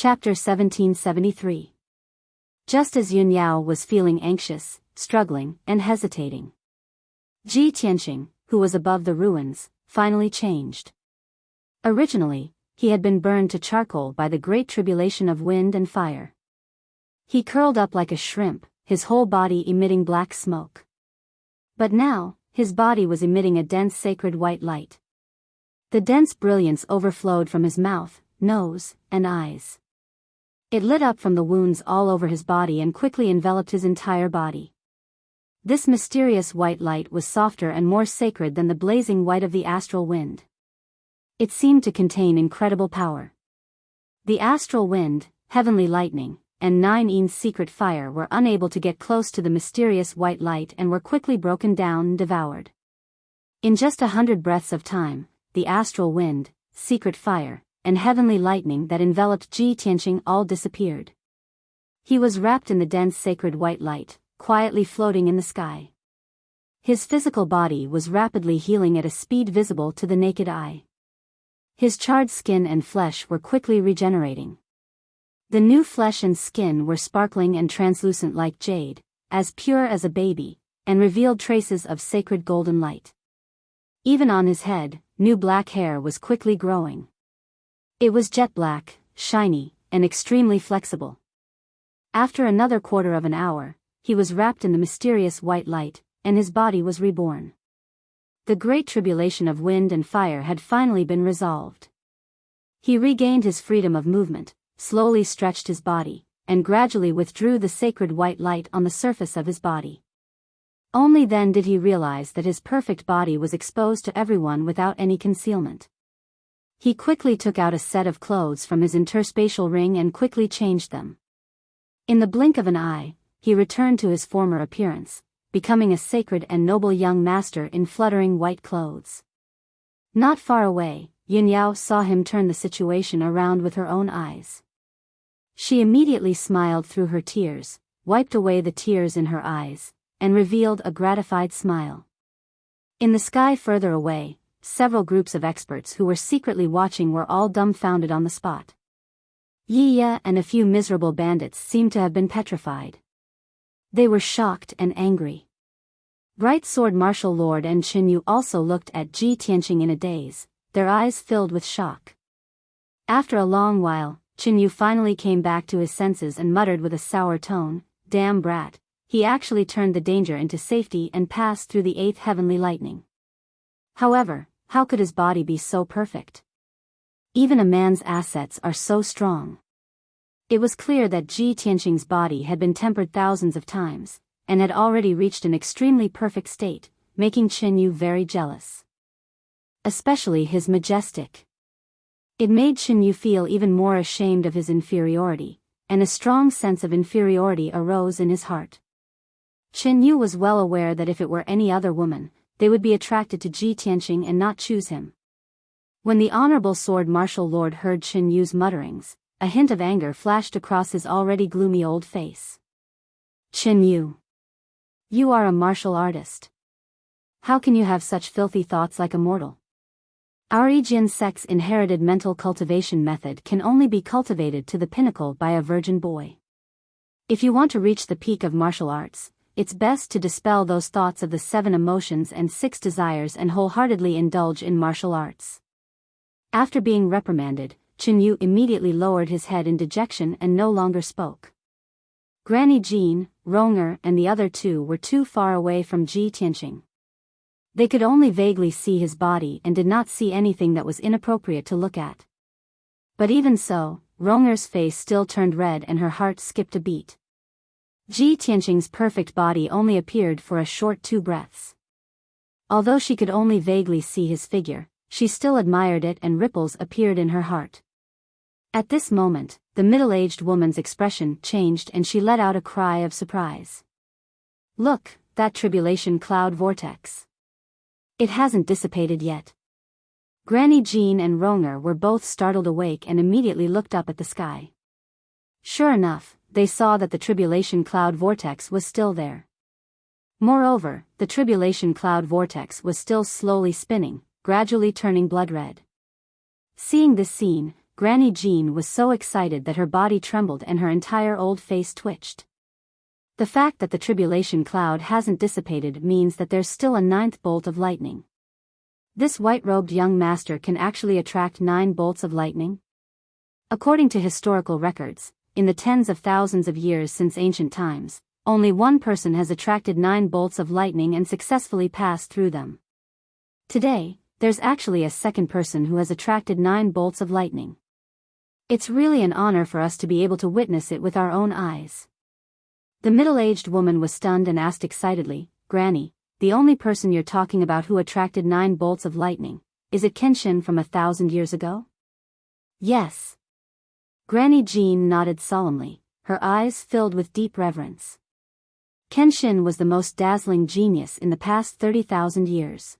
Chapter 1773. Just as Yun Yao was feeling anxious, struggling, and hesitating, Ji Tianqing, who was above the ruins, finally changed. Originally, he had been burned to charcoal by the great tribulation of wind and fire. He curled up like a shrimp, his whole body emitting black smoke. But now, his body was emitting a dense sacred white light. The dense brilliance overflowed from his mouth, nose, and eyes. It lit up from the wounds all over his body and quickly enveloped his entire body. This mysterious white light was softer and more sacred than the blazing white of the astral wind. It seemed to contain incredible power. The astral wind, heavenly lightning, and 9 secret fire were unable to get close to the mysterious white light and were quickly broken down and devoured. In just 100 breaths of time, the astral wind, secret fire, and heavenly lightning that enveloped Ji Tianqing all disappeared. He was wrapped in the dense sacred white light, quietly floating in the sky. His physical body was rapidly healing at a speed visible to the naked eye. His charred skin and flesh were quickly regenerating. The new flesh and skin were sparkling and translucent like jade, as pure as a baby, and revealed traces of sacred golden light. Even on his head, new black hair was quickly growing. It was jet black, shiny, and extremely flexible. After another quarter of an hour, he was wrapped in the mysterious white light, and his body was reborn. The great tribulation of wind and fire had finally been resolved. He regained his freedom of movement, slowly stretched his body, and gradually withdrew the sacred white light on the surface of his body. Only then did he realize that his perfect body was exposed to everyone without any concealment. He quickly took out a set of clothes from his interspatial ring and quickly changed them. In the blink of an eye, he returned to his former appearance, becoming a sacred and noble young master in fluttering white clothes. Not far away, Yun Yao saw him turn the situation around with her own eyes. She immediately smiled through her tears, wiped away the tears in her eyes, and revealed a gratified smile. In the sky further away, several groups of experts who were secretly watching were all dumbfounded on the spot. Yi Ye and a few miserable bandits seemed to have been petrified. They were shocked and angry. Bright Sword Martial Lord and Qin Yu also looked at Ji Tianqing in a daze, their eyes filled with shock. After a long while, Qin Yu finally came back to his senses and muttered with a sour tone, "Damn brat, he actually turned the danger into safety and passed through the 8th heavenly lightning." However, how could his body be so perfect? Even a man's assets are so strong. It was clear that Ji Tianqing's body had been tempered thousands of times, and had already reached an extremely perfect state, making Qin Yu very jealous. Especially his majestic. It made Qin Yu feel even more ashamed of his inferiority, and a strong sense of inferiority arose in his heart. Qin Yu was well aware that if it were any other woman, they would be attracted to Ji Tianqing and not choose him. When the Honorable Sword Martial Lord heard Qin Yu's mutterings, a hint of anger flashed across his already gloomy old face. "Qin Yu, you are a martial artist. How can you have such filthy thoughts like a mortal? Our Aegean sect's inherited mental cultivation method can only be cultivated to the pinnacle by a virgin boy. If you want to reach the peak of martial arts, it's best to dispel those thoughts of the 7 emotions and 6 desires and wholeheartedly indulge in martial arts." After being reprimanded, Qin Yu immediately lowered his head in dejection and no longer spoke. Granny Jean, Ronger and the other 2 were too far away from Ji Tianqing. They could only vaguely see his body and did not see anything that was inappropriate to look at. But even so, Ronger's face still turned red and her heart skipped a beat. Ji Tianqing's perfect body only appeared for a short 2 breaths. Although she could only vaguely see his figure, she still admired it and ripples appeared in her heart. At this moment, the middle-aged woman's expression changed and she let out a cry of surprise. "Look, that tribulation cloud vortex. It hasn't dissipated yet." Granny Jean and Ronger were both startled awake and immediately looked up at the sky. Sure enough, they saw that the tribulation cloud vortex was still there. Moreover, the tribulation cloud vortex was still slowly spinning, gradually turning blood red. Seeing this scene, Granny Jean was so excited that her body trembled and her entire old face twitched. The fact that the tribulation cloud hasn't dissipated means that there's still a ninth bolt of lightning. This white-robed young master can actually attract 9 bolts of lightning? According to historical records, in the tens of thousands of years since ancient times, only one person has attracted 9 bolts of lightning and successfully passed through them. Today, there's actually a second person who has attracted 9 bolts of lightning. It's really an honor for us to be able to witness it with our own eyes. The middle-aged woman was stunned and asked excitedly, "Granny, the only person you're talking about who attracted 9 bolts of lightning, is it Kenshin from 1,000 years ago?" "Yes." Granny Jean nodded solemnly, her eyes filled with deep reverence. Kenshin was the most dazzling genius in the past 30,000 years.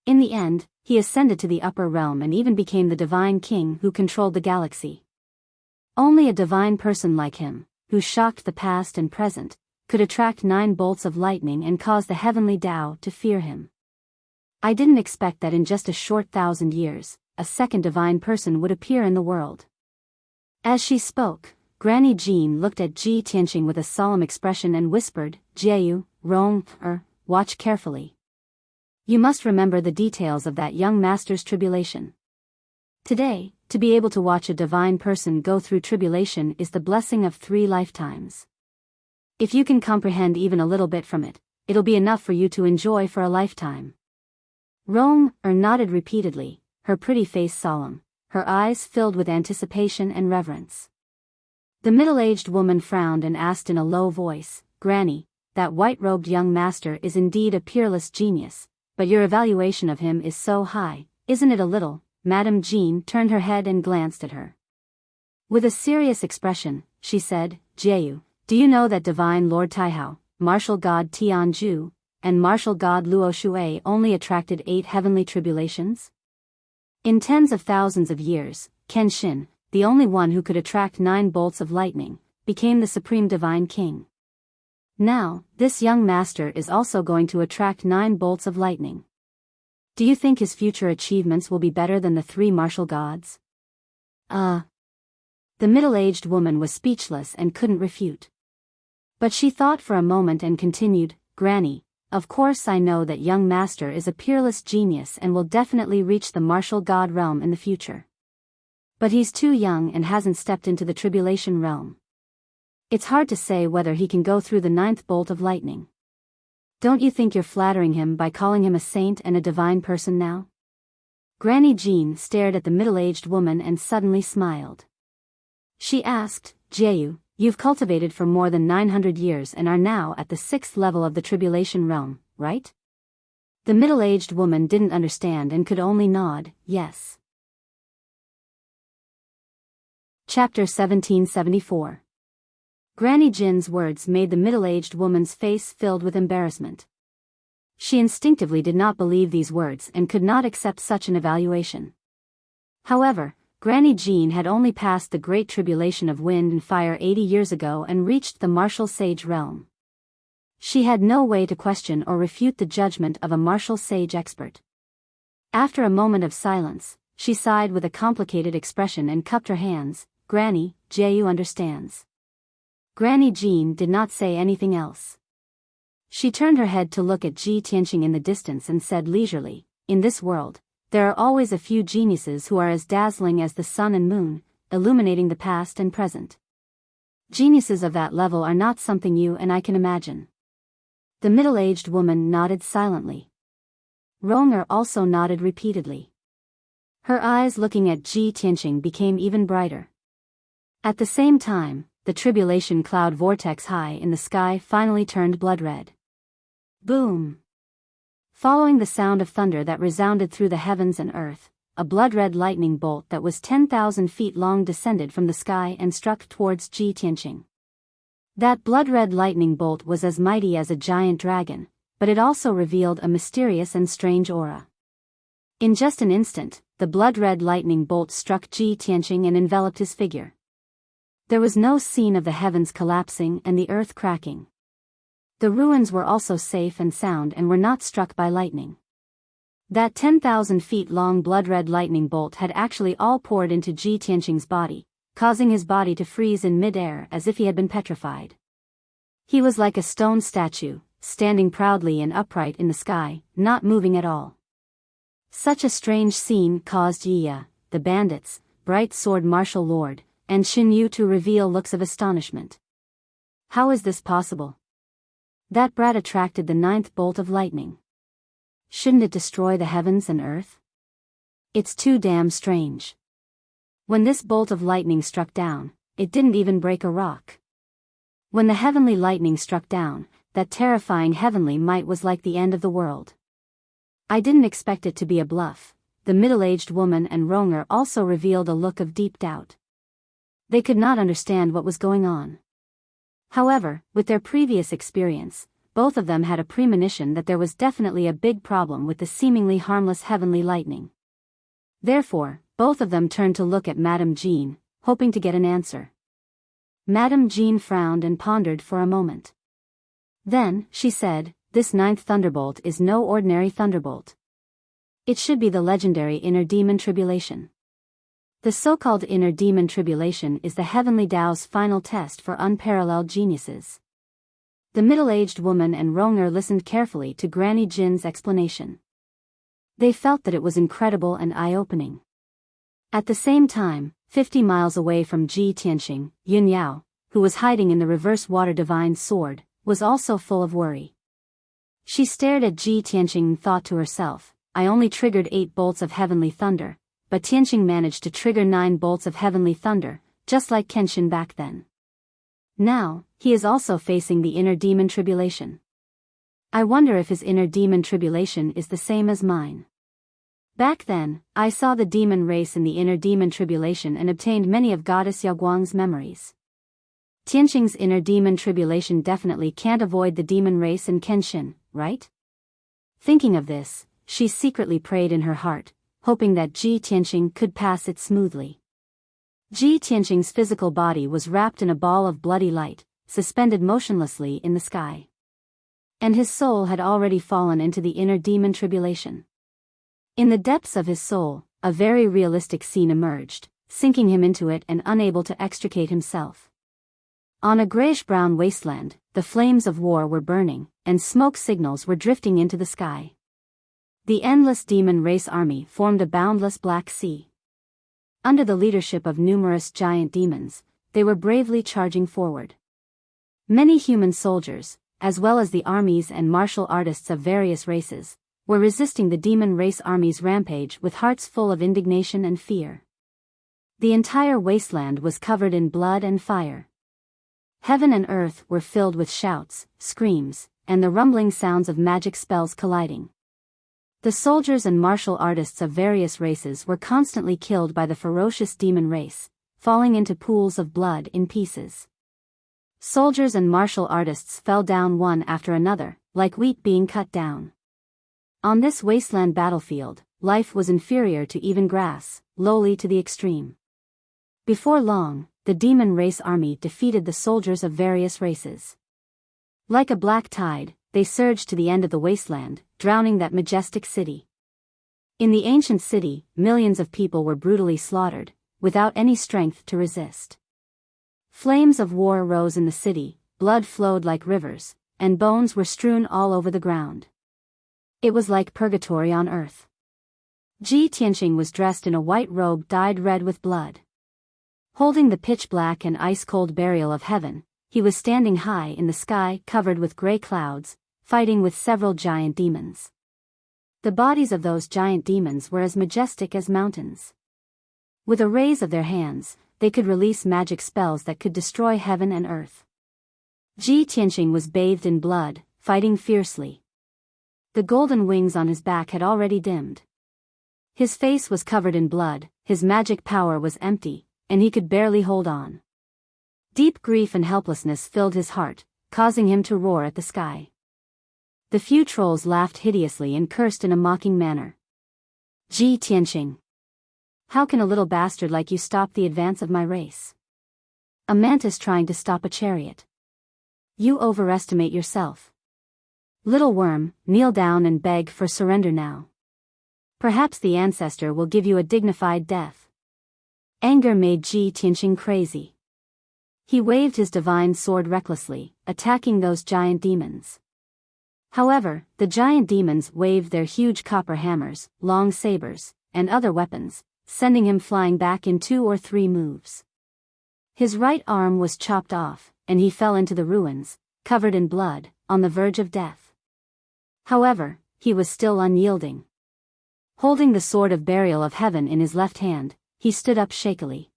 In the end, he ascended to the upper realm and even became the divine king who controlled the galaxy. Only a divine person like him, who shocked the past and present, could attract 9 bolts of lightning and cause the heavenly Tao to fear him. I didn't expect that in just a short 1,000 years, a second divine person would appear in the world. As she spoke, Granny Jean looked at Ji Tianqing with a solemn expression and whispered, "Jiayu, Rong, watch carefully. You must remember the details of that young master's tribulation. Today, to be able to watch a divine person go through tribulation is the blessing of 3 lifetimes. If you can comprehend even a little bit from it, it'll be enough for you to enjoy for a lifetime." Rong nodded repeatedly, her pretty face solemn, her eyes filled with anticipation and reverence. The middle-aged woman frowned and asked in a low voice, "Granny, that white-robed young master is indeed a peerless genius, but your evaluation of him is so high, isn't it a little?" Madame Jean turned her head and glanced at her. With a serious expression, she said, "Jiayu, do you know that divine Lord Taihao, martial god Tianju, and martial god Luo Shui only attracted 8 heavenly tribulations? In tens of thousands of years, Kenshin, the only one who could attract 9 bolts of lightning, became the supreme divine king. Now, this young master is also going to attract 9 bolts of lightning. Do you think his future achievements will be better than the 3 martial gods?" The middle-aged woman was speechless and couldn't refute. But she thought for a moment and continued, "Granny, of course I know that young master is a peerless genius and will definitely reach the martial god realm in the future. But he's too young and hasn't stepped into the tribulation realm. It's hard to say whether he can go through the 9th bolt of lightning. Don't you think you're flattering him by calling him a saint and a divine person now?" Granny Jean stared at the middle-aged woman and suddenly smiled. She asked, "Jiayu, you've cultivated for more than 900 years and are now at the 6th level of the tribulation realm, right?" The middle-aged woman didn't understand and could only nod, yes. Chapter 1774. Granny Jin's words made the middle-aged woman's face filled with embarrassment. She instinctively did not believe these words and could not accept such an evaluation. However, Granny Jean had only passed the Great Tribulation of Wind and Fire 80 years ago and reached the martial sage realm. She had no way to question or refute the judgment of a martial sage expert. After a moment of silence, she sighed with a complicated expression and cupped her hands. "Granny, Jiayu understands." Granny Jean did not say anything else. She turned her head to look at Ji Tianqing in the distance and said leisurely, "In this world, there are always a few geniuses who are as dazzling as the sun and moon, illuminating the past and present. Geniuses of that level are not something you and I can imagine." The middle-aged woman nodded silently. Ronger also nodded repeatedly. Her eyes looking at Ji Tianqing became even brighter. At the same time, the tribulation cloud vortex high in the sky finally turned blood red. Boom! Following the sound of thunder that resounded through the heavens and earth, a blood-red lightning bolt that was 10,000 feet long descended from the sky and struck towards Ji Tianqing. That blood-red lightning bolt was as mighty as a giant dragon, but it also revealed a mysterious and strange aura. In just an instant, the blood-red lightning bolt struck Ji Tianqing and enveloped his figure. There was no scene of the heavens collapsing and the earth cracking. The ruins were also safe and sound and were not struck by lightning. That 10,000 feet long blood-red lightning bolt had actually all poured into Ji Tianqing's body, causing his body to freeze in mid-air as if he had been petrified. He was like a stone statue, standing proudly and upright in the sky, not moving at all. Such a strange scene caused Yi, the bandits, bright sword martial lord, and Xin Yu to reveal looks of astonishment. How is this possible? That brat attracted the 9th bolt of lightning. Shouldn't it destroy the heavens and earth? It's too damn strange. When this bolt of lightning struck down, it didn't even break a rock. When the heavenly lightning struck down, that terrifying heavenly might was like the end of the world. I didn't expect it to be a bluff. The middle-aged woman and Ronger also revealed a look of deep doubt. They could not understand what was going on. However, with their previous experience, both of them had a premonition that there was definitely a big problem with the seemingly harmless heavenly lightning. Therefore, both of them turned to look at Madame Jean, hoping to get an answer. Madame Jean frowned and pondered for a moment. Then, she said, "This 9th thunderbolt is no ordinary thunderbolt. It should be the legendary Inner Demon Tribulation. The so-called Inner Demon Tribulation is the heavenly Tao's final test for unparalleled geniuses." The middle-aged woman and Ronger listened carefully to Granny Jin's explanation. They felt that it was incredible and eye-opening. At the same time, 50 miles away from Ji Tianqing, Yun Yao, who was hiding in the reverse water divine sword, was also full of worry. She stared at Ji Tianqing and thought to herself, "I only triggered 8 bolts of heavenly thunder, but Tianqing managed to trigger 9 bolts of heavenly thunder, just like Kenshin back then. Now, he is also facing the Inner Demon Tribulation. I wonder if his Inner Demon Tribulation is the same as mine. Back then, I saw the demon race in the Inner Demon Tribulation and obtained many of Goddess Yaoguang's memories. Tianqing's Inner Demon Tribulation definitely can't avoid the demon race in Kenshin, right?" Thinking of this, she secretly prayed in her heart, hoping that Ji Tianqing could pass it smoothly. Ji Tianqing's physical body was wrapped in a ball of bloody light, suspended motionlessly in the sky. And his soul had already fallen into the Inner Demon Tribulation. In the depths of his soul, a very realistic scene emerged, sinking him into it and unable to extricate himself. On a grayish-brown wasteland, the flames of war were burning, and smoke signals were drifting into the sky. The endless demon race army formed a boundless black sea. Under the leadership of numerous giant demons, they were bravely charging forward. Many human soldiers, as well as the armies and martial artists of various races, were resisting the demon race army's rampage with hearts full of indignation and fear. The entire wasteland was covered in blood and fire. Heaven and earth were filled with shouts, screams, and the rumbling sounds of magic spells colliding. The soldiers and martial artists of various races were constantly killed by the ferocious demon race, falling into pools of blood in pieces. Soldiers and martial artists fell down one after another, like wheat being cut down. On this wasteland battlefield, life was inferior to even grass, lowly to the extreme. Before long, the demon race army defeated the soldiers of various races. Like a black tide, they surged to the end of the wasteland, drowning that majestic city. In the ancient city, millions of people were brutally slaughtered, without any strength to resist. Flames of war rose in the city, blood flowed like rivers, and bones were strewn all over the ground. It was like purgatory on earth. Ji Tianqing was dressed in a white robe dyed red with blood. Holding the pitch-black and ice-cold burial of heaven, he was standing high in the sky covered with gray clouds, fighting with several giant demons. The bodies of those giant demons were as majestic as mountains. With a raise of their hands, they could release magic spells that could destroy heaven and earth. Ji Tianqing was bathed in blood, fighting fiercely. The golden wings on his back had already dimmed. His face was covered in blood, his magic power was empty, and he could barely hold on. Deep grief and helplessness filled his heart, causing him to roar at the sky. The few trolls laughed hideously and cursed in a mocking manner. "Ji Tianqing! How can a little bastard like you stop the advance of my race? A mantis trying to stop a chariot. You overestimate yourself. Little worm, kneel down and beg for surrender now." Perhaps the ancestor will give you a dignified death. Anger made Ji Tianqing crazy. He waved his divine sword recklessly, attacking those giant demons. However, the giant demons waved their huge copper hammers, long sabers, and other weapons, sending him flying back in 2 or 3 moves. His right arm was chopped off, and he fell into the ruins, covered in blood, on the verge of death. However, he was still unyielding. Holding the sword of burial of heaven in his left hand, he stood up shakily.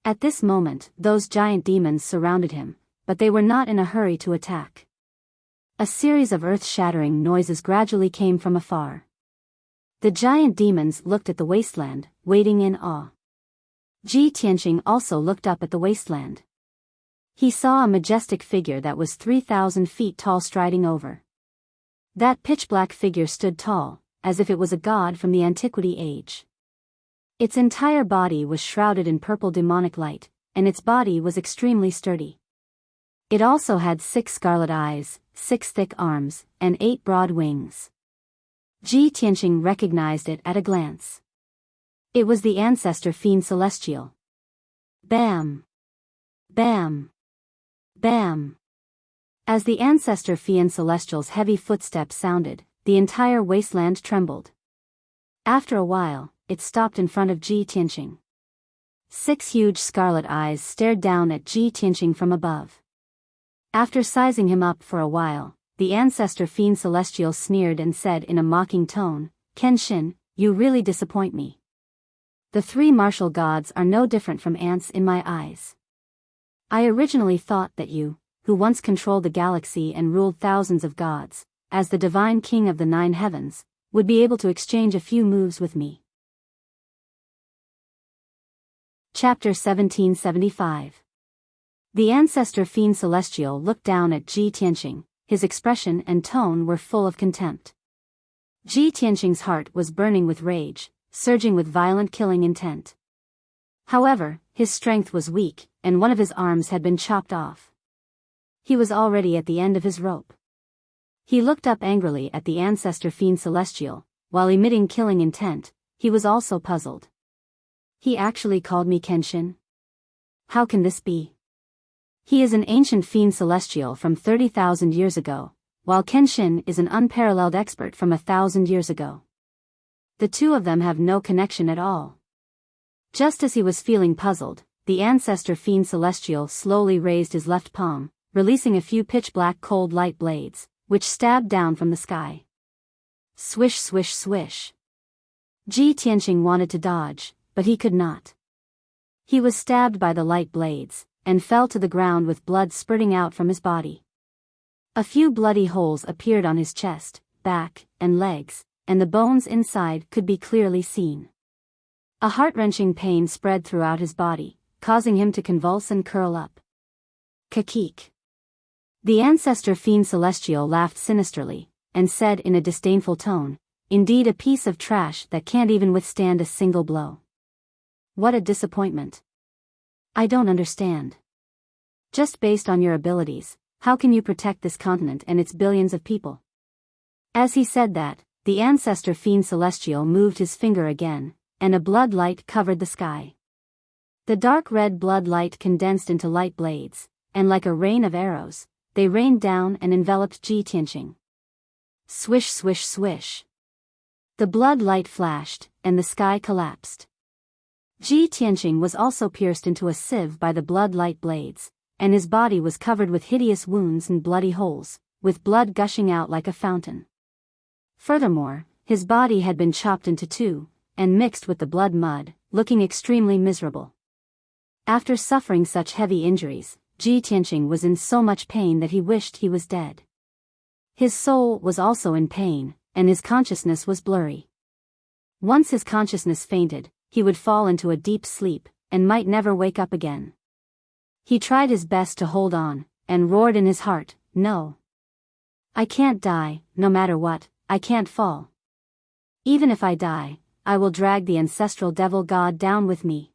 At this moment, those giant demons surrounded him, but they were not in a hurry to attack. A series of earth-shattering noises gradually came from afar. The giant demons looked at the wasteland, waiting in awe. Ji Tianqing also looked up at the wasteland. He saw a majestic figure that was 3,000 feet tall striding over. That pitch-black figure stood tall, as if it was a god from the antiquity age. Its entire body was shrouded in purple demonic light, and its body was extremely sturdy. It also had 6 scarlet eyes, 6 thick arms, and 8 broad wings. Ji Tianqing recognized it at a glance. It was the ancestor fiend celestial. Bam! Bam! Bam! As the ancestor fiend celestial's heavy footsteps sounded, the entire wasteland trembled. After a while, it stopped in front of Ji Tianqing. 6 huge scarlet eyes stared down at Ji Tianqing from above. After sizing him up for a while, the ancestor fiend celestial sneered and said in a mocking tone, "Kenshin, you really disappoint me. The 3 martial gods are no different from ants in my eyes. I originally thought that you, who once controlled the galaxy and ruled thousands of gods, as the divine king of the 9 heavens, would be able to exchange a few moves with me." Chapter 1775. The ancestor fiend celestial looked down at Ji Tianqing. His expression and tone were full of contempt. Ji Tianqing's heart was burning with rage, surging with violent killing intent. However, his strength was weak, and one of his arms had been chopped off. He was already at the end of his rope. He looked up angrily at the ancestor fiend celestial, while emitting killing intent. He was also puzzled. He actually called me Kenshin? How can this be? He is an ancient fiend celestial from 30,000 years ago, while Kenshin is an unparalleled expert from 1,000 years ago. The two of them have no connection at all. Just as he was feeling puzzled, the ancestor fiend celestial slowly raised his left palm, releasing a few pitch-black cold light blades, which stabbed down from the sky. Swish swish swish. Ji Tianqing wanted to dodge, but he could not. He was stabbed by the light blades, and fell to the ground with blood spurting out from his body. A few bloody holes appeared on his chest, back, and legs, and the bones inside could be clearly seen. A heart-wrenching pain spread throughout his body, causing him to convulse and curl up. Kakik. The ancestor fiend celestial laughed sinisterly, and said in a disdainful tone, "Indeed a piece of trash that can't even withstand a single blow. What a disappointment. I don't understand. Just based on your abilities, how can you protect this continent and its billions of people?" As he said that, the ancestor fiend celestial moved his finger again, and a blood light covered the sky. The dark red blood light condensed into light blades, and like a rain of arrows, they rained down and enveloped Ji Tianqing. Swish swish swish. The blood light flashed, and the sky collapsed. Ji Tianqing was also pierced into a sieve by the blood light blades, and his body was covered with hideous wounds and bloody holes, with blood gushing out like a fountain. Furthermore, his body had been chopped into 2, and mixed with the blood mud, looking extremely miserable. After suffering such heavy injuries, Ji Tianqing was in so much pain that he wished he was dead. His soul was also in pain, and his consciousness was blurry. Once his consciousness fainted, he would fall into a deep sleep, and might never wake up again. He tried his best to hold on, and roared in his heart, "No. I can't die, no matter what, I can't fall. Even if I die, I will drag the ancestral devil god down with me."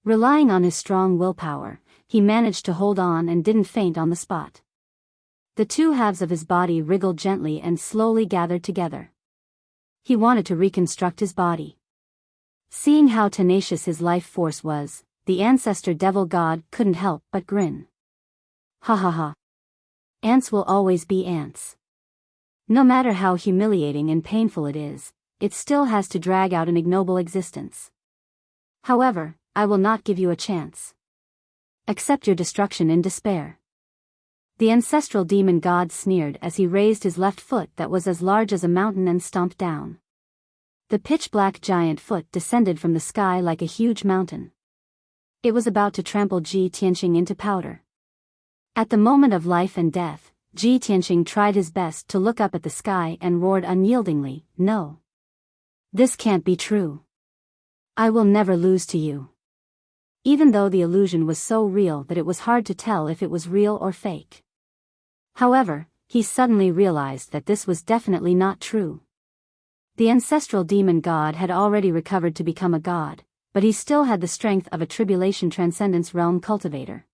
Relying on his strong willpower, he managed to hold on and didn't faint on the spot. The 2 halves of his body wriggled gently and slowly gathered together. He wanted to reconstruct his body. Seeing how tenacious his life force was, the ancestor devil god couldn't help but grin. Ha ha ha. Ants will always be ants. No matter how humiliating and painful it is, it still has to drag out an ignoble existence. However, I will not give you a chance. Accept your destruction in despair. The ancestral demon god sneered as he raised his left foot that was as large as a mountain and stomped down. The pitch-black giant foot descended from the sky like a huge mountain. It was about to trample Ji Tianqing into powder. At the moment of life and death, Ji Tianqing tried his best to look up at the sky and roared unyieldingly, "No. This can't be true. I will never lose to you." Even though the illusion was so real that it was hard to tell if it was real or fake. However, he suddenly realized that this was definitely not true. The ancestral demon god had already recovered to become a god, but he still had the strength of a tribulation transcendence realm cultivator.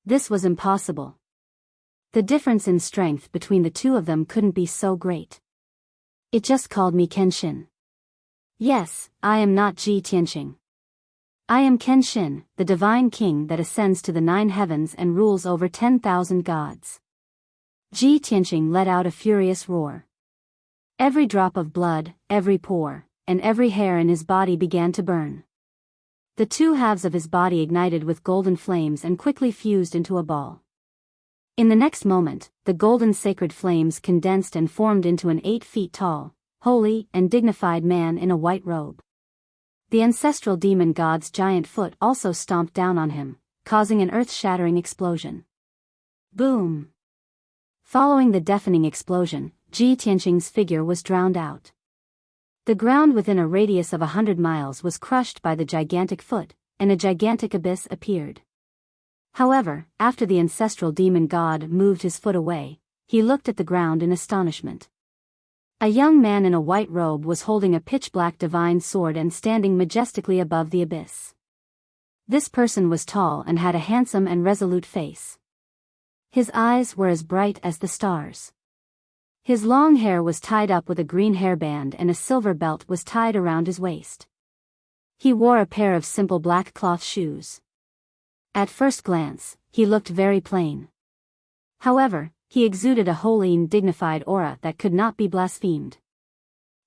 This was impossible. The difference in strength between the two of them couldn't be so great. It just called me Kenshin. Yes, I am not Ji Tianqing. I am Kenshin, the divine king that ascends to the 9 heavens and rules over 10,000 gods. Ji Tianqing let out a furious roar. Every drop of blood, every pore, and every hair in his body began to burn. The two halves of his body ignited with golden flames and quickly fused into a ball. In the next moment, the golden sacred flames condensed and formed into an 8 feet tall, holy and dignified man in a white robe. The ancestral demon god's giant foot also stomped down on him, causing an earth-shattering explosion. Boom! Following the deafening explosion, Ji Tianqing's figure was drowned out. The ground within a radius of 100 miles was crushed by the gigantic foot, and a gigantic abyss appeared. However, after the ancestral demon god moved his foot away, he looked at the ground in astonishment. A young man in a white robe was holding a pitch-black divine sword and standing majestically above the abyss. This person was tall and had a handsome and resolute face. His eyes were as bright as the stars. His long hair was tied up with a green hairband and a silver belt was tied around his waist. He wore a pair of simple black cloth shoes. At first glance, he looked very plain. However, he exuded a holy and dignified aura that could not be blasphemed.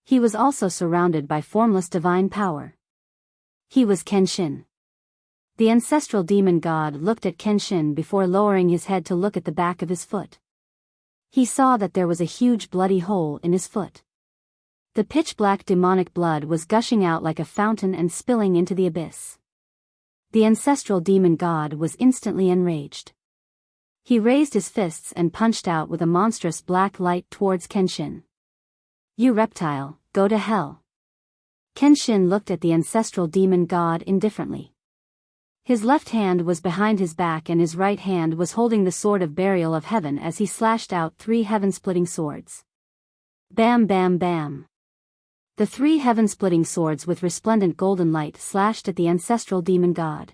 He was also surrounded by formless divine power. He was Kenshin. The ancestral demon god looked at Kenshin before lowering his head to look at the back of his foot. He saw that there was a huge bloody hole in his foot. The pitch-black demonic blood was gushing out like a fountain and spilling into the abyss. The ancestral demon god was instantly enraged. He raised his fists and punched out with a monstrous black light towards Kenshin. "You reptile, go to hell." Kenshin looked at the ancestral demon god indifferently. His left hand was behind his back and his right hand was holding the sword of burial of heaven as he slashed out 3 heaven-splitting swords. Bam bam bam. The 3 heaven-splitting swords with resplendent golden light slashed at the ancestral demon god.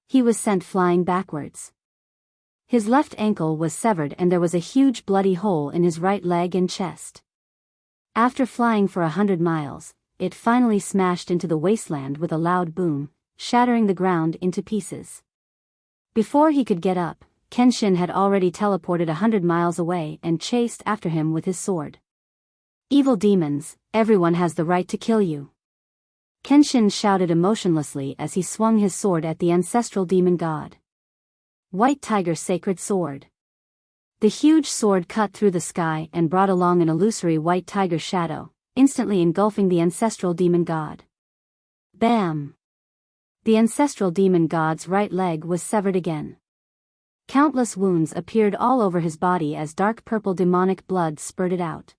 He was sent flying backwards. His left ankle was severed and there was a huge bloody hole in his right leg and chest. After flying for 100 miles, it finally smashed into the wasteland with a loud boom, shattering the ground into pieces. Before he could get up, Kenshin had already teleported 100 miles away and chased after him with his sword. "Evil demons, everyone has the right to kill you." Kenshin shouted emotionlessly as he swung his sword at the ancestral demon god. White Tiger Sacred Sword. The huge sword cut through the sky and brought along an illusory white tiger shadow, instantly engulfing the ancestral demon god. Bam! The ancestral demon god's right leg was severed again. Countless wounds appeared all over his body as dark purple demonic blood spurted out.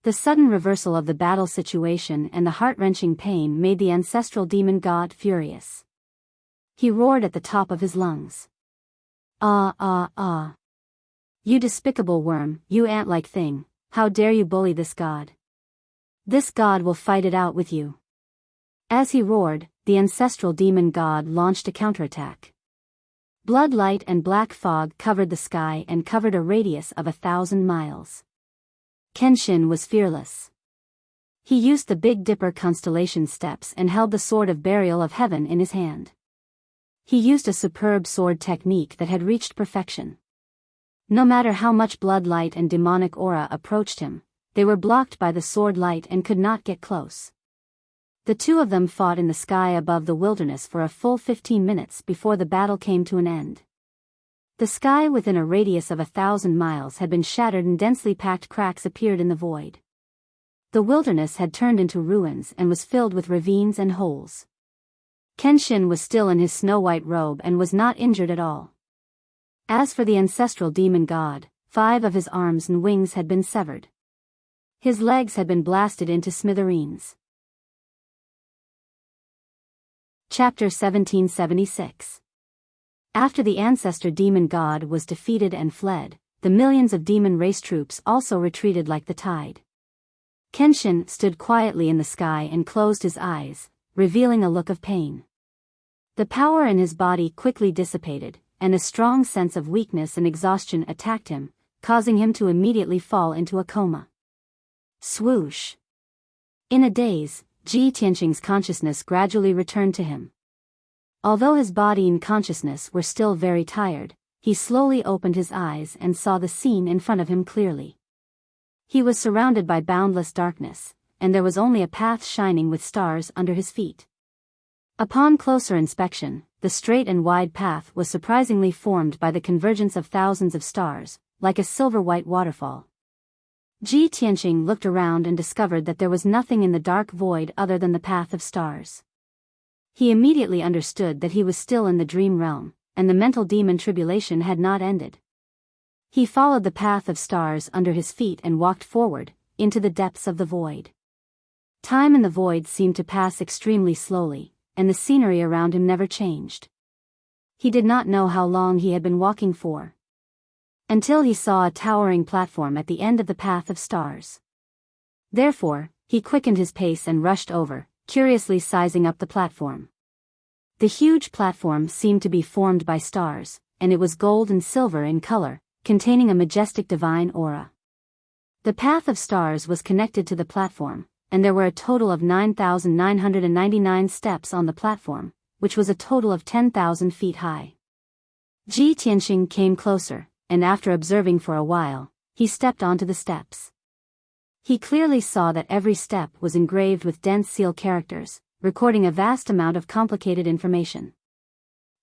The sudden reversal of the battle situation and the heart-wrenching pain made the ancestral demon god furious. He roared at the top of his lungs. "Ah ah ah. You despicable worm, you ant-like thing, how dare you bully this god? This god will fight it out with you." As he roared, the ancestral demon god launched a counterattack. Blood light and black fog covered the sky and covered a radius of 1,000 miles. Kenshin was fearless. He used the Big Dipper constellation steps and held the Sword of Burial of Heaven in his hand. He used a superb sword technique that had reached perfection. No matter how much blood light and demonic aura approached him, they were blocked by the sword light and could not get close. The two of them fought in the sky above the wilderness for a full 15 minutes before the battle came to an end. The sky within a radius of 1,000 miles had been shattered and densely packed cracks appeared in the void. The wilderness had turned into ruins and was filled with ravines and holes. Kenshin was still in his snow-white robe and was not injured at all. As for the ancestral demon god, 5 of his arms and wings had been severed. His legs had been blasted into smithereens. Chapter 1776. After the ancestor demon god was defeated and fled, the millions of demon race troops also retreated like the tide. Kenshin stood quietly in the sky and closed his eyes, revealing a look of pain. The power in his body quickly dissipated, and a strong sense of weakness and exhaustion attacked him, causing him to immediately fall into a coma. Swoosh! In a daze, Ji Tianqing's consciousness gradually returned to him. Although his body and consciousness were still very tired, he slowly opened his eyes and saw the scene in front of him clearly. He was surrounded by boundless darkness, and there was only a path shining with stars under his feet. Upon closer inspection, the straight and wide path was surprisingly formed by the convergence of thousands of stars, like a silver-white waterfall. Ji Tianqing looked around and discovered that there was nothing in the dark void other than the path of stars. He immediately understood that he was still in the dream realm, and the mental demon tribulation had not ended. He followed the path of stars under his feet and walked forward, into the depths of the void. Time in the void seemed to pass extremely slowly, and the scenery around him never changed. He did not know how long he had been walking for. Until he saw a towering platform at the end of the path of stars. Therefore, he quickened his pace and rushed over, curiously sizing up the platform. The huge platform seemed to be formed by stars, and it was gold and silver in color, containing a majestic divine aura. The path of stars was connected to the platform, and there were a total of 9,999 steps on the platform, which was a total of 10,000 feet high. Ji Tianqing came closer, and after observing for a while, he stepped onto the steps. He clearly saw that every step was engraved with dense seal characters, recording a vast amount of complicated information.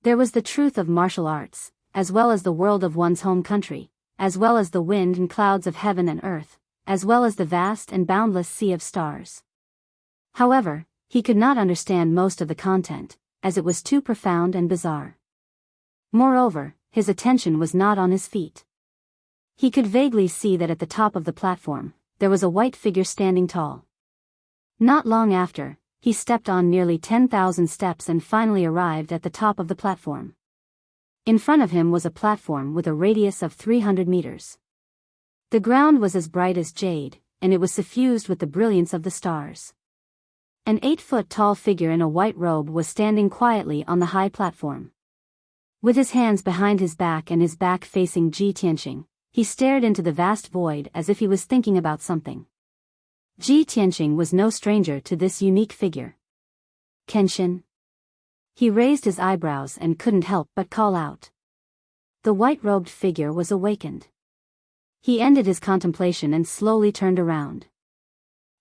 There was the truth of martial arts, as well as the world of one's home country, as well as the wind and clouds of heaven and earth, as well as the vast and boundless sea of stars. However, he could not understand most of the content, as it was too profound and bizarre. Moreover, his attention was not on his feet. He could vaguely see that at the top of the platform, there was a white figure standing tall. Not long after, he stepped on nearly 10,000 steps and finally arrived at the top of the platform. In front of him was a platform with a radius of 300 meters. The ground was as bright as jade, and it was suffused with the brilliance of the stars. An 8-foot-tall figure in a white robe was standing quietly on the high platform. With his hands behind his back and his back facing Ji Tianqing, he stared into the vast void as if he was thinking about something. Ji Tianqing was no stranger to this unique figure. Kenshin? He raised his eyebrows and couldn't help but call out. The white-robed figure was awakened. He ended his contemplation and slowly turned around.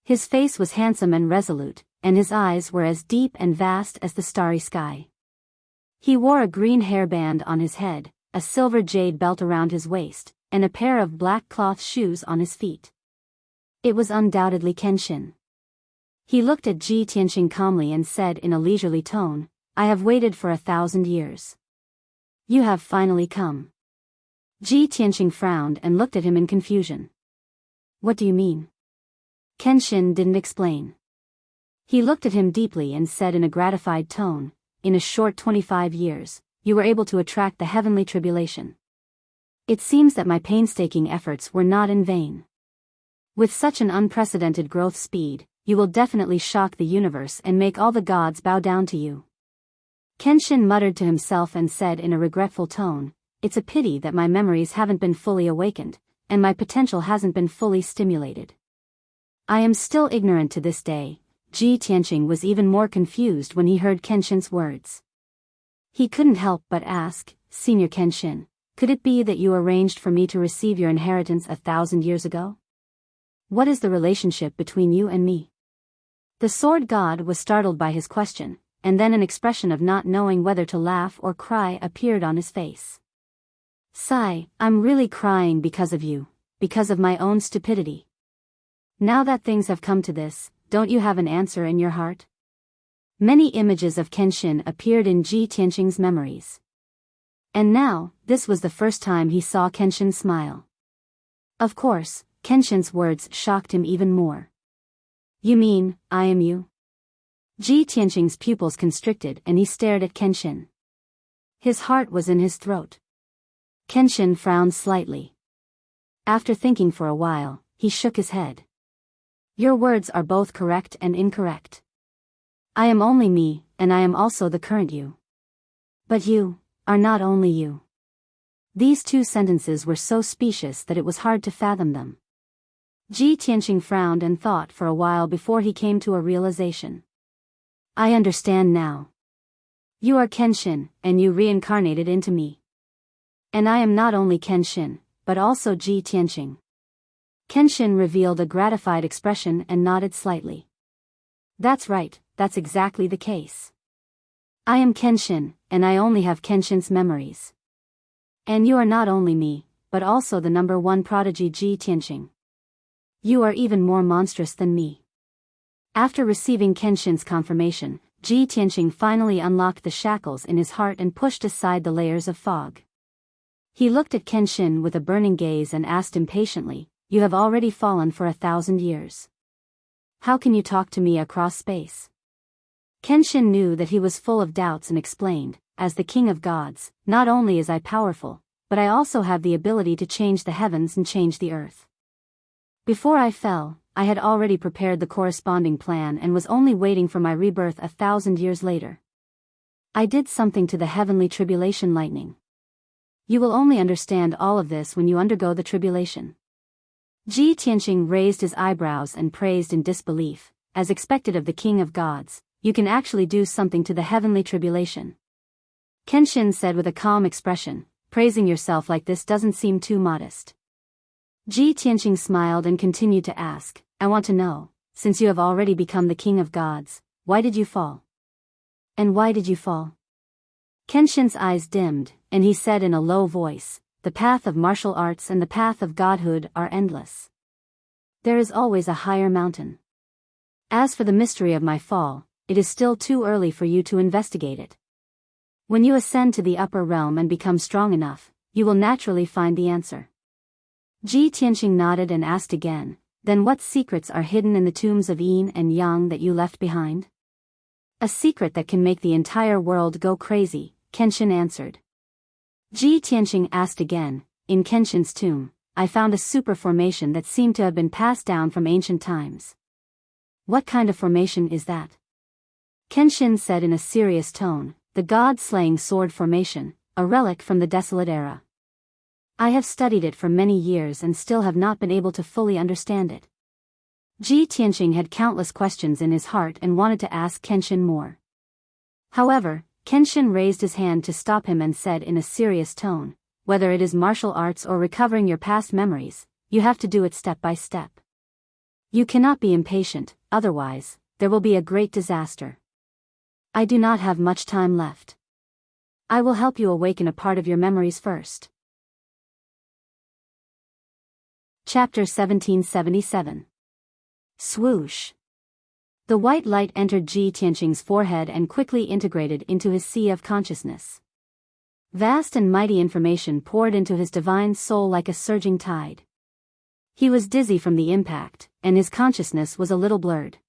His face was handsome and resolute, and his eyes were as deep and vast as the starry sky. He wore a green hairband on his head, a silver jade belt around his waist, and a pair of black cloth shoes on his feet. It was undoubtedly Kenshin. He looked at Ji Tianqing calmly and said in a leisurely tone, "I have waited for 1,000 years. You have finally come." Ji Tianqing frowned and looked at him in confusion. "What do you mean?" Kenshin didn't explain. He looked at him deeply and said in a gratified tone, "In a short 25 years, you were able to attract the heavenly tribulation. It seems that my painstaking efforts were not in vain. With such an unprecedented growth speed, you will definitely shock the universe and make all the gods bow down to you." Kenshin muttered to himself and said in a regretful tone, "It's a pity that my memories haven't been fully awakened, and my potential hasn't been fully stimulated." I am still ignorant to this day. Ji Tianqing was even more confused when he heard Kenshin's words. He couldn't help but ask, Senior Kenshin, could it be that you arranged for me to receive your inheritance 1,000 years ago? What is the relationship between you and me? The sword god was startled by his question, and then an expression of not knowing whether to laugh or cry appeared on his face. Sigh, I'm really crying because of you, because of my own stupidity. Now that things have come to this, don't you have an answer in your heart? Many images of Kenshin appeared in Ji Tianqing's memories. And now, this was the first time he saw Kenshin smile. Of course, Kenshin's words shocked him even more. You mean, I am you? Ji Tianqing's pupils constricted and he stared at Kenshin. His heart was in his throat. Kenshin frowned slightly. After thinking for a while, he shook his head. Your words are both correct and incorrect. I am only me, and I am also the current you. But you are not only you. These two sentences were so specious that it was hard to fathom them. Ji Tianqing frowned and thought for a while before he came to a realization. I understand now. You are Kenshin, and you reincarnated into me. And I am not only Kenshin, but also Ji Tianqing. Kenshin revealed a gratified expression and nodded slightly. That's right, that's exactly the case. I am Kenshin, and I only have Kenshin's memories. And you are not only me, but also the number one prodigy Ji Tianqing. You are even more monstrous than me. After receiving Kenshin's confirmation, Ji Tianqing finally unlocked the shackles in his heart and pushed aside the layers of fog. He looked at Kenshin with a burning gaze and asked impatiently, You have already fallen for 1,000 years. How can you talk to me across space? Kenshin knew that he was full of doubts and explained, As the king of gods, not only is I powerful, but I also have the ability to change the heavens and change the earth. Before I fell, I had already prepared the corresponding plan and was only waiting for my rebirth 1,000 years later. I did something to the heavenly tribulation lightning. You will only understand all of this when you undergo the tribulation. Ji Tianqing raised his eyebrows and praised in disbelief, as expected of the king of gods, you can actually do something to the heavenly tribulation. Kenshin said with a calm expression, praising yourself like this doesn't seem too modest. Ji Tianqing smiled and continued to ask, I want to know, since you have already become the king of gods, why did you fall? And why did you fall? Kenshin's eyes dimmed, and he said in a low voice, The path of martial arts and the path of godhood are endless. There is always a higher mountain. As for the mystery of my fall, it is still too early for you to investigate it. When you ascend to the upper realm and become strong enough, you will naturally find the answer. Ji Tianqing nodded and asked again, Then what secrets are hidden in the tombs of Yin and Yang that you left behind? A secret that can make the entire world go crazy, Kenshin answered. Ji Tianqing asked again, In Kenshin's tomb, I found a super formation that seemed to have been passed down from ancient times. What kind of formation is that? Kenshin said in a serious tone, The god-slaying sword formation, a relic from the desolate era. I have studied it for many years and still have not been able to fully understand it. Ji Tianqing had countless questions in his heart and wanted to ask Kenshin more. However, Kenshin raised his hand to stop him and said in a serious tone, Whether it is martial arts or recovering your past memories, you have to do it step by step. You cannot be impatient, otherwise, there will be a great disaster. I do not have much time left. I will help you awaken a part of your memories first. Chapter 1777. Swoosh. The white light entered Ji Tianqing's forehead and quickly integrated into his sea of consciousness. Vast and mighty information poured into his divine soul like a surging tide. He was dizzy from the impact, and his consciousness was a little blurred.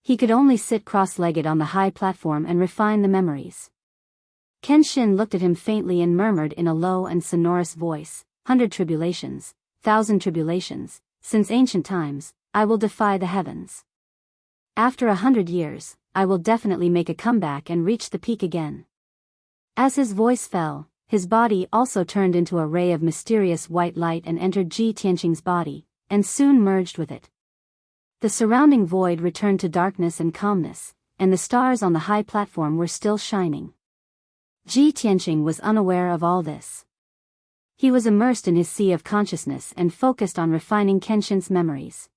He could only sit cross-legged on the high platform and refine the memories. Kenshin looked at him faintly and murmured in a low and sonorous voice, 100 tribulations, 1,000 tribulations, since ancient times, I will defy the heavens. After 100 years, I will definitely make a comeback and reach the peak again. As his voice fell, his body also turned into a ray of mysterious white light and entered Ji Tianqing's body, and soon merged with it. The surrounding void returned to darkness and calmness, and the stars on the high platform were still shining. Ji Tianqing was unaware of all this. He was immersed in his sea of consciousness and focused on refining Kenshin's memories.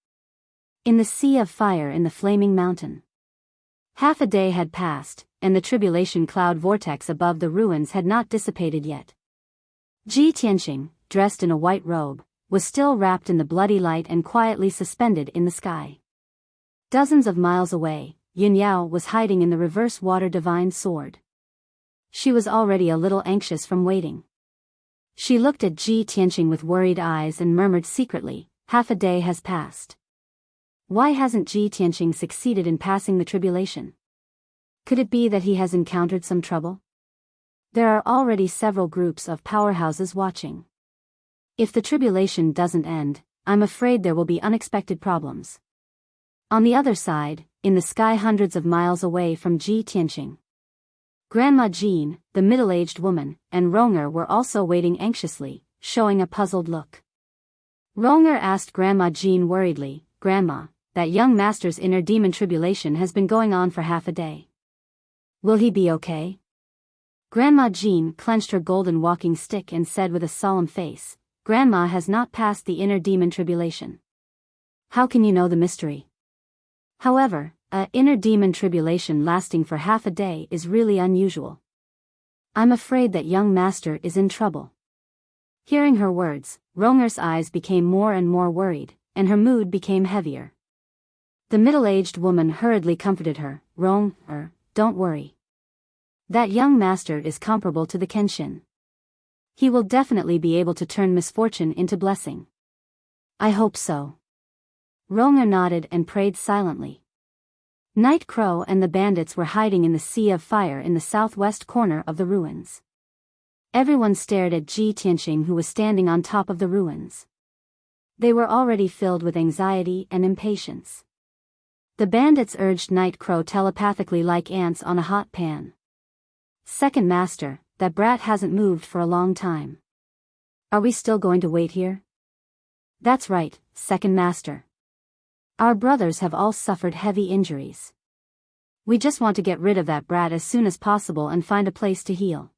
In the sea of fire in the flaming mountain. Half a day had passed, and the tribulation cloud vortex above the ruins had not dissipated yet. Ji Tianqing, dressed in a white robe, was still wrapped in the bloody light and quietly suspended in the sky. Dozens of miles away, Yunyao was hiding in the reverse water divine sword. She was already a little anxious from waiting. She looked at Ji Tianqing with worried eyes and murmured secretly, "Half a day has passed. Why hasn't Ji Tianqing succeeded in passing the tribulation? Could it be that he has encountered some trouble? There are already several groups of powerhouses watching. If the tribulation doesn't end, I'm afraid there will be unexpected problems." On the other side, in the sky hundreds of miles away from Ji Tianqing, Grandma Jean, the middle-aged woman, and Ronger were also waiting anxiously, showing a puzzled look. Ronger asked Grandma Jean worriedly, "Grandma, that young master's inner demon tribulation has been going on for half a day. Will he be okay?" Grandma Jean clenched her golden walking stick and said with a solemn face, "Grandma has not passed the inner demon tribulation. How can you know the mystery? However, a inner demon tribulation lasting for half a day is really unusual. I'm afraid that young master is in trouble." Hearing her words, Ronger's eyes became more and more worried, and her mood became heavier. The middle-aged woman hurriedly comforted her, "Ronger, don't worry. That young master is comparable to the Kenshin. He will definitely be able to turn misfortune into blessing." "I hope so." Ronger nodded and prayed silently. Night Crow and the bandits were hiding in the sea of fire in the southwest corner of the ruins. Everyone stared at Ji Tianqing, who was standing on top of the ruins. They were already filled with anxiety and impatience. The bandits urged Night Crow telepathically like ants on a hot pan. "Second Master, that brat hasn't moved for a long time. Are we still going to wait here?" "That's right, Second Master. Our brothers have all suffered heavy injuries. We just want to get rid of that brat as soon as possible and find a place to heal.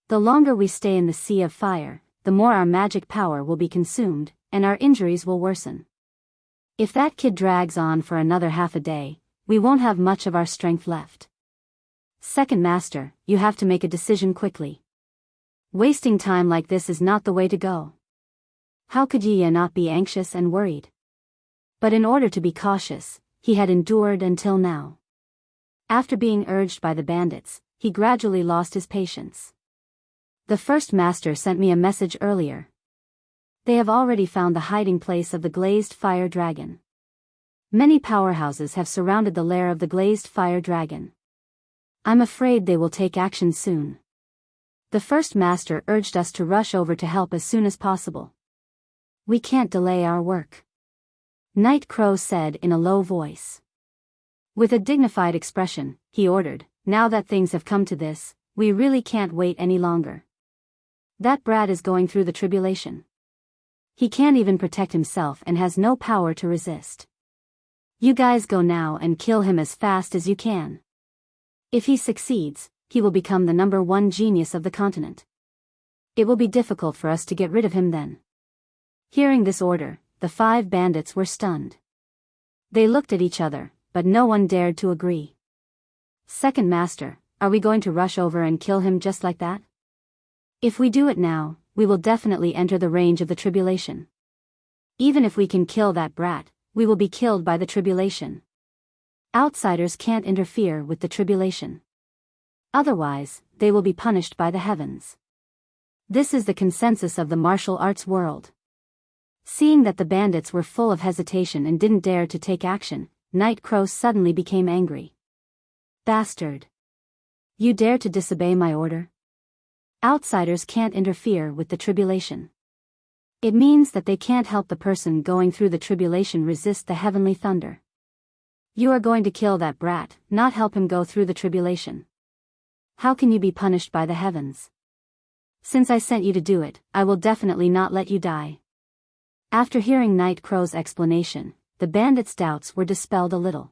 The longer we stay in the sea of fire, the more our magic power will be consumed, and our injuries will worsen. If that kid drags on for another half a day, we won't have much of our strength left. Second Master, you have to make a decision quickly. Wasting time like this is not the way to go." How could Yi not be anxious and worried? But in order to be cautious, he had endured until now. After being urged by the bandits, he gradually lost his patience. "The First Master sent me a message earlier. They have already found the hiding place of the glazed fire dragon. Many powerhouses have surrounded the lair of the glazed fire dragon. I'm afraid they will take action soon. The First Master urged us to rush over to help as soon as possible. We can't delay our work," Night Crow said in a low voice. With a dignified expression, he ordered, "Now that things have come to this, we really can't wait any longer. That brat is going through the tribulation. He can't even protect himself and has no power to resist. You guys go now and kill him as fast as you can. If he succeeds, he will become the #1 genius of the continent. It will be difficult for us to get rid of him then." Hearing this order, the 5 bandits were stunned. They looked at each other, but no one dared to agree. "Second Master, are we going to rush over and kill him just like that? If we do it now, we will definitely enter the range of the tribulation. Even if we can kill that brat, we will be killed by the tribulation. Outsiders can't interfere with the tribulation. Otherwise, they will be punished by the heavens. This is the consensus of the martial arts world." Seeing that the bandits were full of hesitation and didn't dare to take action, Night Crow suddenly became angry. "Bastard! You dare to disobey my order? Outsiders can't interfere with the tribulation. It means that they can't help the person going through the tribulation resist the heavenly thunder. You are going to kill that brat, not help him go through the tribulation. How can you be punished by the heavens? Since I sent you to do it, I will definitely not let you die." After hearing Night Crow's explanation, the bandits' doubts were dispelled a little.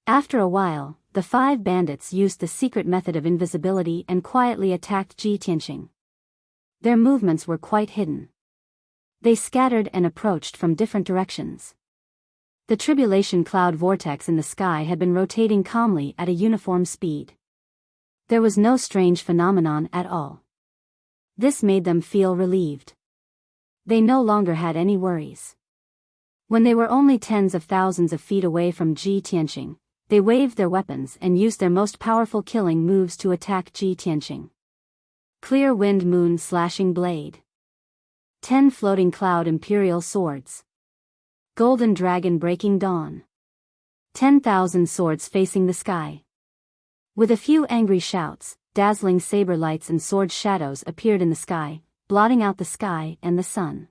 After a while, the 5 bandits used the secret method of invisibility and quietly attacked Ji Tianqing. Their movements were quite hidden. They scattered and approached from different directions. The tribulation cloud vortex in the sky had been rotating calmly at a uniform speed. There was no strange phenomenon at all. This made them feel relieved. They no longer had any worries. When they were only tens of thousands of feet away from Ji Tianqing, they waved their weapons and used their most powerful killing moves to attack Ji Tianqing. Clear wind moon slashing blade. 10 floating cloud imperial swords. Golden dragon breaking dawn. 10,000 swords facing the sky. With a few angry shouts, dazzling saber lights and sword shadows appeared in the sky, blotting out the sky and the sun.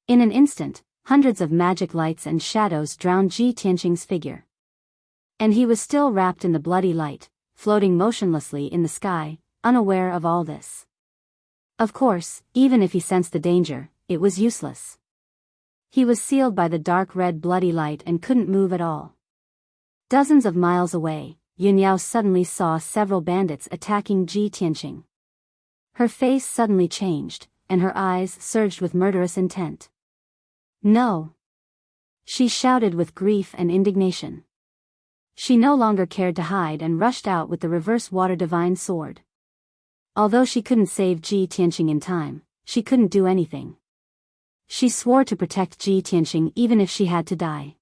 In an instant, hundreds of magic lights and shadows drowned Ji Tianqing's figure. And he was still wrapped in the bloody light, floating motionlessly in the sky, unaware of all this. Of course, even if he sensed the danger, it was useless. He was sealed by the dark red bloody light and couldn't move at all. Dozens of miles away, Yunyao suddenly saw several bandits attacking Ji Tianqing. Her face suddenly changed, and her eyes surged with murderous intent. No! She shouted with grief and indignation. She no longer cared to hide and rushed out with the reverse water divine sword. Although she couldn't save Ji Tianqing in time, she couldn't do anything. She swore to protect Ji Tianqing even if she had to die.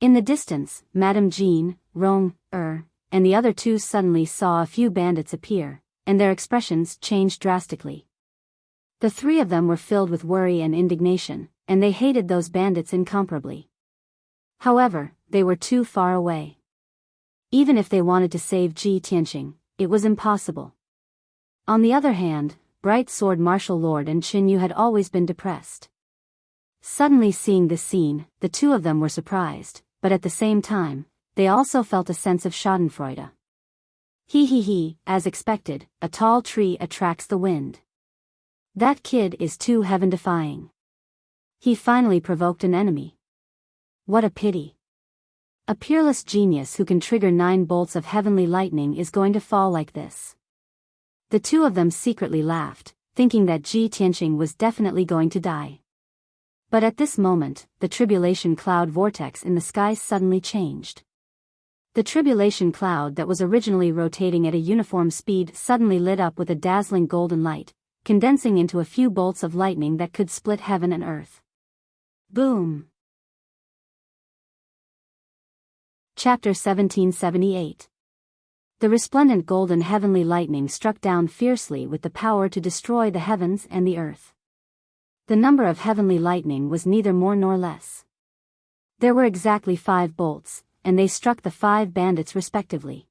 In the distance, Madame Jean, Rong, and the other 2 suddenly saw a few bandits appear, and their expressions changed drastically. The 3 of them were filled with worry and indignation, and they hated those bandits incomparably. However, they were too far away. Even if they wanted to save Ji Tianqing, it was impossible. On the other hand, Bright Sword Martial Lord and Qin Yu had always been depressed. Suddenly seeing this scene, the 2 of them were surprised, but at the same time, they also felt a sense of schadenfreude. As expected, a tall tree attracts the wind. That kid is too heaven-defying. He finally provoked an enemy. What a pity. A peerless genius who can trigger 9 bolts of heavenly lightning is going to fall like this. The 2 of them secretly laughed, thinking that Ji Tianqing was definitely going to die. But at this moment, the tribulation cloud vortex in the sky suddenly changed. The tribulation cloud that was originally rotating at a uniform speed suddenly lit up with a dazzling golden light, condensing into a few bolts of lightning that could split heaven and earth. Boom! Chapter 1778. The resplendent golden heavenly lightning struck down fiercely with the power to destroy the heavens and the earth. The number of heavenly lightning was neither more nor less. There were exactly 5 bolts, and they struck the 5 bandits respectively.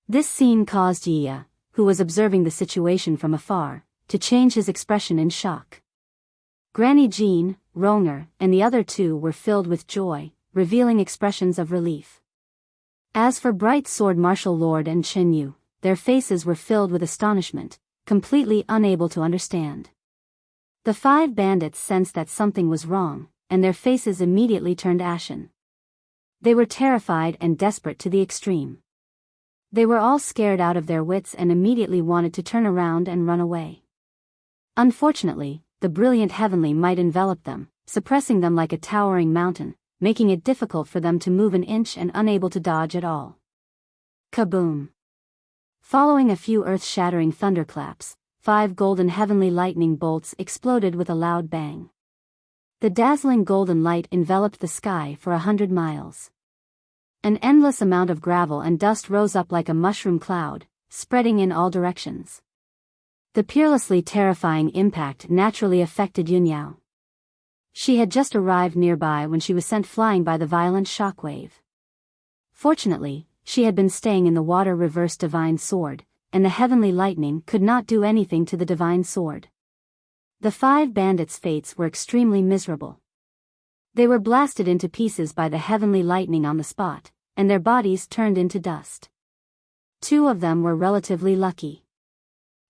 This scene caused Yi, who was observing the situation from afar, to change his expression in shock. Granny Jean, Ronger, and the other 2 were filled with joy, revealing expressions of relief. As for Bright Sword Martial Lord and Qin Yu, their faces were filled with astonishment, completely unable to understand. The 5 bandits sensed that something was wrong, and their faces immediately turned ashen. They were terrified and desperate to the extreme. They were all scared out of their wits and immediately wanted to turn around and run away. Unfortunately, the brilliant heavenly might enveloped them, suppressing them like a towering mountain, making it difficult for them to move an inch and unable to dodge at all. Kaboom! Following a few earth-shattering thunderclaps, 5 golden heavenly lightning bolts exploded with a loud bang. The dazzling golden light enveloped the sky for 100 miles. An endless amount of gravel and dust rose up like a mushroom cloud, spreading in all directions. The peerlessly terrifying impact naturally affected Yunyao. She had just arrived nearby when she was sent flying by the violent shockwave. Fortunately, she had been staying in the water reverse divine sword, and the heavenly lightning could not do anything to the divine sword. The 5 bandits' fates were extremely miserable. They were blasted into pieces by the heavenly lightning on the spot, and their bodies turned into dust. 2 of them were relatively lucky.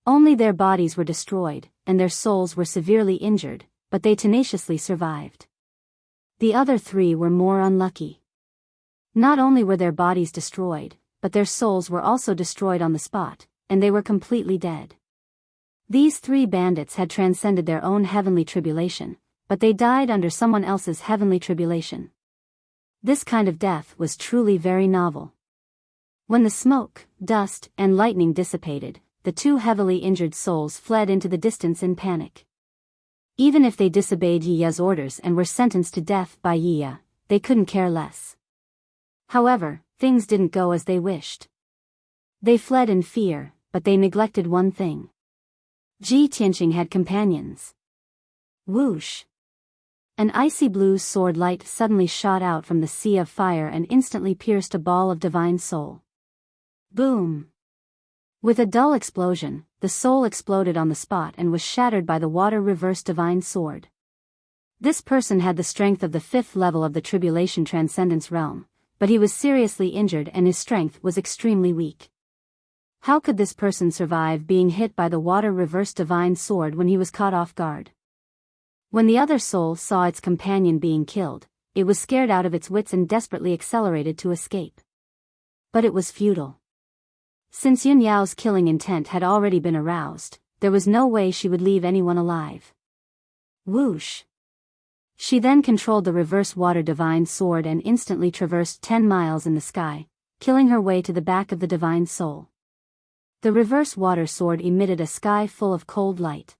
Only their bodies were destroyed, and their souls were severely injured, but they tenaciously survived. The other three were more unlucky. Not only were their bodies destroyed, but their souls were also destroyed on the spot, and they were completely dead. These three bandits had transcended their own heavenly tribulation, but they died under someone else's heavenly tribulation. This kind of death was truly very novel. When the smoke, dust, and lightning dissipated, the two heavily injured souls fled into the distance in panic. Even if they disobeyed Yiya's orders and were sentenced to death by Yiya, they couldn't care less. However, things didn't go as they wished. They fled in fear, but they neglected one thing. Ji Tianqing had companions. Whoosh! An icy blue sword light suddenly shot out from the sea of fire and instantly pierced a ball of divine soul. Boom! With a dull explosion, the soul exploded on the spot and was shattered by the water reverse divine sword. This person had the strength of the 5th level of the Tribulation Transcendence realm, but he was seriously injured and his strength was extremely weak. How could this person survive being hit by the water reverse divine sword when he was caught off guard? When the other soul saw its companion being killed, it was scared out of its wits and desperately accelerated to escape. But it was futile. Since Yun Yao's killing intent had already been aroused, there was no way she would leave anyone alive. Whoosh! She then controlled the reverse water divine sword and instantly traversed 10 miles in the sky, killing her way to the back of the divine soul. The reverse water sword emitted a sky full of cold light.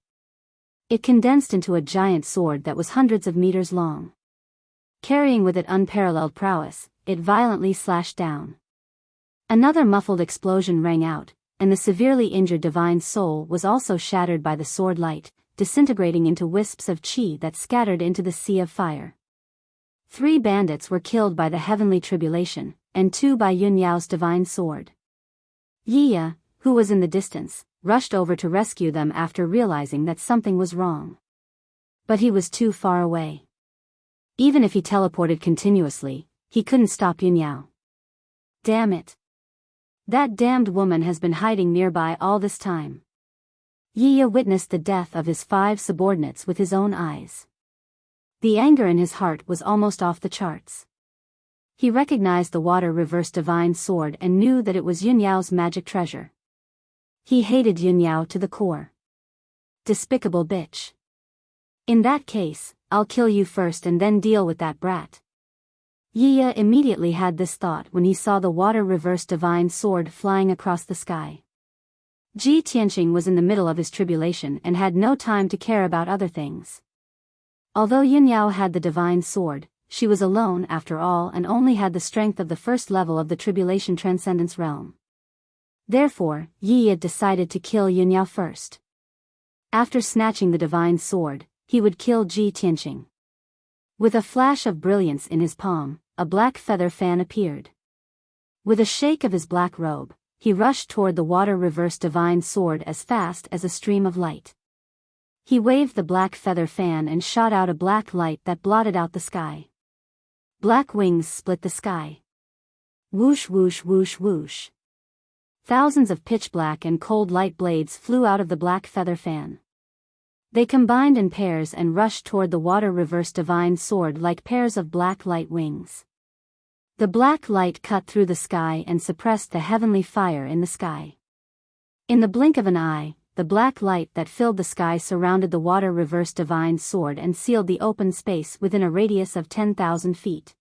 It condensed into a giant sword that was hundreds of meters long. Carrying with it unparalleled prowess, it violently slashed down. Another muffled explosion rang out, and the severely injured divine soul was also shattered by the sword light, disintegrating into wisps of qi that scattered into the sea of fire. 3 bandits were killed by the heavenly tribulation, and 2 by Yun Yao's divine sword. Yiya, who was in the distance, rushed over to rescue them after realizing that something was wrong. But he was too far away. Even if he teleported continuously, he couldn't stop Yun Yao. Damn it! That damned woman has been hiding nearby all this time. Yiya witnessed the death of his 5 subordinates with his own eyes. The anger in his heart was almost off the charts. He recognized the water reverse divine sword and knew that it was Yun Yao's magic treasure. He hated Yun Yao to the core. Despicable bitch. In that case, I'll kill you first and then deal with that brat. Yiya immediately had this thought when he saw the water reverse divine sword flying across the sky. Ji Tianqing was in the middle of his tribulation and had no time to care about other things. Although Yun Yao had the divine sword, she was alone after all and only had the strength of the 1st level of the Tribulation Transcendence realm. Therefore, Yiya decided to kill Yun Yao first. After snatching the divine sword, he would kill Ji Tianqing. With a flash of brilliance in his palm, a black feather fan appeared. With a shake of his black robe, he rushed toward the water reverse divine sword as fast as a stream of light. He waved the black feather fan and shot out a black light that blotted out the sky. Black wings split the sky. Whoosh whoosh whoosh whoosh. Thousands of pitch-black and cold light blades flew out of the black feather fan. They combined in pairs and rushed toward the water reverse divine sword like pairs of black light wings. The black light cut through the sky and suppressed the heavenly fire in the sky. In the blink of an eye, the black light that filled the sky surrounded the water reverse divine sword and sealed the open space within a radius of 10,000 feet.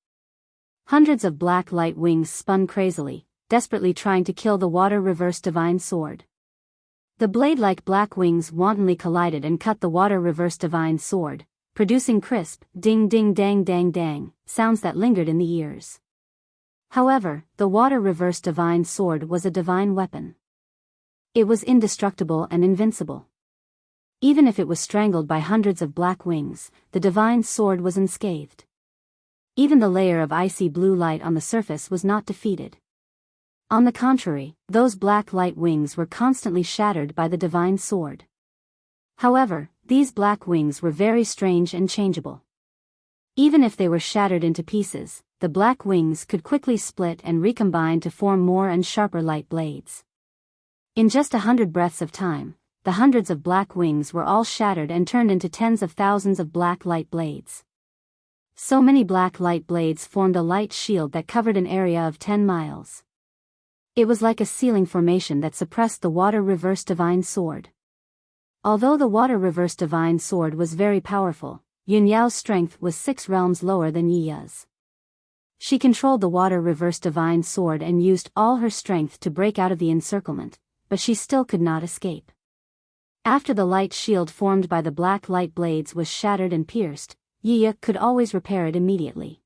Hundreds of black light wings spun crazily, desperately trying to kill the water reverse divine sword. The blade-like black wings wantonly collided and cut the water reverse divine sword, producing crisp, ding-ding-dang-dang-dang, sounds that lingered in the ears. However, the water reverse divine sword was a divine weapon. It was indestructible and invincible. Even if it was strangled by hundreds of black wings, the divine sword was unscathed. Even the layer of icy blue light on the surface was not defeated. On the contrary, those black light wings were constantly shattered by the divine sword. However, these black wings were very strange and changeable. Even if they were shattered into pieces, the black wings could quickly split and recombine to form more and sharper light blades. In just 100 breaths of time, the hundreds of black wings were all shattered and turned into tens of thousands of black light blades. So many black light blades formed a light shield that covered an area of 10 miles. It was like a ceiling formation that suppressed the water reverse divine sword. Although the water reverse divine sword was very powerful, Yunyao's strength was 6 realms lower than Yiya's. She controlled the water reverse divine sword and used all her strength to break out of the encirclement, but she still could not escape. After the light shield formed by the black light blades was shattered and pierced, Yiya could always repair it immediately.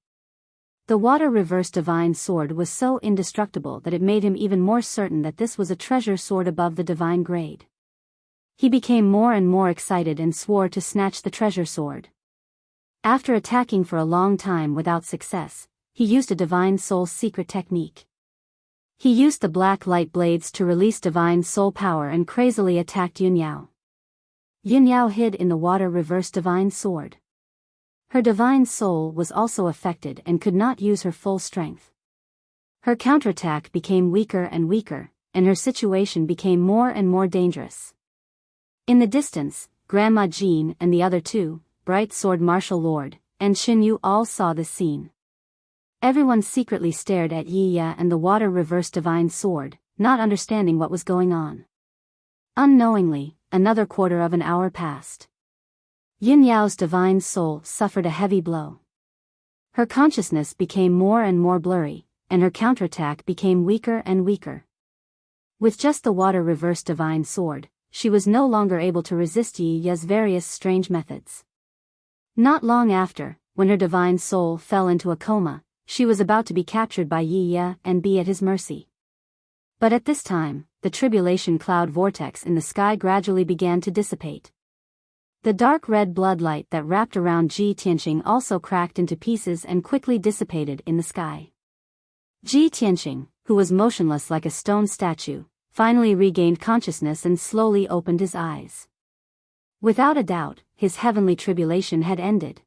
The water reverse divine sword was so indestructible that it made him even more certain that this was a treasure sword above the divine grade. He became more and more excited and swore to snatch the treasure sword. After attacking for a long time without success, he used a divine soul secret technique. He used the black light blades to release divine soul power and crazily attacked Yunyao. Yunyao hid in the water reverse divine sword. Her divine soul was also affected and could not use her full strength. Her counterattack became weaker and weaker, and her situation became more and more dangerous. In the distance, Grandma Jean and the other two, Bright Sword Martial Lord, and Xinyu all saw this scene. Everyone secretly stared at Yiya and the water reverse divine sword, not understanding what was going on. Unknowingly, another quarter of an hour passed. Yin Yao's divine soul suffered a heavy blow. Her consciousness became more and more blurry, and her counterattack became weaker and weaker. With just the water reverse divine sword, she was no longer able to resist Yi Ya's various strange methods. Not long after, when her divine soul fell into a coma, she was about to be captured by Yi Ya and be at his mercy. But at this time, the tribulation cloud vortex in the sky gradually began to dissipate. The dark red blood light that wrapped around Ji Tianqing also cracked into pieces and quickly dissipated in the sky. Ji Tianqing, who was motionless like a stone statue, finally regained consciousness and slowly opened his eyes. Without a doubt, his heavenly tribulation had ended.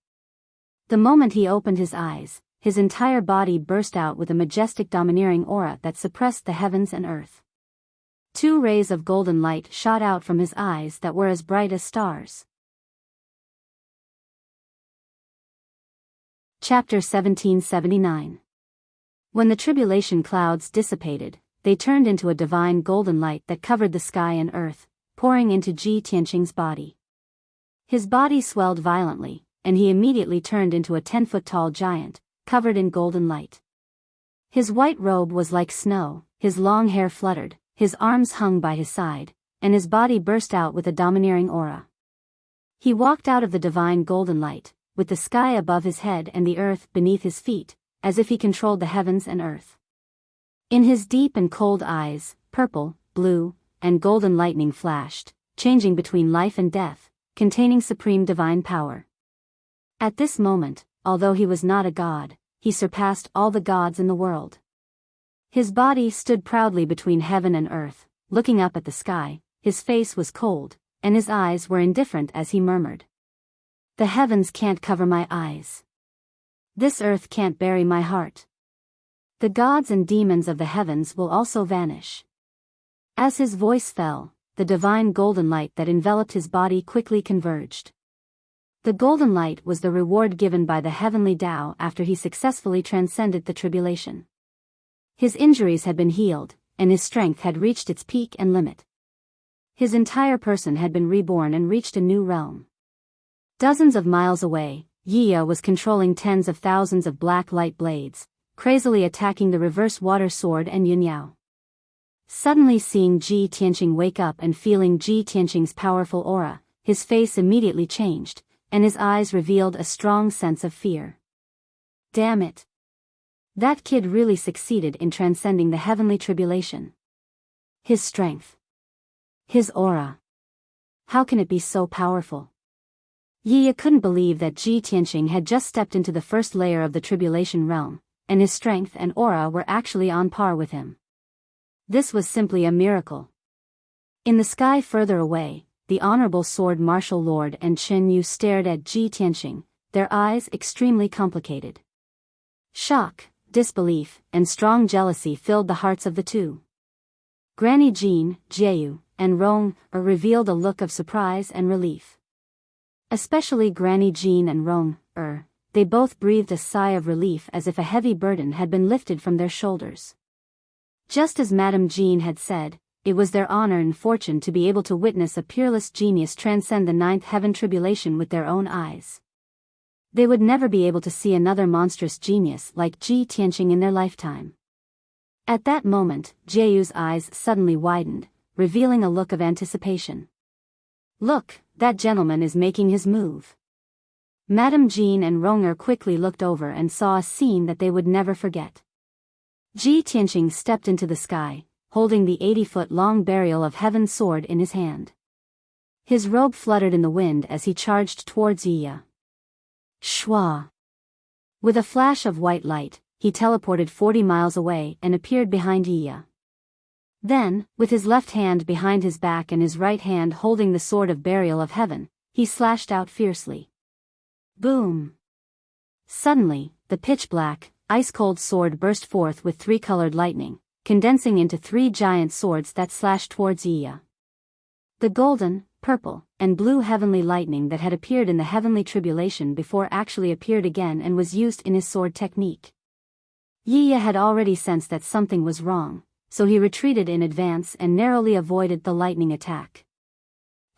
The moment he opened his eyes, his entire body burst out with a majestic domineering aura that suppressed the heavens and earth. 2 rays of golden light shot out from his eyes that were as bright as stars. Chapter 1779. When the tribulation clouds dissipated, they turned into a divine golden light that covered the sky and earth, pouring into Ji Tianqing's body. His body swelled violently, and he immediately turned into a 10-foot-tall giant, covered in golden light. His white robe was like snow, his long hair fluttered, his arms hung by his side, and his body burst out with a domineering aura. He walked out of the divine golden light, with the sky above his head and the earth beneath his feet, as if he controlled the heavens and earth. In his deep and cold eyes, purple, blue, and golden lightning flashed, changing between life and death, containing supreme divine power. At this moment, although he was not a god, he surpassed all the gods in the world. His body stood proudly between heaven and earth, looking up at the sky. His face was cold, and his eyes were indifferent as he murmured. "The heavens can't cover my eyes. This earth can't bury my heart. The gods and demons of the heavens will also vanish." As his voice fell, the divine golden light that enveloped his body quickly converged. The golden light was the reward given by the heavenly Tao after he successfully transcended the tribulation. His injuries had been healed, and his strength had reached its peak and limit. His entire person had been reborn and reached a new realm. Dozens of miles away, Yiya was controlling tens of thousands of black light blades, crazily attacking the reverse water sword and Yunyao. Suddenly seeing Ji Tianqing wake up and feeling Ji Tianqing's powerful aura, his face immediately changed, and his eyes revealed a strong sense of fear. Damn it! That kid really succeeded in transcending the heavenly tribulation. His strength. His aura. How can it be so powerful? Yiya couldn't believe that Ji Tianqing had just stepped into the first layer of the tribulation realm, and his strength and aura were actually on par with him. This was simply a miracle. In the sky further away, the Honorable Sword Martial Lord and Chen Yu stared at Ji Tianqing, their eyes extremely complicated. Shock, disbelief, and strong jealousy filled the hearts of the two. Granny Jean, Jieyu, and Rong revealed a look of surprise and relief. Especially Granny Jean and Rong they both breathed a sigh of relief as if a heavy burden had been lifted from their shoulders. Just as Madame Jean had said, it was their honor and fortune to be able to witness a peerless genius transcend the ninth heaven tribulation with their own eyes. They would never be able to see another monstrous genius like Ji Tianqing in their lifetime. At that moment, Jiayu's eyes suddenly widened, revealing a look of anticipation. "Look, that gentleman is making his move." Madame Jean and Ronger quickly looked over and saw a scene that they would never forget. Ji Tianqing stepped into the sky, holding the 80-foot-long burial of heaven sword in his hand. His robe fluttered in the wind as he charged towards Yiya. Shwa! With a flash of white light, he teleported 40 miles away and appeared behind Yiya. Then, with his left hand behind his back and his right hand holding the sword of burial of heaven, he slashed out fiercely. Boom! Suddenly, the pitch-black, ice-cold sword burst forth with three-colored lightning, condensing into three giant swords that slashed towards Yiya. The golden, purple, and blue heavenly lightning that had appeared in the heavenly tribulation before actually appeared again and was used in his sword technique. Yiya had already sensed that something was wrong, so he retreated in advance and narrowly avoided the lightning attack.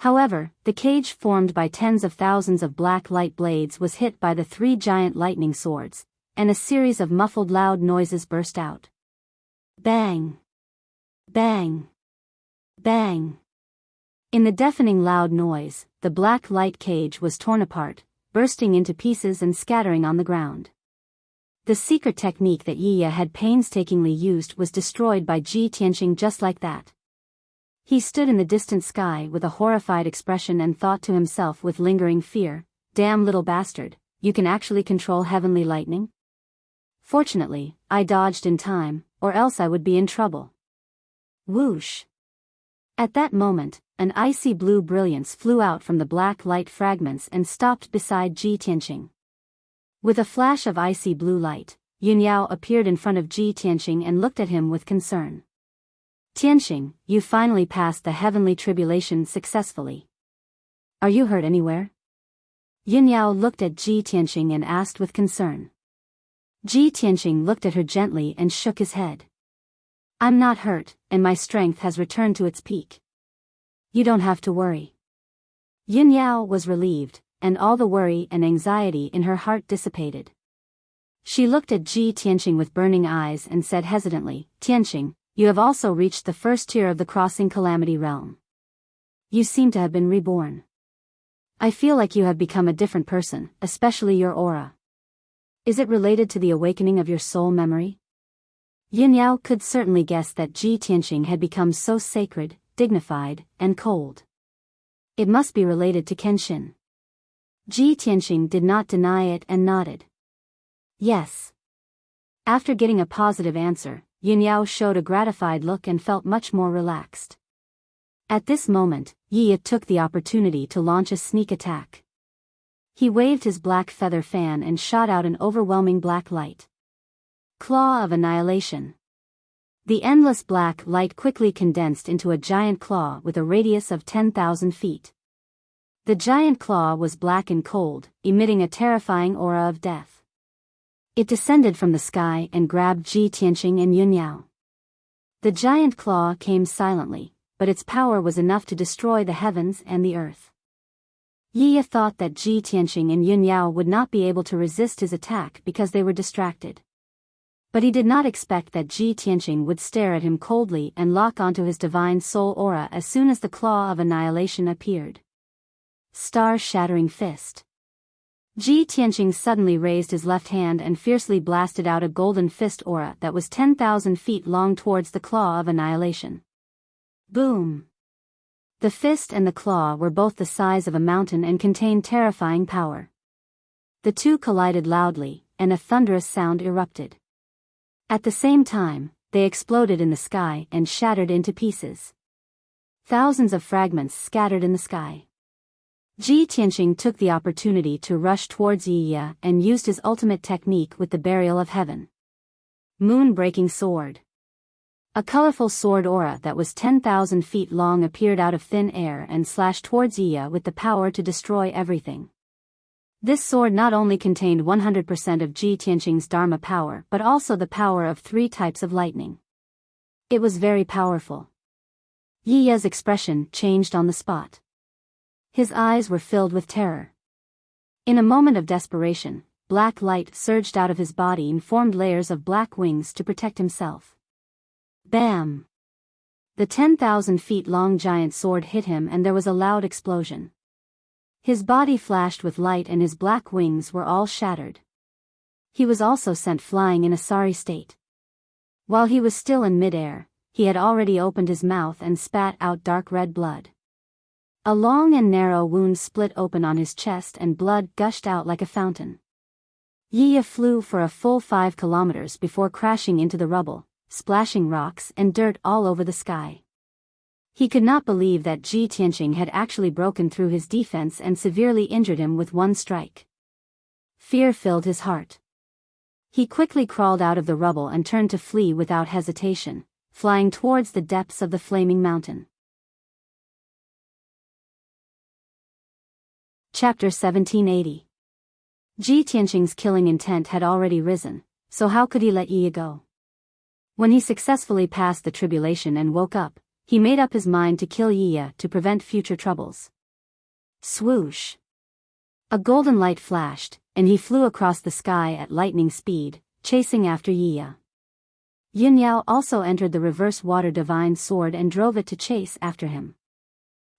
However, the cage formed by tens of thousands of black light blades was hit by the three giant lightning swords, and a series of muffled loud noises burst out. Bang! Bang! Bang! In the deafening loud noise, the black light cage was torn apart, bursting into pieces and scattering on the ground. The secret technique that Yiya had painstakingly used was destroyed by Ji Tianqing just like that. He stood in the distant sky with a horrified expression and thought to himself with lingering fear, "Damn little bastard, you can actually control heavenly lightning?" Fortunately, I dodged in time, or else I would be in trouble. Whoosh! At that moment, an icy blue brilliance flew out from the black light fragments and stopped beside Ji Tianqing. With a flash of icy blue light, Yunyao appeared in front of Ji Tianqing and looked at him with concern. "Tianqing, you finally passed the heavenly tribulation successfully. Are you hurt anywhere?" Yunyao looked at Ji Tianqing and asked with concern. Ji Tianqing looked at her gently and shook his head. "I'm not hurt, and my strength has returned to its peak. You don't have to worry." Yunyao was relieved, and all the worry and anxiety in her heart dissipated. She looked at Ji Tianqing with burning eyes and said hesitantly, "Tianqing, you have also reached the first tier of the crossing calamity realm. You seem to have been reborn. I feel like you have become a different person, especially your aura. Is it related to the awakening of your soul memory?" Yunyao could certainly guess that Ji Tianqing had become so sacred, dignified, and cold. It must be related to Kenshin. Ji Tianqing did not deny it and nodded. Yes. After getting a positive answer, Yunyao showed a gratified look and felt much more relaxed. At this moment, Yiya took the opportunity to launch a sneak attack. He waved his black feather fan and shot out an overwhelming black light. Claw of Annihilation. The endless black light quickly condensed into a giant claw with a radius of 10,000 feet. The giant claw was black and cold, emitting a terrifying aura of death. It descended from the sky and grabbed Ji Tianqing and Yunyao. The giant claw came silently, but its power was enough to destroy the heavens and the earth. Yiya thought that Ji Tianqing and Yunyao would not be able to resist his attack because they were distracted. But he did not expect that Ji Tianqing would stare at him coldly and lock onto his divine soul aura as soon as the claw of annihilation appeared. Star-shattering fist. Ji Tianqing suddenly raised his left hand and fiercely blasted out a golden fist aura that was 10,000 feet long towards the claw of annihilation. Boom! The fist and the claw were both the size of a mountain and contained terrifying power. The two collided loudly, and a thunderous sound erupted. At the same time, they exploded in the sky and shattered into pieces. Thousands of fragments scattered in the sky. Ji Tianqing took the opportunity to rush towards Yiya and used his ultimate technique with the burial of heaven. Moon-breaking sword. A colorful sword aura that was 10,000 feet long appeared out of thin air and slashed towards Yiya with the power to destroy everything. This sword not only contained 100% of Ji Tianqing's Dharma power but also the power of 3 types of lightning. It was very powerful. Yiya's expression changed on the spot. His eyes were filled with terror. In a moment of desperation, black light surged out of his body and formed layers of black wings to protect himself. Bam! The 10,000 feet long giant sword hit him and there was a loud explosion. His body flashed with light and his black wings were all shattered. He was also sent flying in a sorry state. While he was still in midair, he had already opened his mouth and spat out dark red blood. A long and narrow wound split open on his chest and blood gushed out like a fountain. Yiya flew for a full 5 kilometers before crashing into the rubble, splashing rocks and dirt all over the sky. He could not believe that Ji Tianqing had actually broken through his defense and severely injured him with one strike. Fear filled his heart. He quickly crawled out of the rubble and turned to flee without hesitation, flying towards the depths of the flaming mountain. Chapter 1780. Ji Tianqing's killing intent had already risen, so how could he let Yiya go? When he successfully passed the tribulation and woke up, he made up his mind to kill Yiya to prevent future troubles. Swoosh! A golden light flashed, and he flew across the sky at lightning speed, chasing after Yiya. Yunyao also entered the reverse water divine sword and drove it to chase after him.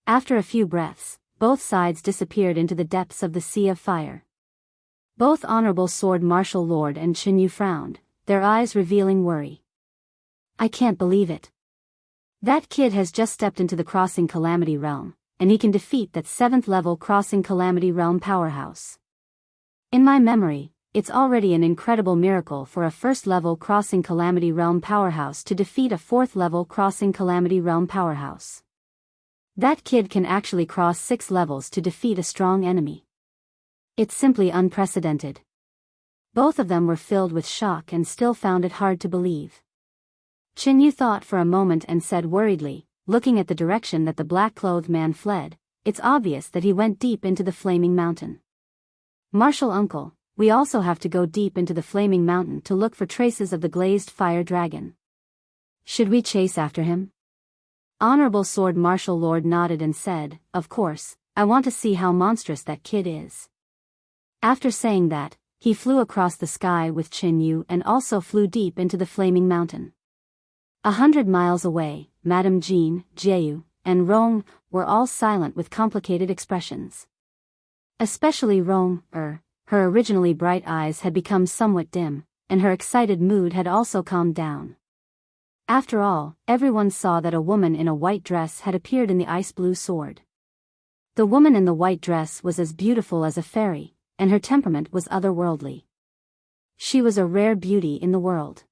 After a few breaths, both sides disappeared into the depths of the sea of fire. Both Honorable Sword Martial Lord and Chinyu frowned, their eyes revealing worry. I can't believe it. That kid has just stepped into the Crossing Calamity Realm, and he can defeat that 7th level Crossing Calamity Realm powerhouse. In my memory, it's already an incredible miracle for a 1st level Crossing Calamity Realm powerhouse to defeat a 4th level Crossing Calamity Realm powerhouse. That kid can actually cross 6 levels to defeat a strong enemy. It's simply unprecedented. Both of them were filled with shock and still found it hard to believe. Chinyu thought for a moment and said worriedly, looking at the direction that the black-clothed man fled, it's obvious that he went deep into the flaming mountain. Martial uncle, we also have to go deep into the flaming mountain to look for traces of the glazed fire dragon. Should we chase after him? Honorable Sword Martial Lord nodded and said, of course, I want to see how monstrous that kid is. After saying that, he flew across the sky with Chinyu and also flew deep into the flaming mountain. 100 miles away, Madame Jean, Jieyu, and Rong were all silent with complicated expressions. Especially Rong, her originally bright eyes had become somewhat dim, and her excited mood had also calmed down. After all, everyone saw that a woman in a white dress had appeared in the ice-blue sword. The woman in the white dress was as beautiful as a fairy, and her temperament was otherworldly. She was a rare beauty in the world.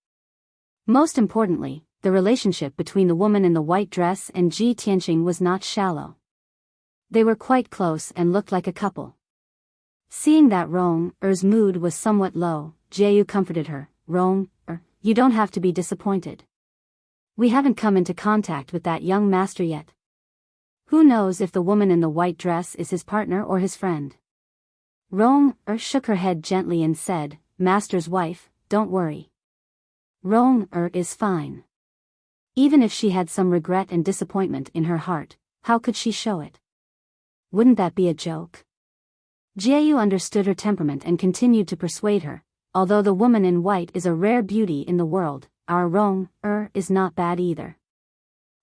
Most importantly, the relationship between the woman in the white dress and Ji Tianqing was not shallow. They were quite close and looked like a couple. Seeing that Rong-er's mood was somewhat low, Jieyu comforted her, Rong-er, you don't have to be disappointed. We haven't come into contact with that young master yet. Who knows if the woman in the white dress is his partner or his friend? Rong-er shook her head gently and said, Master's wife, don't worry. Rong-er is fine. Even if she had some regret and disappointment in her heart, how could she show it? Wouldn't that be a joke? Jieyu understood her temperament and continued to persuade her, although the woman in white is a rare beauty in the world, our Rong-er is not bad either.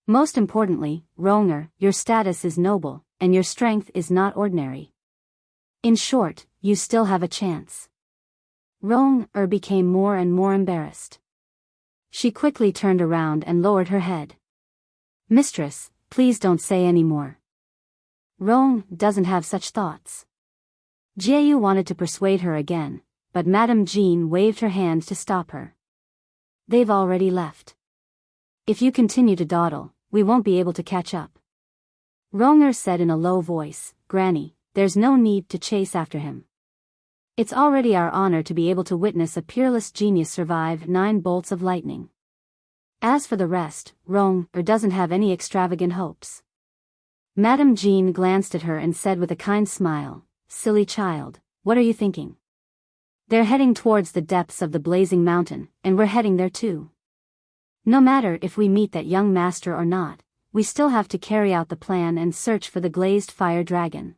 Most importantly, Rong-er, your status is noble, and your strength is not ordinary. In short, you still have a chance. Rong-er became more and more embarrassed. She quickly turned around and lowered her head. Mistress, please don't say any more. Rong doesn't have such thoughts. Jieyu wanted to persuade her again, but Madame Jean waved her hand to stop her. They've already left. If you continue to dawdle, we won't be able to catch up. Rong-er said in a low voice, Granny, there's no need to chase after him. It's already our honor to be able to witness a peerless genius survive 9 bolts of lightning. As for the rest, Rong-er doesn't have any extravagant hopes. Madame Jean glanced at her and said with a kind smile, Silly child, what are you thinking? They're heading towards the depths of the blazing mountain, and we're heading there too. No matter if we meet that young master or not, we still have to carry out the plan and search for the glazed fire dragon.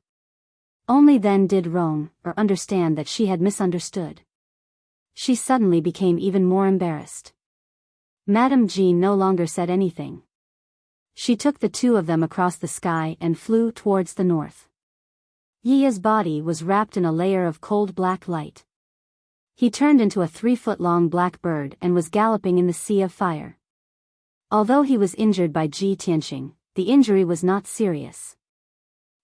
Only then did Rong understand that she had misunderstood. She suddenly became even more embarrassed. Madame Jean no longer said anything. She took the two of them across the sky and flew towards the north. Yi's body was wrapped in a layer of cold black light. He turned into a 3-foot-long black bird and was galloping in the sea of fire. Although he was injured by Ji Tianqing, the injury was not serious.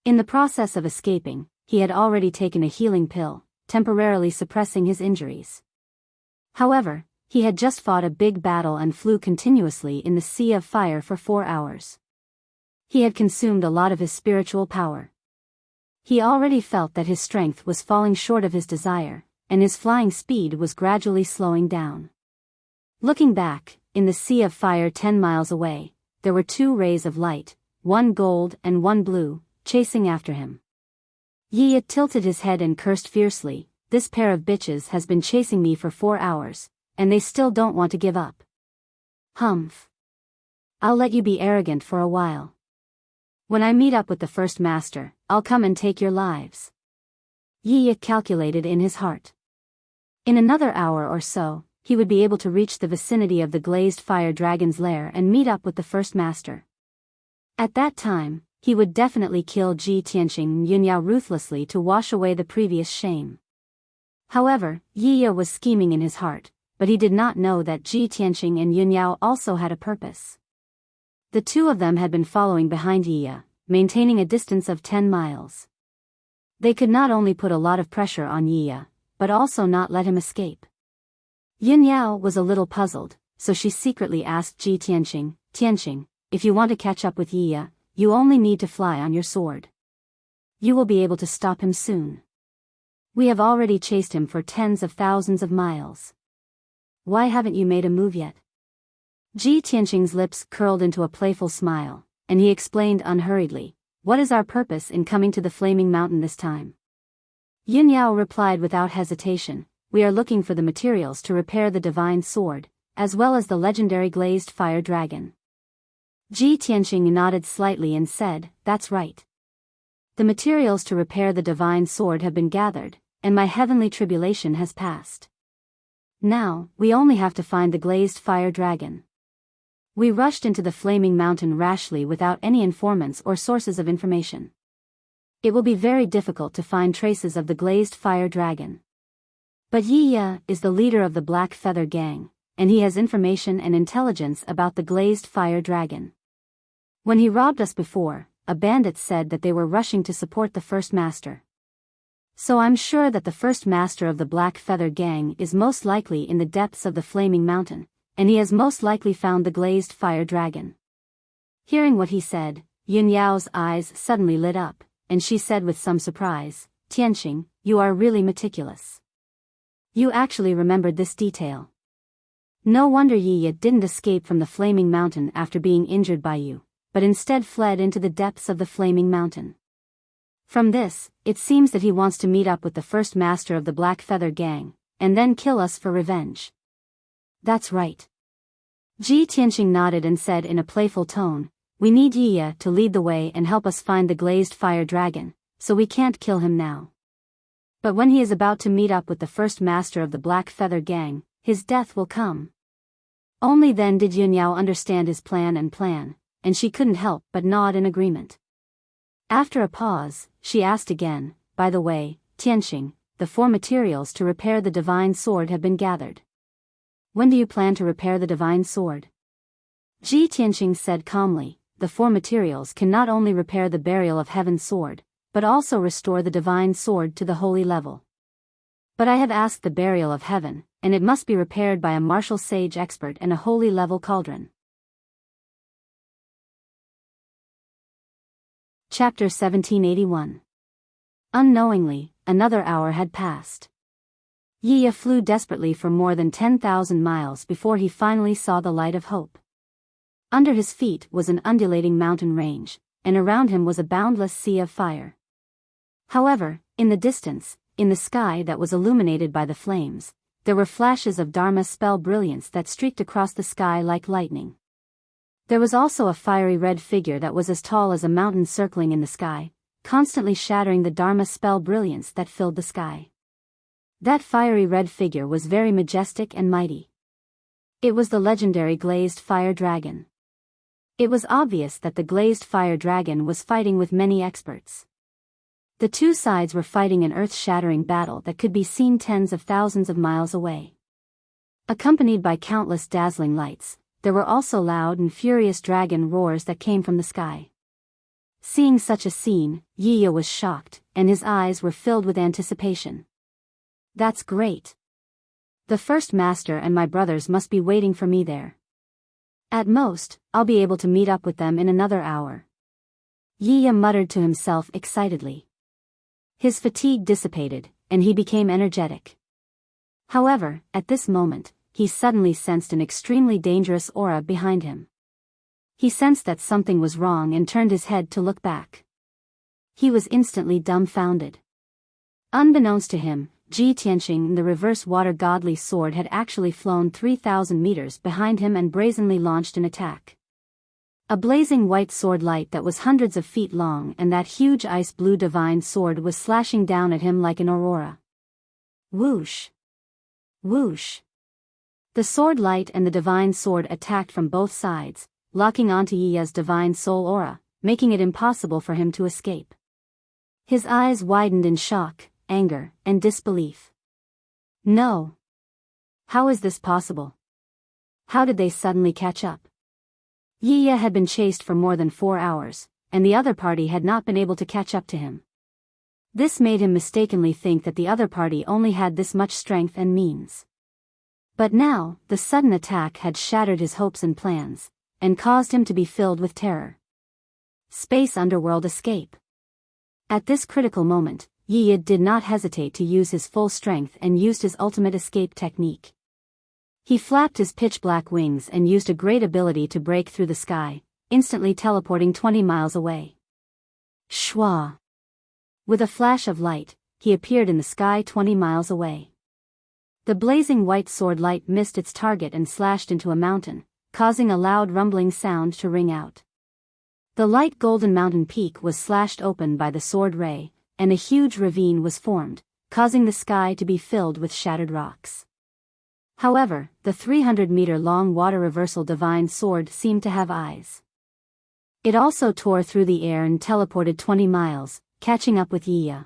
In the process of escaping, he had already taken a healing pill, temporarily suppressing his injuries. However, he had just fought a big battle and flew continuously in the sea of fire for 4 hours. He had consumed a lot of his spiritual power. He already felt that his strength was falling short of his desire, and his flying speed was gradually slowing down. Looking back, in the sea of fire 10 miles away, there were 2 rays of light, one gold and one blue, chasing after him. Yi tilted his head and cursed fiercely, "This pair of bitches has been chasing me for 4 hours, and they still don't want to give up. Humph. I'll let you be arrogant for a while. When I meet up with the first master, I'll come and take your lives." Yi calculated in his heart. In another hour or so, he would be able to reach the vicinity of the glazed fire dragon's lair and meet up with the first master. At that time, he would definitely kill Ji Tianqing and Yunyao ruthlessly to wash away the previous shame. However, Yi was scheming in his heart, but he did not know that Ji Tianqing and Yunyao also had a purpose. The two of them had been following behind Yi, maintaining a distance of 10 miles. They could not only put a lot of pressure on Yi, but also not let him escape. Yunyao was a little puzzled, so she secretly asked Ji Tianqing, "Tianqing, if you want to catch up with Yi, you only need to fly on your sword. You will be able to stop him soon. We have already chased him for tens of thousands of miles. Why haven't you made a move yet?" Ji Tianqing's lips curled into a playful smile, and he explained unhurriedly, "What is our purpose in coming to the Flaming Mountain this time?" Yunyao replied without hesitation, "We are looking for the materials to repair the divine sword, as well as the legendary glazed fire dragon." Ji Tianqing nodded slightly and said, "That's right. The materials to repair the divine sword have been gathered, and my heavenly tribulation has passed. Now, we only have to find the glazed fire dragon." We rushed into the Flaming Mountain rashly without any informants or sources of information. It will be very difficult to find traces of the glazed fire dragon. But Yi is the leader of the Black Feather Gang, and he has information and intelligence about the glazed fire dragon. When he robbed us before, a bandit said that they were rushing to support the first master. So I'm sure that the first master of the Black Feather Gang is most likely in the depths of the Flaming Mountain, and he has most likely found the glazed fire dragon. Hearing what he said, Yunyao's eyes suddenly lit up, and she said with some surprise, "Tianqing, you are really meticulous. You actually remembered this detail. No wonder Yi didn't escape from the Flaming Mountain after being injured by you, but instead fled into the depths of the Flaming Mountain. From this, it seems that he wants to meet up with the first master of the Black Feather Gang, and then kill us for revenge." "That's right." Ji Tianqing nodded and said in a playful tone, "We need Yi to lead the way and help us find the glazed fire dragon, so we can't kill him now. But when he is about to meet up with the first master of the Black Feather Gang, his death will come." Only then did Yunyao understand his plan, and she couldn't help but nod in agreement. After a pause, she asked again, "By the way, Tianqing, the 4 materials to repair the divine sword have been gathered. When do you plan to repair the divine sword?" Ji Tianqing said calmly, "The 4 materials can not only repair the burial of Heaven's sword, but also restore the divine sword to the holy level. But I have asked the burial of heaven, and it must be repaired by a martial sage expert and a holy level cauldron." Chapter 1781. Unknowingly, another hour had passed. Yi flew desperately for more than 10,000 miles before he finally saw the light of hope. Under his feet was an undulating mountain range, and around him was a boundless sea of fire. However, in the distance, in the sky that was illuminated by the flames, there were flashes of Dharma spell brilliance that streaked across the sky like lightning. There was also a fiery red figure that was as tall as a mountain circling in the sky, constantly shattering the Dharma spell brilliance that filled the sky. That fiery red figure was very majestic and mighty. It was the legendary glazed fire dragon. It was obvious that the glazed fire dragon was fighting with many experts. The two sides were fighting an earth-shattering battle that could be seen tens of thousands of miles away. Accompanied by countless dazzling lights, there were also loud and furious dragon roars that came from the sky. Seeing such a scene, Yiya was shocked, and his eyes were filled with anticipation. That's great. The first master and my brothers must be waiting for me there. At most, I'll be able to meet up with them in another hour. Yiya muttered to himself excitedly. His fatigue dissipated, and he became energetic. However, at this moment, he suddenly sensed an extremely dangerous aura behind him. He sensed that something was wrong and turned his head to look back. He was instantly dumbfounded. Unbeknownst to him, Ji Tianqing, the reverse water godly sword, had actually flown 3,000 meters behind him and brazenly launched an attack. A blazing white sword light that was hundreds of feet long, and that huge ice blue divine sword was slashing down at him like an aurora. Whoosh! Whoosh! The sword light and the divine sword attacked from both sides, locking onto Yiya's divine soul aura, making it impossible for him to escape. His eyes widened in shock, anger, and disbelief. No! How is this possible? How did they suddenly catch up? Yiya had been chased for more than 4 hours, and the other party had not been able to catch up to him. This made him mistakenly think that the other party only had this much strength and means. But now, the sudden attack had shattered his hopes and plans, and caused him to be filled with terror. Space Underworld escape. At this critical moment, Yiya did not hesitate to use his full strength and used his ultimate escape technique. He flapped his pitch-black wings and used a great ability to break through the sky, instantly teleporting 20 miles away. Shwa! With a flash of light, he appeared in the sky 20 miles away. The blazing white sword light missed its target and slashed into a mountain, causing a loud rumbling sound to ring out. The light golden mountain peak was slashed open by the sword ray, and a huge ravine was formed, causing the sky to be filled with shattered rocks. However, the 300-meter-long water reversal divine sword seemed to have eyes. It also tore through the air and teleported 20 miles, catching up with Yiya.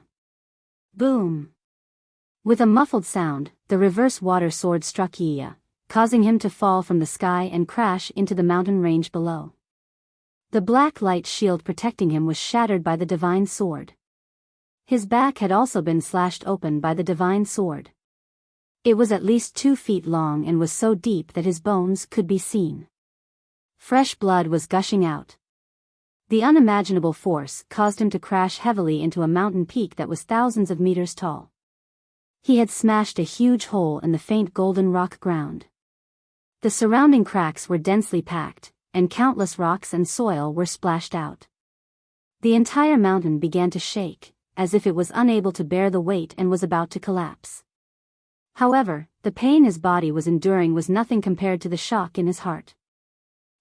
Boom! With a muffled sound, the reverse water sword struck Yiya, causing him to fall from the sky and crash into the mountain range below. The black light shield protecting him was shattered by the divine sword. His back had also been slashed open by the divine sword. It was at least 2 feet long and was so deep that his bones could be seen. Fresh blood was gushing out. The unimaginable force caused him to crash heavily into a mountain peak that was thousands of meters tall. He had smashed a huge hole in the faint golden rock ground. The surrounding cracks were densely packed, and countless rocks and soil were splashed out. The entire mountain began to shake, as if it was unable to bear the weight and was about to collapse. However, the pain his body was enduring was nothing compared to the shock in his heart.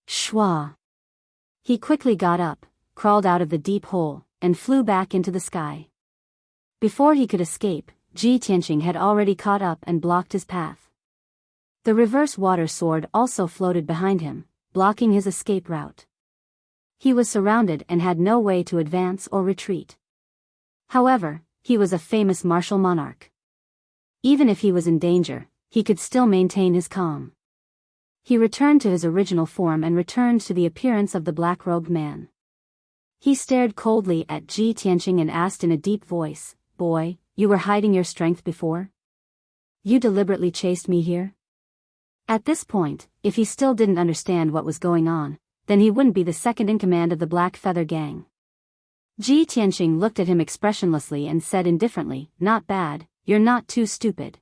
Shwa! He quickly got up, crawled out of the deep hole, and flew back into the sky. Before he could escape, Ji Tianqing had already caught up and blocked his path. The reverse water sword also floated behind him, blocking his escape route. He was surrounded and had no way to advance or retreat. However, he was a famous martial monarch. Even if he was in danger, he could still maintain his calm. He returned to his original form and returned to the appearance of the black-robed man. He stared coldly at Ji Tianqing and asked in a deep voice, "Boy, you were hiding your strength before? You deliberately chased me here?" At this point, if he still didn't understand what was going on, then he wouldn't be the second in command of the Black Feather Gang. Ji Tianqing looked at him expressionlessly and said indifferently, "Not bad, you're not too stupid."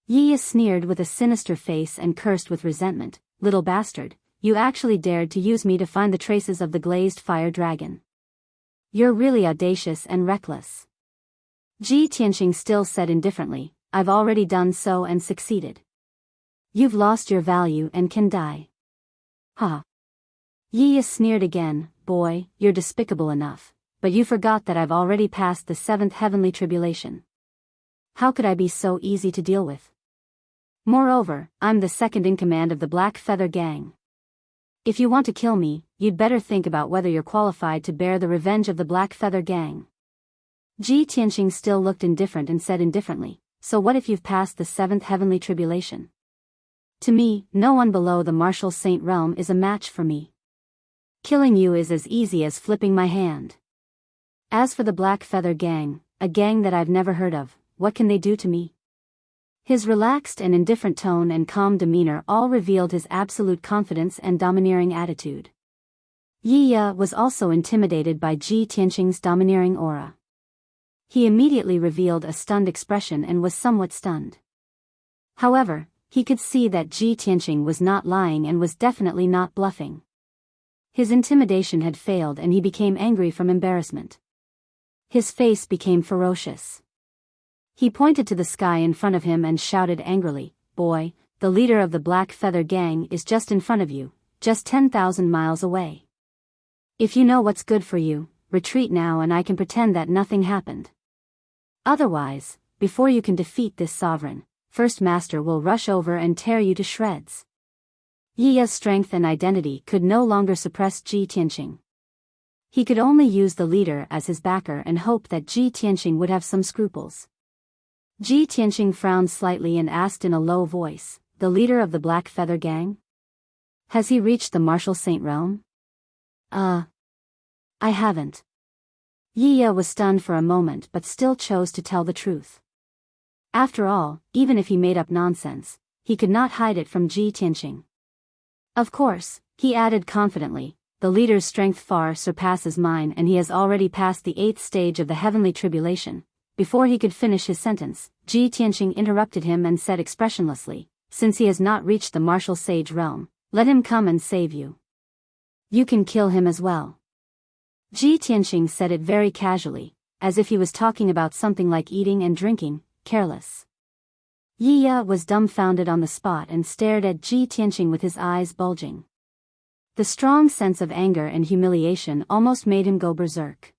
Yiya sneered with a sinister face and cursed with resentment, "Little bastard, you actually dared to use me to find the traces of the glazed fire dragon. You're really audacious and reckless." Ji Tianqing still said indifferently, I've already done so and succeeded. You've lost your value and can die. Ha. Yi sneered again, boy, you're despicable enough, but you forgot that I've already passed the 7th heavenly tribulation. How could I be so easy to deal with? Moreover, I'm the second in command of the Black Feather Gang. If you want to kill me, you'd better think about whether you're qualified to bear the revenge of the Black Feather Gang. Ji Tianqing still looked indifferent and said indifferently, so what if you've passed the 7th heavenly tribulation? To me, no one below the martial saint realm is a match for me. Killing you is as easy as flipping my hand. As for the Black Feather Gang, a gang that I've never heard of, what can they do to me? His relaxed and indifferent tone and calm demeanor all revealed his absolute confidence and domineering attitude. Yi was also intimidated by Ji Tianqing's domineering aura. He immediately revealed a stunned expression and was somewhat stunned. However, he could see that Ji Tianqing was not lying and was definitely not bluffing. His intimidation had failed and he became angry from embarrassment. His face became ferocious. He pointed to the sky in front of him and shouted angrily, boy, the leader of the Black Feather Gang is just in front of you, just 10,000 miles away. If you know what's good for you, retreat now and I can pretend that nothing happened. Otherwise, before you can defeat this sovereign, First Master will rush over and tear you to shreds. Yi's strength and identity could no longer suppress Ji Tianqing. He could only use the leader as his backer and hope that Ji Tianqing would have some scruples. Ji Tianqing frowned slightly and asked in a low voice, the leader of the Black Feather Gang? Has he reached the martial saint realm? I haven't. Yi was stunned for a moment but still chose to tell the truth. After all, even if he made up nonsense, he could not hide it from Ji Tianqing. Of course, he added confidently, the leader's strength far surpasses mine and he has already passed the 8th stage of the heavenly tribulation. Before he could finish his sentence, Ji Tianqing interrupted him and said expressionlessly, since he has not reached the martial sage realm, let him come and save you. You can kill him as well. Ji Tianqing said it very casually, as if he was talking about something like eating and drinking, careless. Yi was dumbfounded on the spot and stared at Ji Tianqing with his eyes bulging. The strong sense of anger and humiliation almost made him go berserk.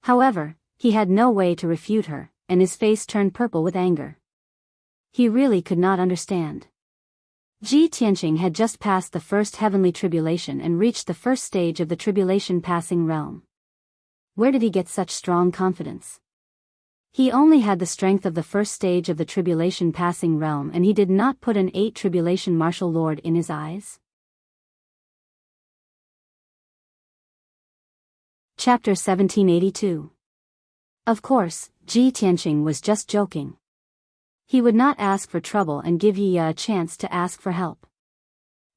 However, he had no way to refute her, and his face turned purple with anger. He really could not understand. Ji Tianqing had just passed the 1st heavenly tribulation and reached the 1st stage of the tribulation passing realm. Where did he get such strong confidence? He only had the strength of the 1st stage of the tribulation passing realm and he did not put an 8 tribulation martial lord in his eyes. Chapter 1782. Of course, Ji Tianqing was just joking. He would not ask for trouble and give Yi a chance to ask for help.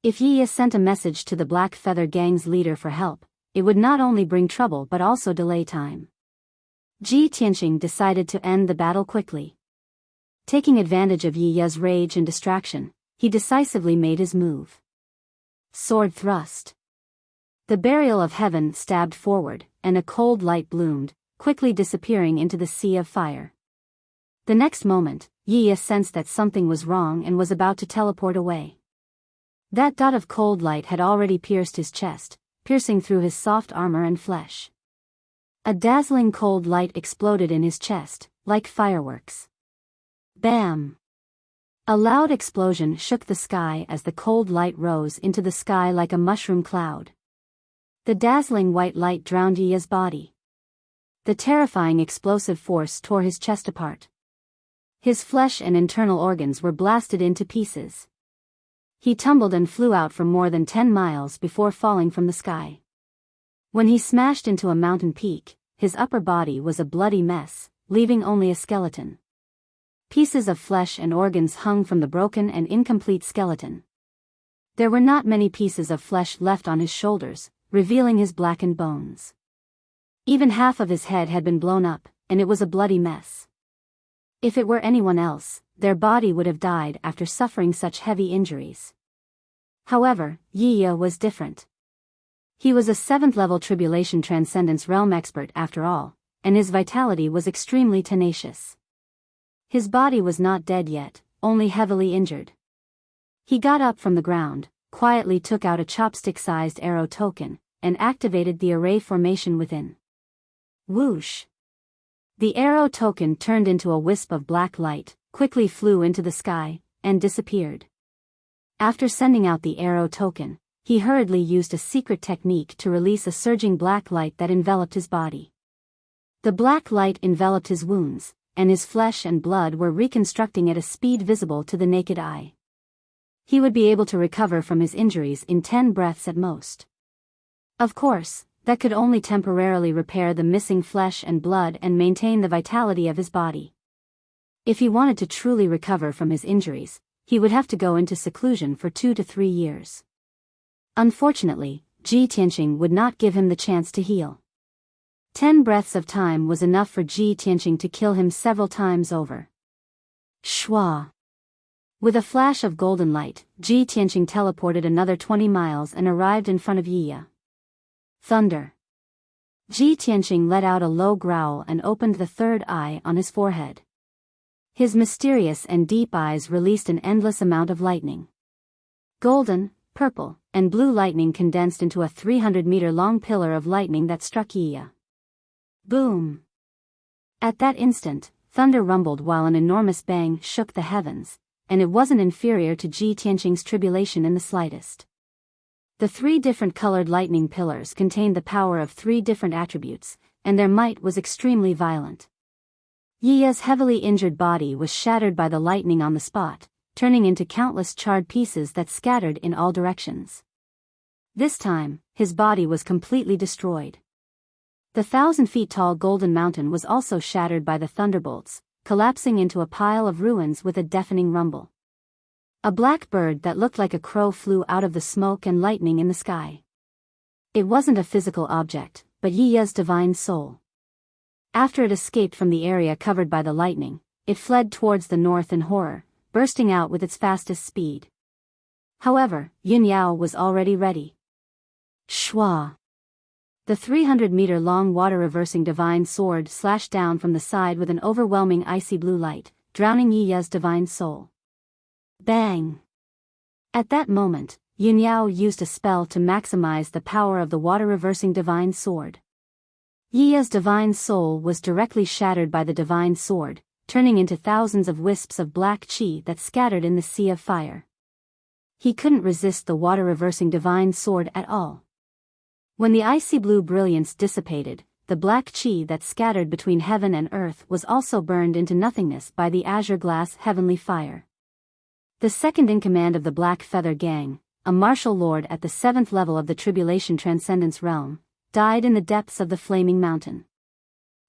If Yi sent a message to the Black Feather Gang's leader for help, it would not only bring trouble but also delay time. Ji Tianqing decided to end the battle quickly. Taking advantage of Yi's rage and distraction, he decisively made his move. Sword thrust. The burial of heaven stabbed forward, and a cold light bloomed, quickly disappearing into the sea of fire. The next moment, Yi sensed that something was wrong and was about to teleport away. That dot of cold light had already pierced his chest, piercing through his soft armor and flesh. A dazzling cold light exploded in his chest, like fireworks. Bam! A loud explosion shook the sky as the cold light rose into the sky like a mushroom cloud. The dazzling white light drowned Yi's body. The terrifying explosive force tore his chest apart. His flesh and internal organs were blasted into pieces. He tumbled and flew out for more than 10 miles before falling from the sky. When he smashed into a mountain peak, his upper body was a bloody mess, leaving only a skeleton. Pieces of flesh and organs hung from the broken and incomplete skeleton. There were not many pieces of flesh left on his shoulders, revealing his blackened bones. Even half of his head had been blown up, and it was a bloody mess. If it were anyone else, their body would have died after suffering such heavy injuries. However, Yi was different. He was a 7th level tribulation transcendence realm expert after all, and his vitality was extremely tenacious. His body was not dead yet, only heavily injured. He got up from the ground, quietly took out a chopstick-sized arrow token, and activated the array formation within. Whoosh! The arrow token turned into a wisp of black light, quickly flew into the sky, and disappeared. After sending out the arrow token, he hurriedly used a secret technique to release a surging black light that enveloped his body. The black light enveloped his wounds, and his flesh and blood were reconstructing at a speed visible to the naked eye. He would be able to recover from his injuries in 10 breaths at most. Of course, that could only temporarily repair the missing flesh and blood and maintain the vitality of his body. If he wanted to truly recover from his injuries, he would have to go into seclusion for 2 to 3 years. Unfortunately, Ji Tianqing would not give him the chance to heal. 10 breaths of time was enough for Ji Tianqing to kill him several times over. Shwa! With a flash of golden light, Ji Tianqing teleported another 20 miles and arrived in front of Yiya. Thunder! Ji Tianqing let out a low growl and opened the third eye on his forehead. His mysterious and deep eyes released an endless amount of lightning. Golden, purple, and blue lightning condensed into a 300-meter-long pillar of lightning that struck Yiya. Boom! At that instant, thunder rumbled while an enormous bang shook the heavens, and it wasn't inferior to Ji Tianqing's tribulation in the slightest. The 3 different colored lightning pillars contained the power of 3 different attributes, and their might was extremely violent. Yiya's heavily injured body was shattered by the lightning on the spot, turning into countless charred pieces that scattered in all directions. This time, his body was completely destroyed. The 1,000-feet-tall golden mountain was also shattered by the thunderbolts, collapsing into a pile of ruins with a deafening rumble. A black bird that looked like a crow flew out of the smoke and lightning in the sky. It wasn't a physical object, but Yiya's divine soul. After it escaped from the area covered by the lightning, it fled towards the north in horror, bursting out with its fastest speed. However, Yun Yao was already ready. Shwa! The 300-meter-long water-reversing divine sword slashed down from the side with an overwhelming icy blue light, drowning Yiya's divine soul. Bang! At that moment, Yun Yao used a spell to maximize the power of the water-reversing divine sword. Yiya's divine soul was directly shattered by the divine sword, turning into thousands of wisps of black qi that scattered in the sea of fire. He couldn't resist the water-reversing divine sword at all. When the icy blue brilliance dissipated, the black qi that scattered between heaven and earth was also burned into nothingness by the azure glass heavenly fire. The second-in-command of the Black Feather Gang, a martial lord at the 7th level of the Tribulation Transcendence Realm, died in the depths of the flaming mountain.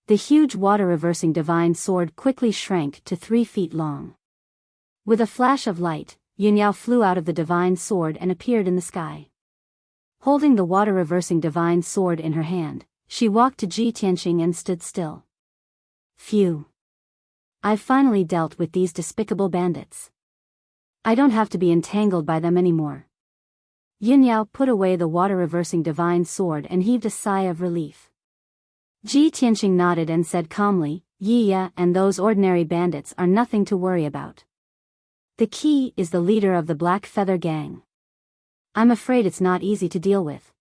The huge water-reversing divine sword quickly shrank to 3 feet long. With a flash of light, Yun Yao flew out of the divine sword and appeared in the sky. Holding the water-reversing divine sword in her hand, she walked to Ji Tianqing and stood still. Phew! I've finally dealt with these despicable bandits. I don't have to be entangled by them anymore. Yun Yao put away the water-reversing divine sword and heaved a sigh of relief. Ji Tianqing nodded and said calmly, Yiya and those ordinary bandits are nothing to worry about. The key is the leader of the Black Feather Gang. I'm afraid it's not easy to deal with.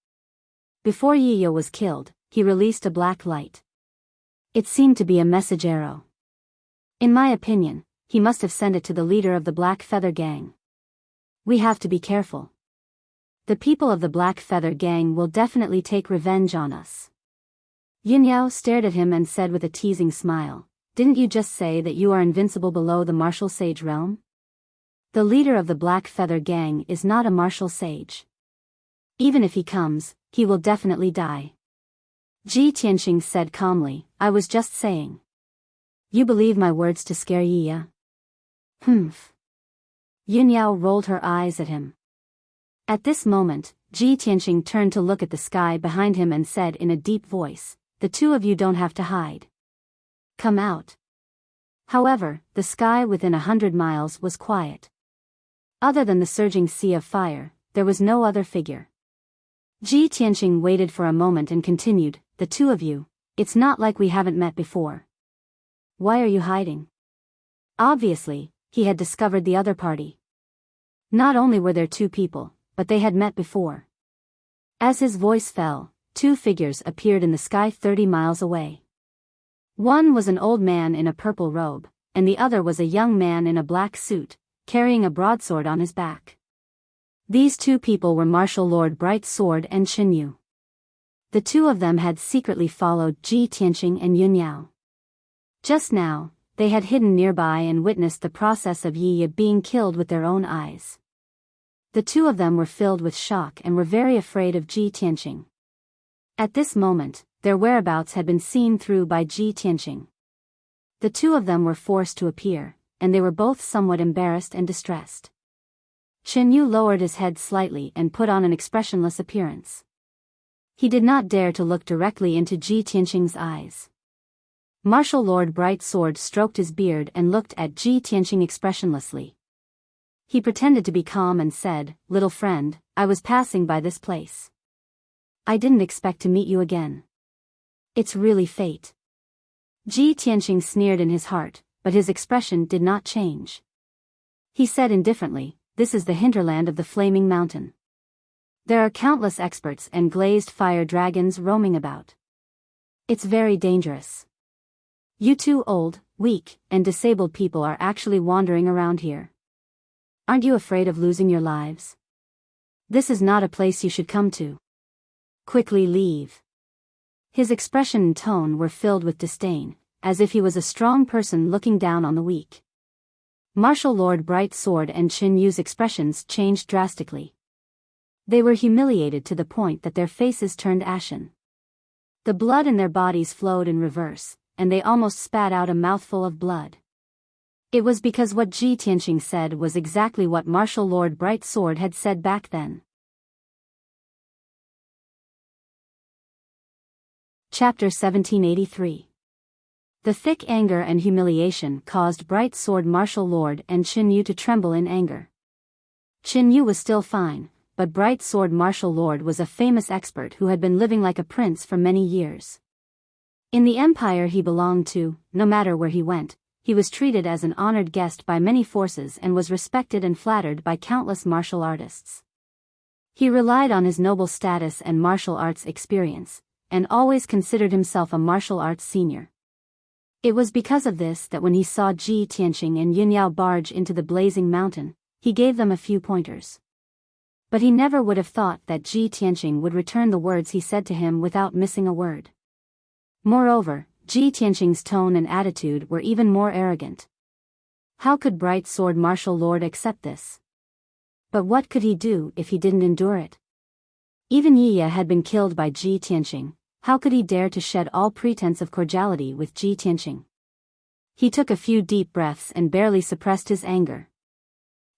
Before Yiya was killed, he released a black light. It seemed to be a message arrow. In my opinion, he must have sent it to the leader of the Black Feather Gang. We have to be careful. The people of the Black Feather Gang will definitely take revenge on us. Yun Yao stared at him and said with a teasing smile, Didn't you just say that you are invincible below the martial sage realm? The leader of the Black Feather Gang is not a martial sage. Even if he comes, he will definitely die. Ji Tianqing said calmly, I was just saying. You believe my words to scare Yiya? Humph. Yun Yao rolled her eyes at him. At this moment, Ji Tianqing turned to look at the sky behind him and said in a deep voice, The 2 of you don't have to hide. Come out. However, the sky within 100 miles was quiet. Other than the surging sea of fire, there was no other figure. Ji Tianqing waited for a moment and continued, The 2 of you, It's not like we haven't met before. Why are you hiding? Obviously, he had discovered the other party. Not only were there two people, but they had met before. As his voice fell, two figures appeared in the sky 30 miles away. One was an old man in a purple robe, and the other was a young man in a black suit, carrying a broadsword on his back. These two people were Martial Lord Brightsword and Chen Yu. The two of them had secretly followed Ji Tianqing and Yun Yao. Just now, they had hidden nearby and witnessed the process of Yi being killed with their own eyes. The two of them were filled with shock and were very afraid of Ji Tianqing. At this moment, their whereabouts had been seen through by Ji Tianqing. The two of them were forced to appear, and they were both somewhat embarrassed and distressed. Chen Yu lowered his head slightly and put on an expressionless appearance. He did not dare to look directly into Ji Tianqing's eyes. Martial Lord Brightsword stroked his beard and looked at Ji Tianqing expressionlessly. He pretended to be calm and said, "Little friend, I was passing by this place. I didn't expect to meet you again. It's really fate." Ji Tianqing sneered in his heart, but his expression did not change. He said indifferently, "This is the hinterland of the Flaming Mountain. There are countless experts and glazed fire dragons roaming about. It's very dangerous. You two old, weak, and disabled people are actually wandering around here. Aren't you afraid of losing your lives? This is not a place you should come to. Quickly leave." His expression and tone were filled with disdain, as if he was a strong person looking down on the weak. Martial Lord Brightsword and Chen Yu's expressions changed drastically. They were humiliated to the point that their faces turned ashen. The blood in their bodies flowed in reverse, and they almost spat out a mouthful of blood. It was because what Ji Tianqing said was exactly what Martial Lord Brightsword had said back then. Chapter 1783. The thick anger and humiliation caused Brightsword Martial Lord and Chen Yu to tremble in anger. Chen Yu was still fine, but Brightsword Martial Lord was a famous expert who had been living like a prince for many years. In the empire he belonged to, no matter where he went, he was treated as an honored guest by many forces and was respected and flattered by countless martial artists. He relied on his noble status and martial arts experience, and always considered himself a martial arts senior. It was because of this that when he saw Ji Tianqing and Yun Yao barge into the blazing mountain, he gave them a few pointers. But he never would have thought that Ji Tianqing would return the words he said to him without missing a word. Moreover, Ji Tianqing's tone and attitude were even more arrogant. How could Brightsword Martial Lord accept this? But what could he do if he didn't endure it? Even Yi had been killed by Ji Tianqing. How could he dare to shed all pretense of cordiality with Ji Tianqing? He took a few deep breaths and barely suppressed his anger.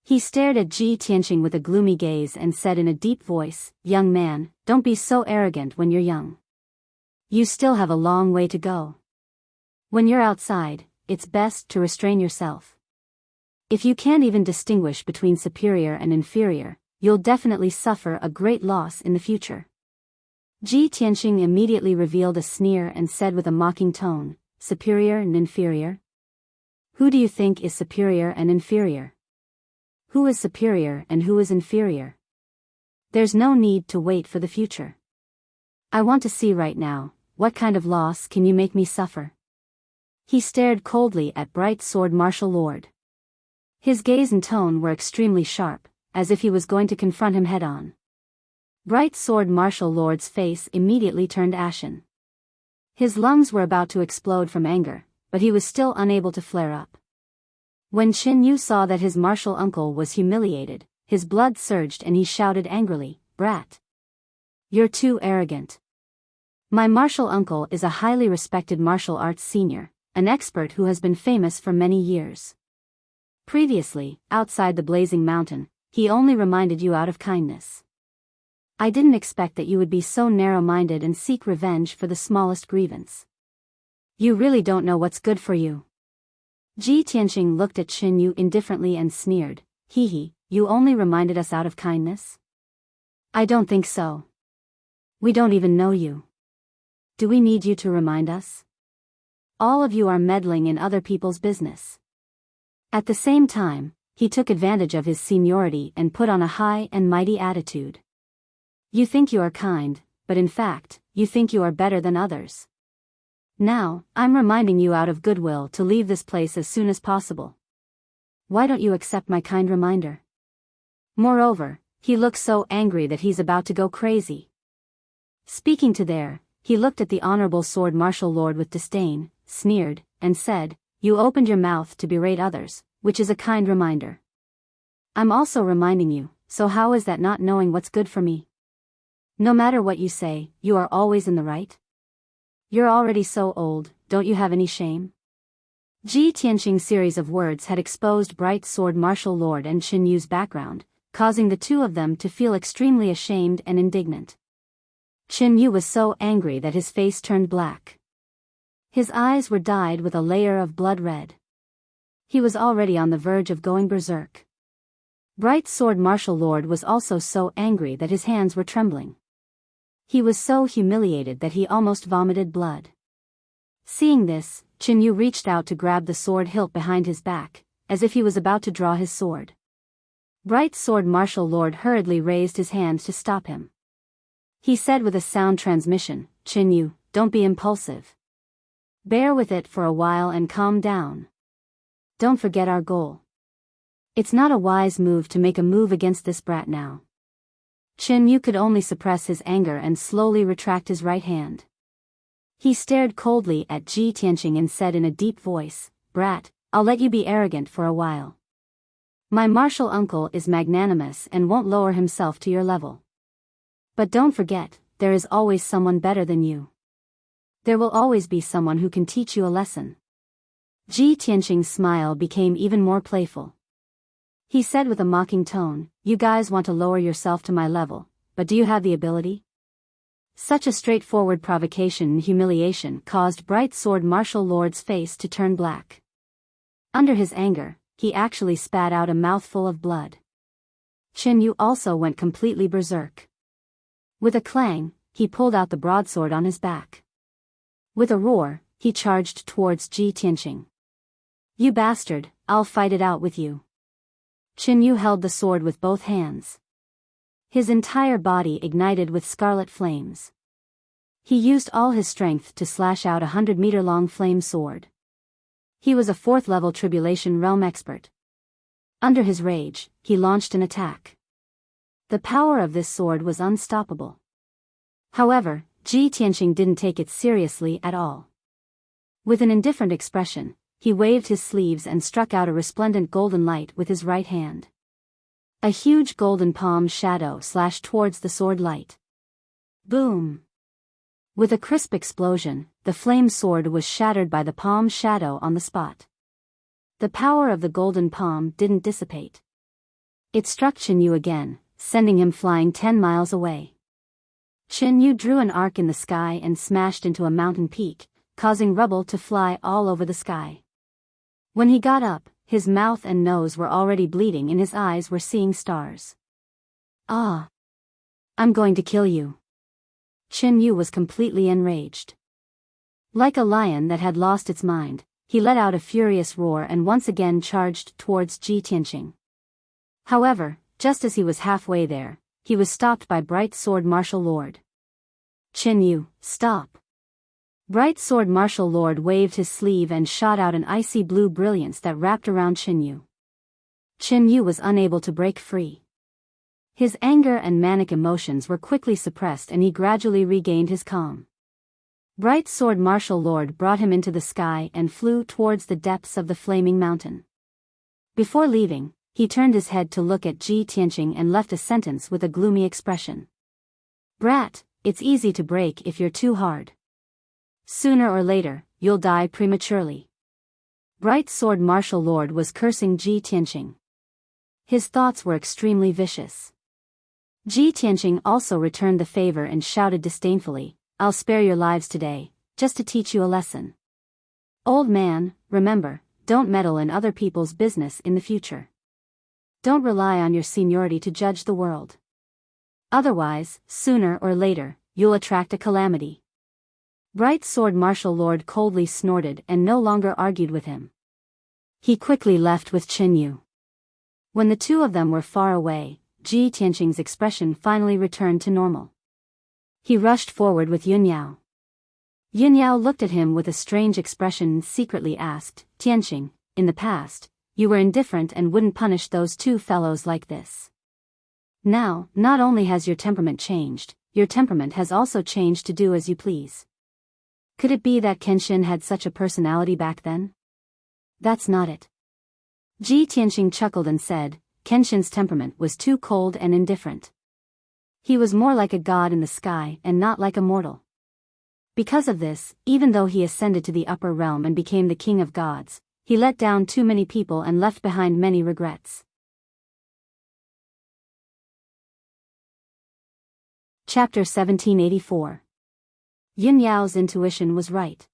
He stared at Ji Tianqing with a gloomy gaze and said in a deep voice, "Young man, don't be so arrogant when you're young. You still have a long way to go. When you're outside, it's best to restrain yourself. If you can't even distinguish between superior and inferior, you'll definitely suffer a great loss in the future." Ji Tianqing immediately revealed a sneer and said with a mocking tone, "Superior and inferior? Who do you think is superior and inferior? Who is superior and who is inferior? There's no need to wait for the future. I want to see right now, what kind of loss can you make me suffer?" He stared coldly at Brightsword Martial Lord. His gaze and tone were extremely sharp, as if he was going to confront him head-on. Brightsword Martial Lord's face immediately turned ashen. His lungs were about to explode from anger, but he was still unable to flare up. When Chen Yu saw that his martial uncle was humiliated, his blood surged and he shouted angrily, "Brat! You're too arrogant. My martial uncle is a highly respected martial arts senior, an expert who has been famous for many years. Previously, outside the blazing mountain, he only reminded you out of kindness. I didn't expect that you would be so narrow-minded and seek revenge for the smallest grievance. You really don't know what's good for you." Ji Tianqing looked at Chen Yu indifferently and sneered, "Hee, you only reminded us out of kindness? I don't think so. We don't even know you. Do we need you to remind us? All of you are meddling in other people's business. At the same time, he took advantage of his seniority and put on a high and mighty attitude. You think you are kind, but in fact, you think you are better than others. Now, I'm reminding you out of goodwill to leave this place as soon as possible. Why don't you accept my kind reminder? Moreover, he looks so angry that he's about to go crazy. Speaking to there, he looked at the honorable sword martial lord with disdain, sneered, and said, You opened your mouth to berate others, which is a kind reminder. I'm also reminding you, so how is that not knowing what's good for me? No matter what you say, you are always in the right? You're already so old, don't you have any shame? Ji Tianqing's series of words had exposed Bright Sword Martial Lord and Qin Yu's background, causing the two of them to feel extremely ashamed and indignant. Qin Yu was so angry that his face turned black. His eyes were dyed with a layer of blood red. He was already on the verge of going berserk. Bright Sword Martial Lord was also so angry that his hands were trembling. He was so humiliated that he almost vomited blood. Seeing this, Qin Yu reached out to grab the sword hilt behind his back, as if he was about to draw his sword. Bright Sword Martial Lord hurriedly raised his hand to stop him. He said with a sound transmission, Qin Yu, don't be impulsive. Bear with it for a while and calm down. Don't forget our goal. It's not a wise move to make a move against this brat now. Qin Yu could only suppress his anger and slowly retract his right hand. He stared coldly at Ji Tianqing and said in a deep voice, Brat, I'll let you be arrogant for a while. My martial uncle is magnanimous and won't lower himself to your level. But don't forget, there is always someone better than you. There will always be someone who can teach you a lesson. Ji Tianqing's smile became even more playful. He said with a mocking tone, You guys want to lower yourself to my level, but do you have the ability? Such a straightforward provocation and humiliation caused Bright Sword Martial Lord's face to turn black. Under his anger, he actually spat out a mouthful of blood. Qin Yu also went completely berserk. With a clang, he pulled out the broadsword on his back. With a roar, he charged towards Ji Tianqing. You bastard, I'll fight it out with you. Qin Yu held the sword with both hands. His entire body ignited with scarlet flames. He used all his strength to slash out 100-meter-long flame sword. He was a 4th-level Tribulation Realm expert. Under his rage, he launched an attack. The power of this sword was unstoppable. However, Ji Tianqing didn't take it seriously at all. With an indifferent expression, he waved his sleeves and struck out a resplendent golden light with his right hand. A huge golden palm shadow slashed towards the sword light. Boom! With a crisp explosion, the flame sword was shattered by the palm shadow on the spot. The power of the golden palm didn't dissipate. It struck Qin Yu again, sending him flying 10 miles away. Qin Yu drew an arc in the sky and smashed into a mountain peak, causing rubble to fly all over the sky. When he got up, his mouth and nose were already bleeding and his eyes were seeing stars. Ah! I'm going to kill you. Qin Yu was completely enraged. Like a lion that had lost its mind, he let out a furious roar and once again charged towards Ji Tianqing. However, just as he was halfway there, he was stopped by Bright Sword Martial Lord. Qin Yu, stop! Bright Sword Martial Lord waved his sleeve and shot out an icy blue brilliance that wrapped around Qin Yu. Qin Yu was unable to break free. His anger and manic emotions were quickly suppressed and he gradually regained his calm. Bright Sword Martial Lord brought him into the sky and flew towards the depths of the flaming mountain. Before leaving, he turned his head to look at Ji Tianqing and left a sentence with a gloomy expression. Brat, it's easy to break if you're too hard. Sooner or later, you'll die prematurely. Bright Sword Martial Lord was cursing Ji Tianqing. His thoughts were extremely vicious. Ji Tianqing also returned the favor and shouted disdainfully, I'll spare your lives today, just to teach you a lesson. Old man, remember, don't meddle in other people's business in the future. Don't rely on your seniority to judge the world. Otherwise, sooner or later, you'll attract a calamity. Bright Sword Martial Lord coldly snorted and no longer argued with him. He quickly left with Qinyu. When the two of them were far away, Ji Tianqing's expression finally returned to normal. He rushed forward with Yunyao. Yunyao looked at him with a strange expression and secretly asked, "Tianqing, in the past, you were indifferent and wouldn't punish those two fellows like this. Now, not only has your temperament changed, your temperament has also changed to do as you please. Could it be that Kenshin had such a personality back then?" "That's not it." Ji Tianqing chuckled and said, "Kenshin's temperament was too cold and indifferent. He was more like a god in the sky and not like a mortal. Because of this, even though he ascended to the upper realm and became the king of gods, he let down too many people and left behind many regrets." Chapter 1784. Yunyao's intuition was right.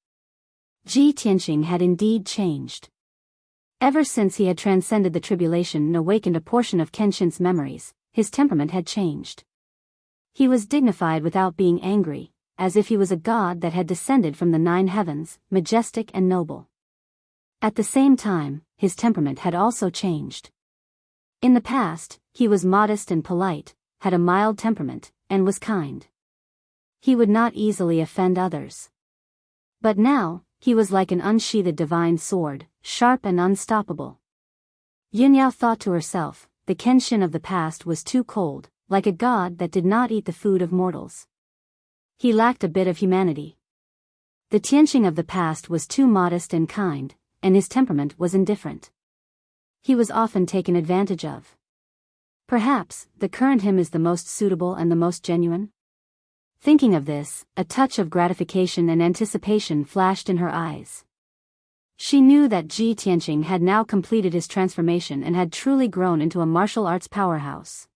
Ji Tianqing had indeed changed. Ever since he had transcended the tribulation and awakened a portion of Kenshin's memories, his temperament had changed. He was dignified without being angry, as if he was a god that had descended from the 9 heavens, majestic and noble. At the same time, his temperament had also changed. In the past, he was modest and polite, had a mild temperament, and was kind. He would not easily offend others. But now, he was like an unsheathed divine sword, sharp and unstoppable. Yunyao thought to herself, the Kenshin of the past was too cold, like a god that did not eat the food of mortals. He lacked a bit of humanity. The Tianqing of the past was too modest and kind, and his temperament was indifferent. He was often taken advantage of. Perhaps, the current him is the most suitable and the most genuine? Thinking of this, a touch of gratification and anticipation flashed in her eyes. She knew that Ji Tianqing had now completed his transformation and had truly grown into a martial arts powerhouse.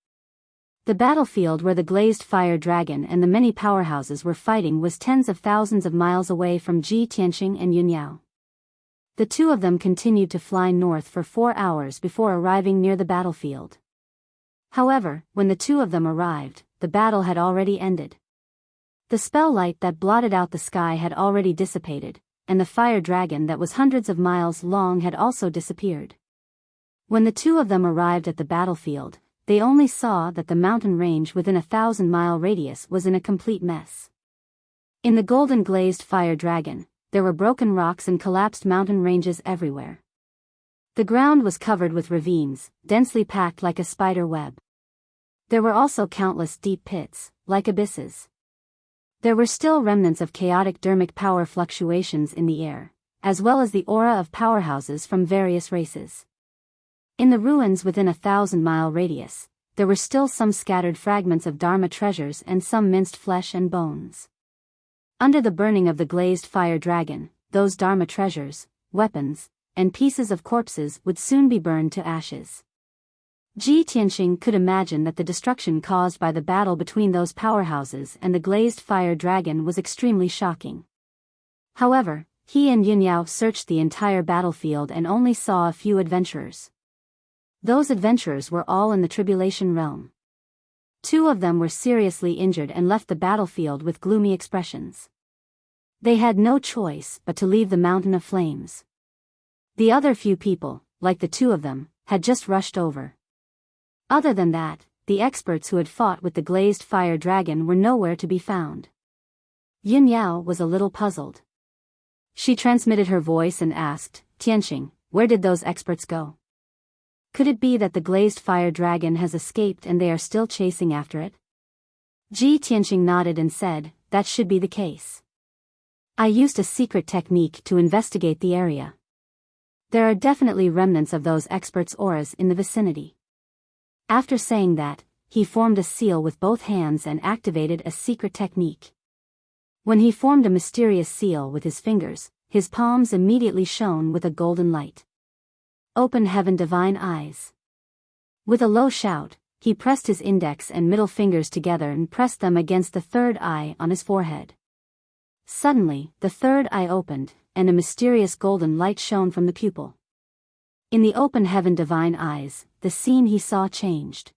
The battlefield where the glazed fire dragon and the many powerhouses were fighting was tens of thousands of miles away from Ji Tianqing and Yunyao. The two of them continued to fly north for 4 hours before arriving near the battlefield. However, when the two of them arrived, the battle had already ended. The spell light that blotted out the sky had already dissipated, and the fire dragon that was hundreds of miles long had also disappeared. When the two of them arrived at the battlefield, they only saw that the mountain range within a 1,000-mile radius was in a complete mess. In the golden glazed fire dragon, there were broken rocks and collapsed mountain ranges everywhere. The ground was covered with ravines, densely packed like a spider web. There were also countless deep pits, like abysses. There were still remnants of chaotic dermic power fluctuations in the air, as well as the aura of powerhouses from various races. In the ruins within a 1,000-mile radius, there were still some scattered fragments of Dharma treasures and some minced flesh and bones. Under the burning of the glazed fire dragon, those Dharma treasures, weapons, and pieces of corpses would soon be burned to ashes. Ji Tianqing could imagine that the destruction caused by the battle between those powerhouses and the glazed fire dragon was extremely shocking. However, he and Yunyao searched the entire battlefield and only saw a few adventurers. Those adventurers were all in the tribulation realm. 2 of them were seriously injured and left the battlefield with gloomy expressions. They had no choice but to leave the mountain of flames. The other few people, like the 2 of them, had just rushed over. Other than that, the experts who had fought with the glazed fire dragon were nowhere to be found. Yunyao was a little puzzled. She transmitted her voice and asked, "Tianqing, where did those experts go? Could it be that the glazed fire dragon has escaped and they are still chasing after it?" Ji Tianqing nodded and said, "That should be the case. I used a secret technique to investigate the area. There are definitely remnants of those experts' auras in the vicinity." After saying that, he formed a seal with both hands and activated a secret technique. When he formed a mysterious seal with his fingers, his palms immediately shone with a golden light. "Open heaven divine eyes." With a low shout, he pressed his index and middle fingers together and pressed them against the third eye on his forehead. Suddenly, the third eye opened, and a mysterious golden light shone from the pupil. In the open heaven divine eyes, the scene he saw changed.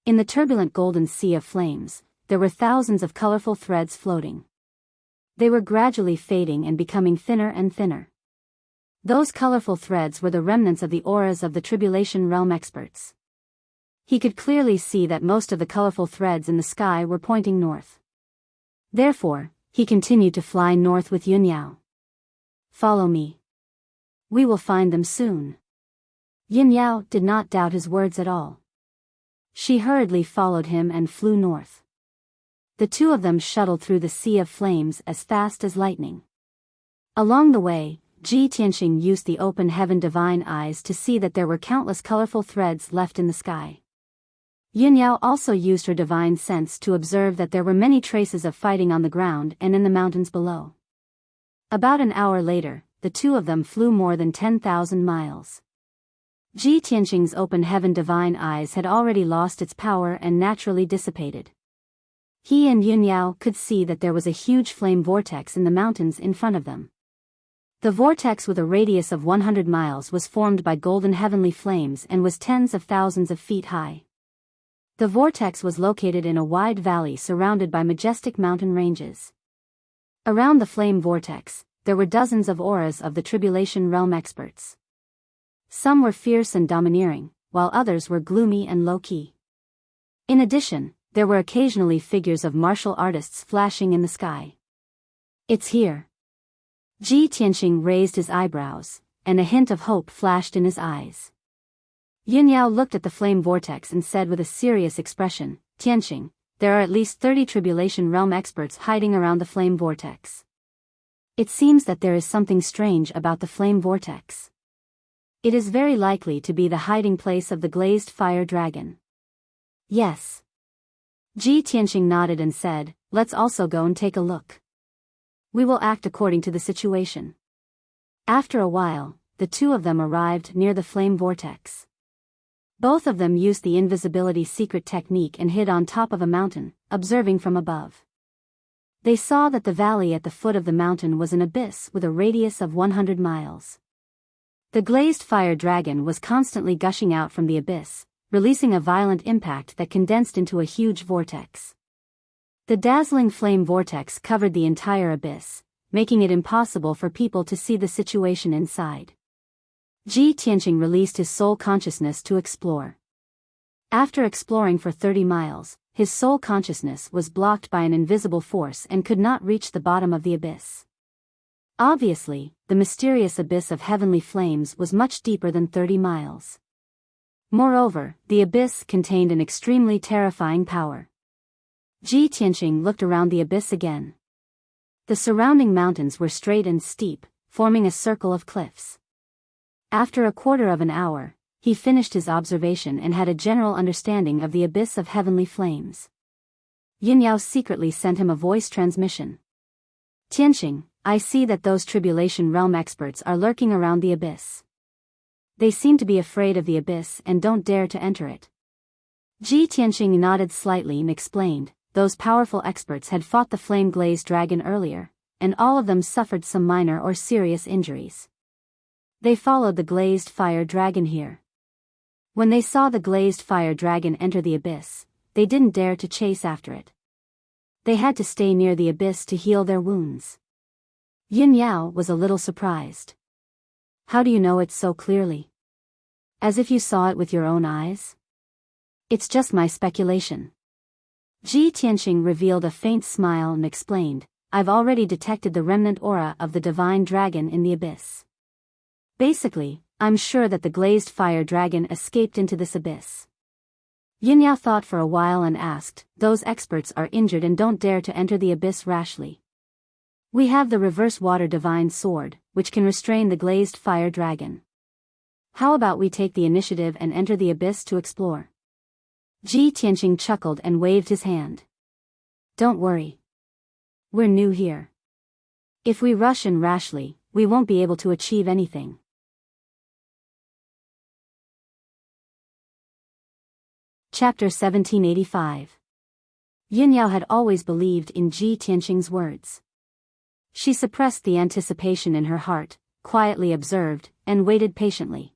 In the turbulent golden sea of flames, there were thousands of colorful threads floating. They were gradually fading and becoming thinner and thinner. Those colorful threads were the remnants of the auras of the Tribulation Realm experts. He could clearly see that most of the colorful threads in the sky were pointing north. Therefore, he continued to fly north with Yunyao. Follow me. We will find them soon. Yunyao did not doubt his words at all. She hurriedly followed him and flew north. The two of them shuttled through the sea of flames as fast as lightning. Along the way, Ji Tianxing used the open heaven divine eyes to see that there were countless colorful threads left in the sky. Yunyao also used her divine sense to observe that there were many traces of fighting on the ground and in the mountains below. About an hour later, the two of them flew more than 10,000 miles. Ji Tianxing's open heaven divine eyes had already lost its power and naturally dissipated. He and Yunyao could see that there was a huge flame vortex in the mountains in front of them. The vortex with a radius of 100 miles was formed by golden heavenly flames and was tens of thousands of feet high. The vortex was located in a wide valley surrounded by majestic mountain ranges. Around the flame vortex, there were dozens of auras of the Tribulation Realm experts. Some were fierce and domineering, while others were gloomy and low-key. In addition, there were occasionally figures of martial artists flashing in the sky. It's here. Ji Tianxing raised his eyebrows, and a hint of hope flashed in his eyes. Yunyao looked at the flame vortex and said with a serious expression, Tianxing, there are at least 30 Tribulation Realm experts hiding around the flame vortex. It seems that there is something strange about the flame vortex. It is very likely to be the hiding place of the glazed fire dragon. Yes. Ji Tianxing nodded and said, let's also go and take a look. We will act according to the situation. After a while, the two of them arrived near the flame vortex. Both of them used the invisibility secret technique and hid on top of a mountain, observing from above. They saw that the valley at the foot of the mountain was an abyss with a radius of 100 miles. The glazed fire dragon was constantly gushing out from the abyss, releasing a violent impact that condensed into a huge vortex. The dazzling flame vortex covered the entire abyss, making it impossible for people to see the situation inside. Ji Tianxing released his soul consciousness to explore. After exploring for 30 miles, his soul consciousness was blocked by an invisible force and could not reach the bottom of the abyss. Obviously, the mysterious abyss of heavenly flames was much deeper than 30 miles. Moreover, the abyss contained an extremely terrifying power. Ji Tianxing looked around the abyss again. The surrounding mountains were straight and steep, forming a circle of cliffs. After a quarter of an hour, he finished his observation and had a general understanding of the abyss of heavenly flames. Yunyao secretly sent him a voice transmission. Tianxing, I see that those Tribulation Realm experts are lurking around the abyss. They seem to be afraid of the abyss and don't dare to enter it. Ji Tianxing nodded slightly and explained, those powerful experts had fought the flame-glazed dragon earlier, and all of them suffered some minor or serious injuries. They followed the glazed fire dragon here. When they saw the glazed fire dragon enter the abyss, they didn't dare to chase after it. They had to stay near the abyss to heal their wounds. Yunyao was a little surprised. How do you know it so clearly? As if you saw it with your own eyes? It's just my speculation. Ji Tianxing revealed a faint smile and explained, I've already detected the remnant aura of the divine dragon in the abyss. Basically, I'm sure that the glazed fire dragon escaped into this abyss. Yunyao thought for a while and asked, those experts are injured and don't dare to enter the abyss rashly. We have the reverse water divine sword, which can restrain the glazed fire dragon. How about we take the initiative and enter the abyss to explore? Ji Tianxing chuckled and waved his hand. Don't worry. We're new here. If we rush in rashly, we won't be able to achieve anything. Chapter 1785. Yunyao had always believed in Ji Tianxing's words. She suppressed the anticipation in her heart, quietly observed, and waited patiently.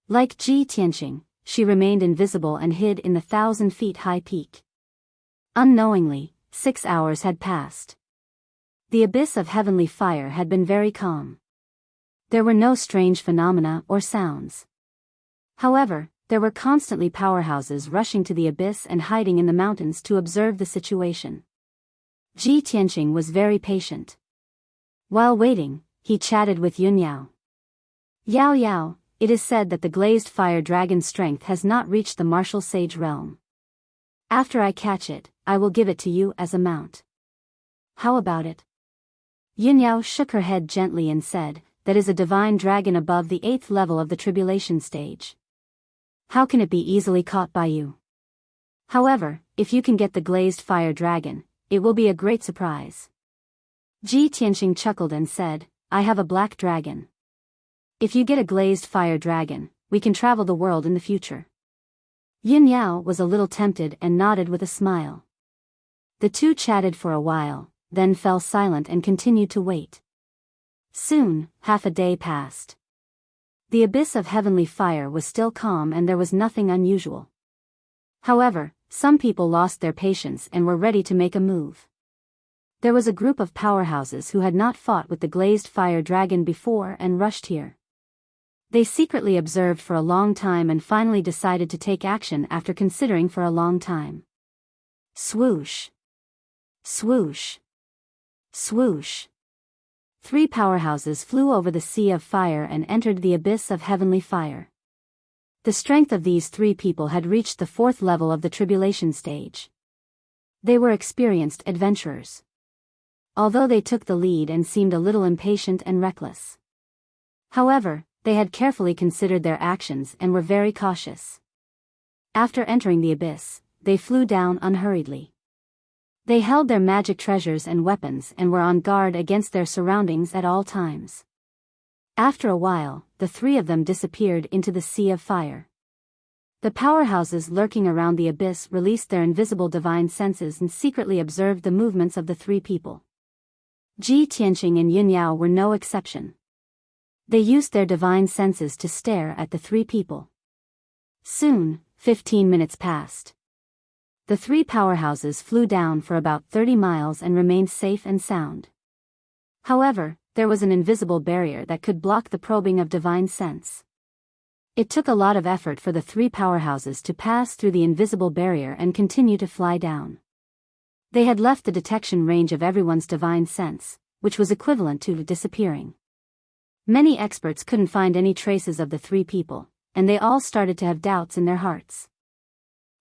Like Ji Tianxing, she remained invisible and hid in the 1,000-feet-high peak. Unknowingly, 6 hours had passed. The abyss of heavenly fire had been very calm. There were no strange phenomena or sounds. However, there were constantly powerhouses rushing to the abyss and hiding in the mountains to observe the situation. Ji Tianqing was very patient. While waiting, he chatted with Yun Yao. Yao Yao, it is said that the glazed fire dragon's strength has not reached the martial sage realm. After I catch it, I will give it to you as a mount. How about it? Yun Yao shook her head gently and said, that is a divine dragon above the 8th level of the tribulation stage. How can it be easily caught by you? However, if you can get the glazed fire dragon, it will be a great surprise. Ji Tianqing chuckled and said, I have a black dragon. If you get a glazed fire dragon, we can travel the world in the future. Yun Yao was a little tempted and nodded with a smile. The two chatted for a while, then fell silent and continued to wait. Soon, half a day passed. The abyss of heavenly fire was still calm and there was nothing unusual. However, some people lost their patience and were ready to make a move. There was a group of powerhouses who had not fought with the glazed fire dragon before and rushed here. They secretly observed for a long time and finally decided to take action after considering for a long time. Swoosh! Swoosh! Swoosh! 3 powerhouses flew over the sea of fire and entered the abyss of heavenly fire. The strength of these 3 people had reached the 4th level of the tribulation stage. They were experienced adventurers. Although they took the lead and seemed a little impatient and reckless. However, they had carefully considered their actions and were very cautious. After entering the abyss, they flew down unhurriedly. They held their magic treasures and weapons and were on guard against their surroundings at all times. After a while, the 3 of them disappeared into the sea of fire. The powerhouses lurking around the abyss released their invisible divine senses and secretly observed the movements of the 3 people. Ji Tianqing and Yun Yao were no exception. They used their divine senses to stare at the 3 people. Soon, 15 minutes passed. The 3 powerhouses flew down for about 30 miles and remained safe and sound. However, there was an invisible barrier that could block the probing of divine sense. It took a lot of effort for the 3 powerhouses to pass through the invisible barrier and continue to fly down. They had left the detection range of everyone's divine sense, which was equivalent to disappearing. Many experts couldn't find any traces of the 3 people, and they all started to have doubts in their hearts.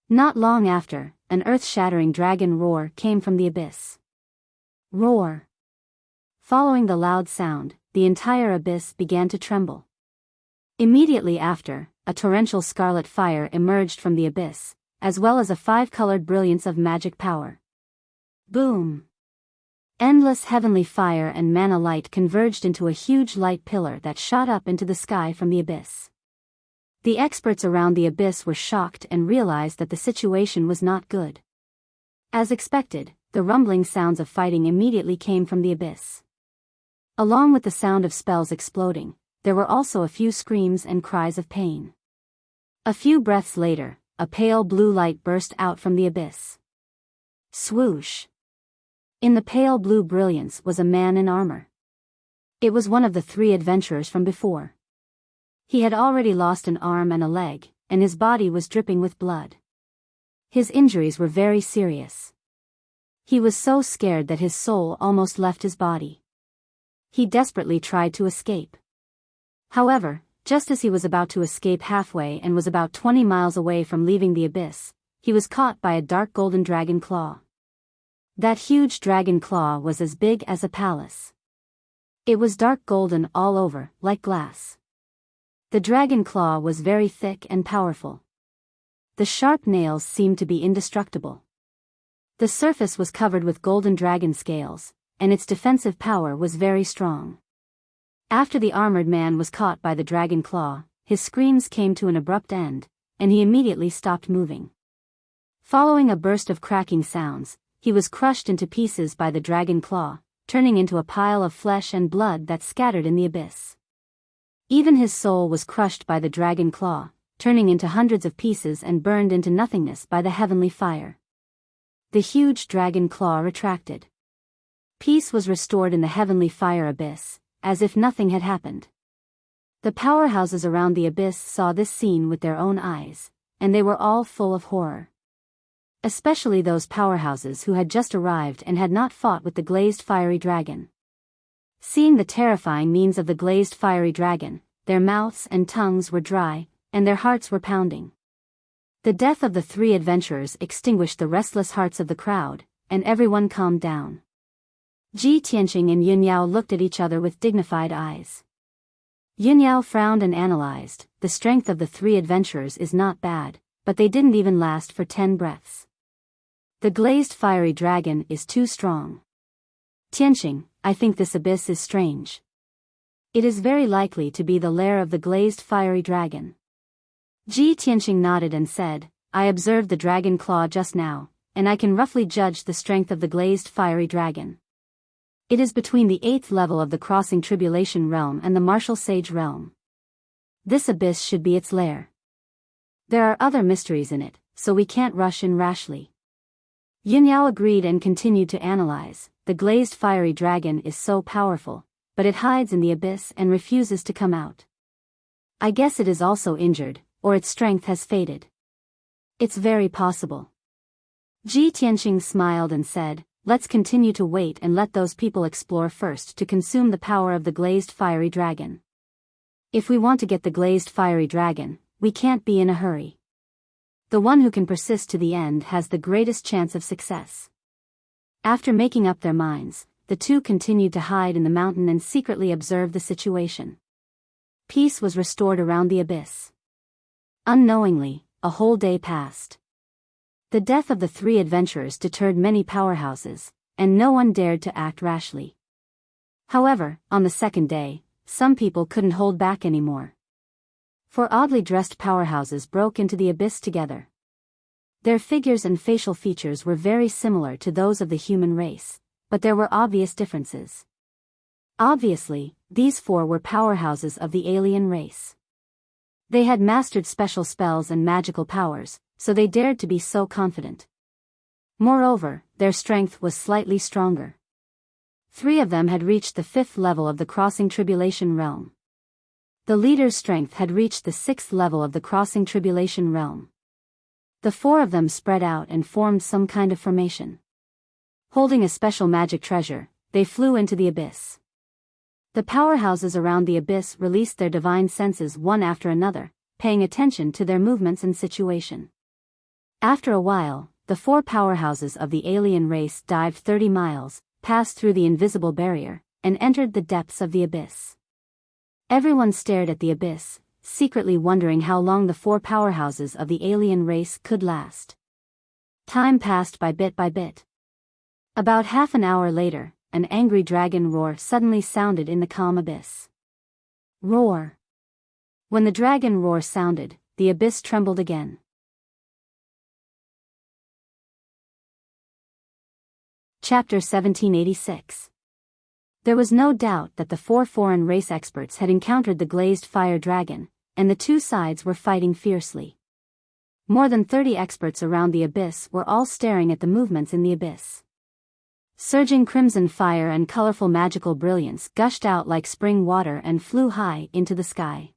Not long after, an earth-shattering dragon roar came from the abyss. Roar! Following the loud sound, the entire abyss began to tremble. Immediately after, a torrential scarlet fire emerged from the abyss, as well as a 5-colored brilliance of magic power. Boom! Endless heavenly fire and mana light converged into a huge light pillar that shot up into the sky from the abyss. The experts around the abyss were shocked and realized that the situation was not good. As expected, the rumbling sounds of fighting immediately came from the abyss. Along with the sound of spells exploding, there were also a few screams and cries of pain. A few breaths later, a pale blue light burst out from the abyss. Swoosh! In the pale blue brilliance was a man in armor. It was one of the 3 adventurers from before. He had already lost an arm and a leg, and his body was dripping with blood. His injuries were very serious. He was so scared that his soul almost left his body. He desperately tried to escape. However, just as he was about to escape halfway and was about 20 miles away from leaving the abyss, he was caught by a dark golden dragon claw. That huge dragon claw was as big as a palace. It was dark golden all over, like glass. The dragon claw was very thick and powerful. The sharp nails seemed to be indestructible. The surface was covered with golden dragon scales, and its defensive power was very strong. After the armored man was caught by the dragon claw, his screams came to an abrupt end, and he immediately stopped moving. Following a burst of cracking sounds, he was crushed into pieces by the dragon claw, turning into a pile of flesh and blood that scattered in the abyss. Even his soul was crushed by the dragon claw, turning into hundreds of pieces and burned into nothingness by the heavenly fire. The huge dragon claw retracted. Peace was restored in the heavenly fire abyss, as if nothing had happened. The powerhouses around the abyss saw this scene with their own eyes, and they were all full of horror. Especially those powerhouses who had just arrived and had not fought with the glazed fiery dragon. Seeing the terrifying means of the glazed fiery dragon, their mouths and tongues were dry, and their hearts were pounding. The death of the three adventurers extinguished the restless hearts of the crowd, and everyone calmed down. Ji Tianqing and Yunyao looked at each other with dignified eyes. Yunyao frowned and analyzed, the strength of the three adventurers is not bad, but they didn't even last for 10 breaths. The glazed fiery dragon is too strong. Tianqing, I think this abyss is strange. It is very likely to be the lair of the glazed fiery dragon. Ji Tianqing nodded and said, I observed the dragon claw just now, and I can roughly judge the strength of the glazed fiery dragon. It is between the 8th level of the Crossing Tribulation Realm and the Martial Sage Realm. This abyss should be its lair. There are other mysteries in it, so we can't rush in rashly. Yunyao agreed and continued to analyze. The glazed fiery dragon is so powerful, but it hides in the abyss and refuses to come out. I guess it is also injured, or its strength has faded. It's very possible. Ji Tianqing smiled and said, let's continue to wait and let those people explore first to consume the power of the glazed fiery dragon. If we want to get the glazed fiery dragon, we can't be in a hurry. The one who can persist to the end has the greatest chance of success. After making up their minds, the two continued to hide in the mountain and secretly observe the situation. Peace was restored around the abyss. Unknowingly, a whole day passed. The death of the three adventurers deterred many powerhouses, and no one dared to act rashly. However, on the second day, some people couldn't hold back anymore. 4 oddly dressed powerhouses broke into the abyss together. Their figures and facial features were very similar to those of the human race, but there were obvious differences. Obviously, these 4 were powerhouses of the alien race. They had mastered special spells and magical powers, so they dared to be so confident. Moreover, their strength was slightly stronger. 3 of them had reached the 5th level of the Crossing Tribulation Realm. The leader's strength had reached the 6th level of the Crossing Tribulation Realm. The 4 of them spread out and formed some kind of formation. Holding a special magic treasure, they flew into the abyss. The powerhouses around the abyss released their divine senses one after another, paying attention to their movements and situation. After a while, the 4 powerhouses of the alien race dived 30 miles, passed through the invisible barrier, and entered the depths of the abyss. Everyone stared at the abyss, secretly wondering how long the 4 powerhouses of the alien race could last. Time passed by bit. About half an hour later, an angry dragon roar suddenly sounded in the calm abyss. Roar. When the dragon roar sounded, the abyss trembled again. Chapter 1786. There was no doubt that the 4 foreign race experts had encountered the glazed fire dragon, and the 2 sides were fighting fiercely. More than 30 experts around the abyss were all staring at the movements in the abyss. Surging crimson fire and colorful magical brilliance gushed out like spring water and flew high into the sky.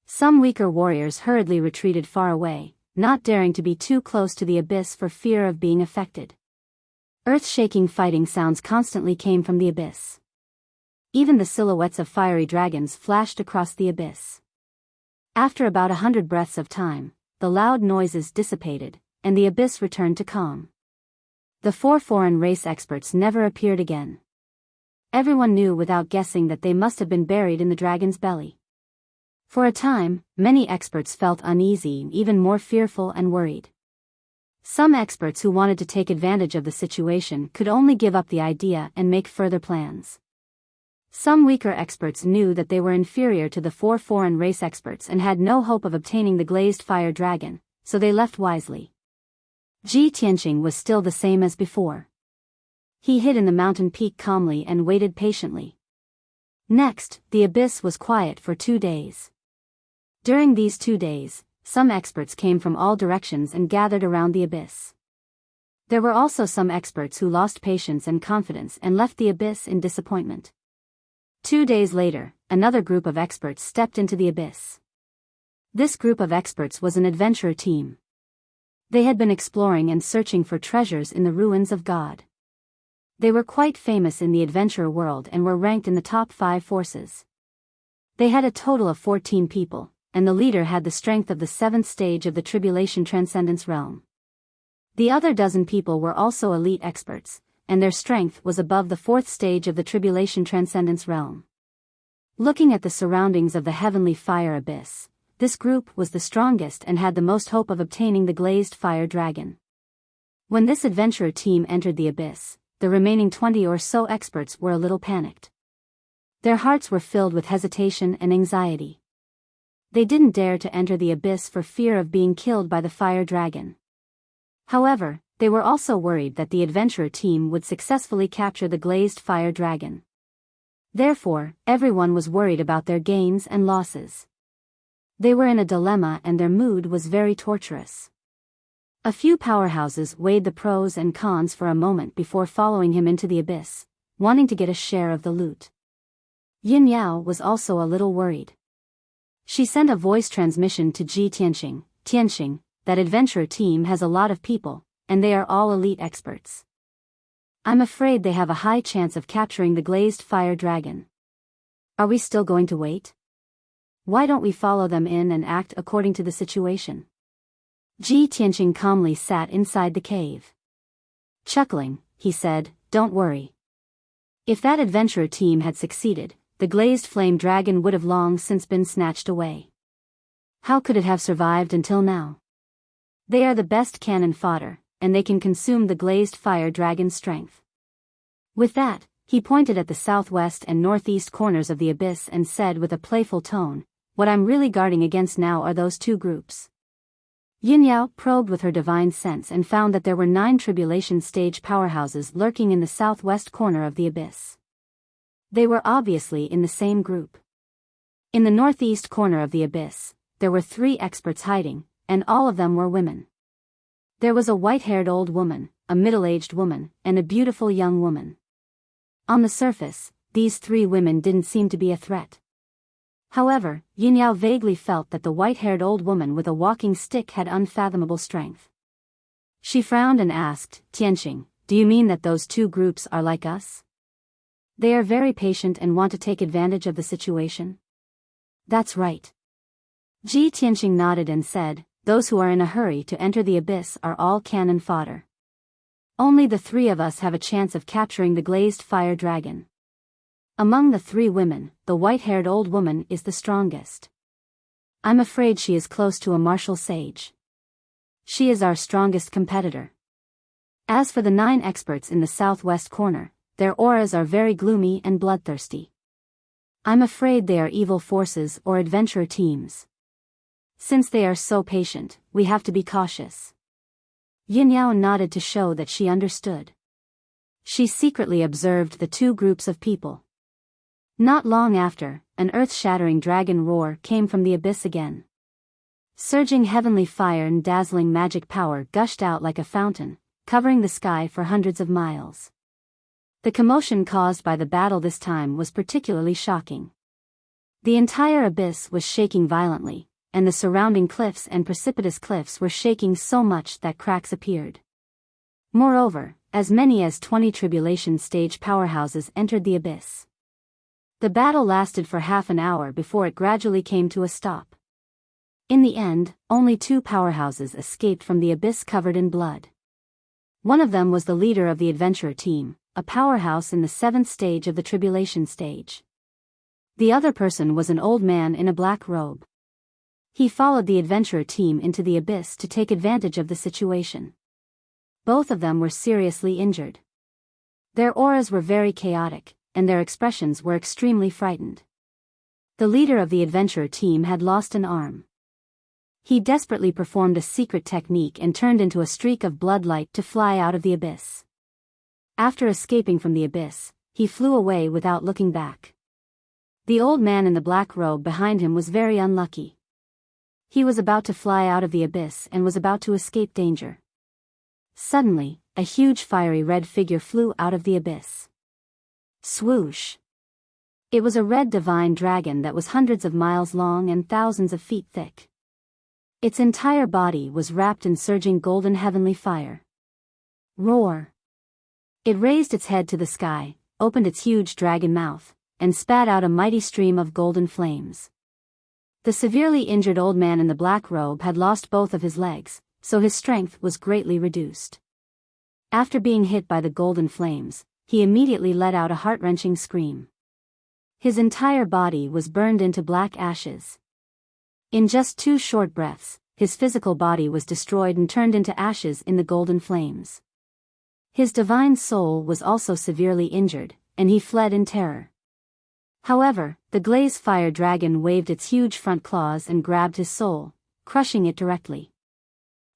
Some weaker warriors hurriedly retreated far away, not daring to be too close to the abyss for fear of being affected. Earth-shaking fighting sounds constantly came from the abyss. Even the silhouettes of fiery dragons flashed across the abyss. After about 100 breaths of time, the loud noises dissipated, and the abyss returned to calm. The 4 foreign race experts never appeared again. Everyone knew without guessing that they must have been buried in the dragon's belly. For a time, many experts felt uneasy, even more fearful and worried. Some experts who wanted to take advantage of the situation could only give up the idea and make further plans. Some weaker experts knew that they were inferior to the 4 foreign race experts and had no hope of obtaining the glazed fire dragon, so they left wisely. Ji Tianqing was still the same as before. He hid in the mountain peak calmly and waited patiently. Next, the abyss was quiet for 2 days. During these 2 days, some experts came from all directions and gathered around the abyss. There were also some experts who lost patience and confidence and left the abyss in disappointment. 2 days later, another group of experts stepped into the abyss. This group of experts was an adventurer team. They had been exploring and searching for treasures in the ruins of God. They were quite famous in the adventurer world and were ranked in the top 5 forces. They had a total of 14 people, and the leader had the strength of the 7th stage of the Tribulation Transcendence realm. The other dozen people were also elite experts, and their strength was above the 4th stage of the Tribulation Transcendence realm. Looking at the surroundings of the heavenly fire abyss, this group was the strongest and had the most hope of obtaining the glazed fire dragon. When this adventurer team entered the abyss, the remaining 20 or so experts were a little panicked. Their hearts were filled with hesitation and anxiety. They didn't dare to enter the abyss for fear of being killed by the fire dragon. However, they were also worried that the adventurer team would successfully capture the glazed fire dragon. Therefore, everyone was worried about their gains and losses. They were in a dilemma and their mood was very torturous. A few powerhouses weighed the pros and cons for a moment before following him into the abyss, wanting to get a share of the loot. Yin Yao was also a little worried. She sent a voice transmission to Ji Tianxing, "Tianxing, that adventurer team has a lot of people, and they are all elite experts. I'm afraid they have a high chance of capturing the glazed fire dragon. Are we still going to wait? Why don't we follow them in and act according to the situation?" Ji Tianxing calmly sat inside the cave. Chuckling, he said, "Don't worry. If that adventurer team had succeeded, the glazed flame dragon would have long since been snatched away. How could it have survived until now? They are the best cannon fodder, and they can consume the glazed fire dragon's strength." With that, he pointed at the southwest and northeast corners of the abyss and said with a playful tone, "What I'm really guarding against now are those 2 groups." Yin Yao probed with her divine sense and found that there were 9 tribulation stage powerhouses lurking in the southwest corner of the abyss. They were obviously in the same group. In the northeast corner of the abyss, there were 3 experts hiding, and all of them were women. There was a white-haired old woman, a middle-aged woman, and a beautiful young woman. On the surface, these 3 women didn't seem to be a threat. However, Yin Yao vaguely felt that the white-haired old woman with a walking stick had unfathomable strength. She frowned and asked, "Tianxing, do you mean that those 2 groups are like us? They are very patient and want to take advantage of the situation?" "That's right." Ji Tianxing nodded and said, "Those who are in a hurry to enter the abyss are all cannon fodder. Only the 3 of us have a chance of capturing the glazed fire dragon. Among the 3 women, the white-haired old woman is the strongest. I'm afraid she is close to a martial sage. She is our strongest competitor. As for the 9 experts in the southwest corner, their auras are very gloomy and bloodthirsty. I'm afraid they are evil forces or adventurer teams. Since they are so patient, we have to be cautious." Yin Yao nodded to show that she understood. She secretly observed the 2 groups of people. Not long after, an earth-shattering dragon roar came from the abyss again. Surging heavenly fire and dazzling magic power gushed out like a fountain, covering the sky for hundreds of miles. The commotion caused by the battle this time was particularly shocking. The entire abyss was shaking violently, and the surrounding cliffs and precipitous cliffs were shaking so much that cracks appeared. Moreover, as many as 20 tribulation stage powerhouses entered the abyss. The battle lasted for half an hour before it gradually came to a stop. In the end, only 2 powerhouses escaped from the abyss covered in blood. One of them was the leader of the adventurer team, a powerhouse in the 7th stage of the tribulation stage. The other person was an old man in a black robe. He followed the adventurer team into the abyss to take advantage of the situation. Both of them were seriously injured. Their auras were very chaotic, and their expressions were extremely frightened. The leader of the adventurer team had lost an arm. He desperately performed a secret technique and turned into a streak of bloodlight to fly out of the abyss. After escaping from the abyss, he flew away without looking back. The old man in the black robe behind him was very unlucky. He was about to fly out of the abyss and was about to escape danger. Suddenly, a huge fiery red figure flew out of the abyss. Swoosh! It was a red divine dragon that was hundreds of miles long and thousands of feet thick. Its entire body was wrapped in surging golden heavenly fire. Roar! It raised its head to the sky, opened its huge dragon mouth, and spat out a mighty stream of golden flames. The severely injured old man in the black robe had lost both of his legs, so his strength was greatly reduced. After being hit by the golden flames, he immediately let out a heart-wrenching scream. His entire body was burned into black ashes. In just 2 short breaths, his physical body was destroyed and turned into ashes in the golden flames. His divine soul was also severely injured, and he fled in terror. However, the glaze fire dragon waved its huge front claws and grabbed his soul, crushing it directly.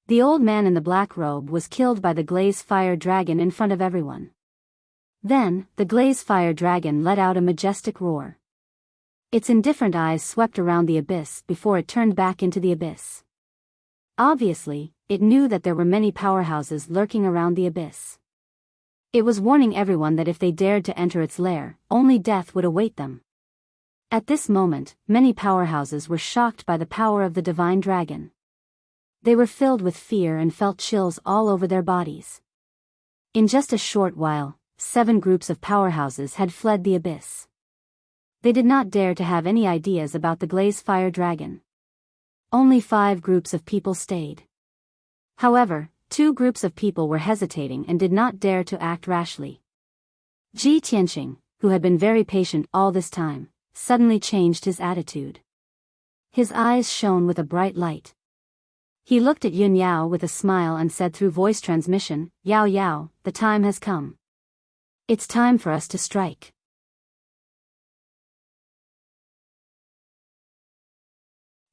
The old man in the black robe was killed by the glaze fire dragon in front of everyone. Then, the glaze fire dragon let out a majestic roar. Its indifferent eyes swept around the abyss before it turned back into the abyss. Obviously, it knew that there were many powerhouses lurking around the abyss. It was warning everyone that if they dared to enter its lair, only death would await them. At this moment, many powerhouses were shocked by the power of the divine dragon. They were filled with fear and felt chills all over their bodies. In just a short while, 7 groups of powerhouses had fled the abyss. They did not dare to have any ideas about the glaze fire dragon. Only 5 groups of people stayed. However, 2 groups of people were hesitating and did not dare to act rashly. Ji Tianqing, who had been very patient all this time, suddenly changed his attitude. His eyes shone with a bright light. He looked at Yun Yao with a smile and said through voice transmission, "Yao Yao, the time has come. It's time for us to strike."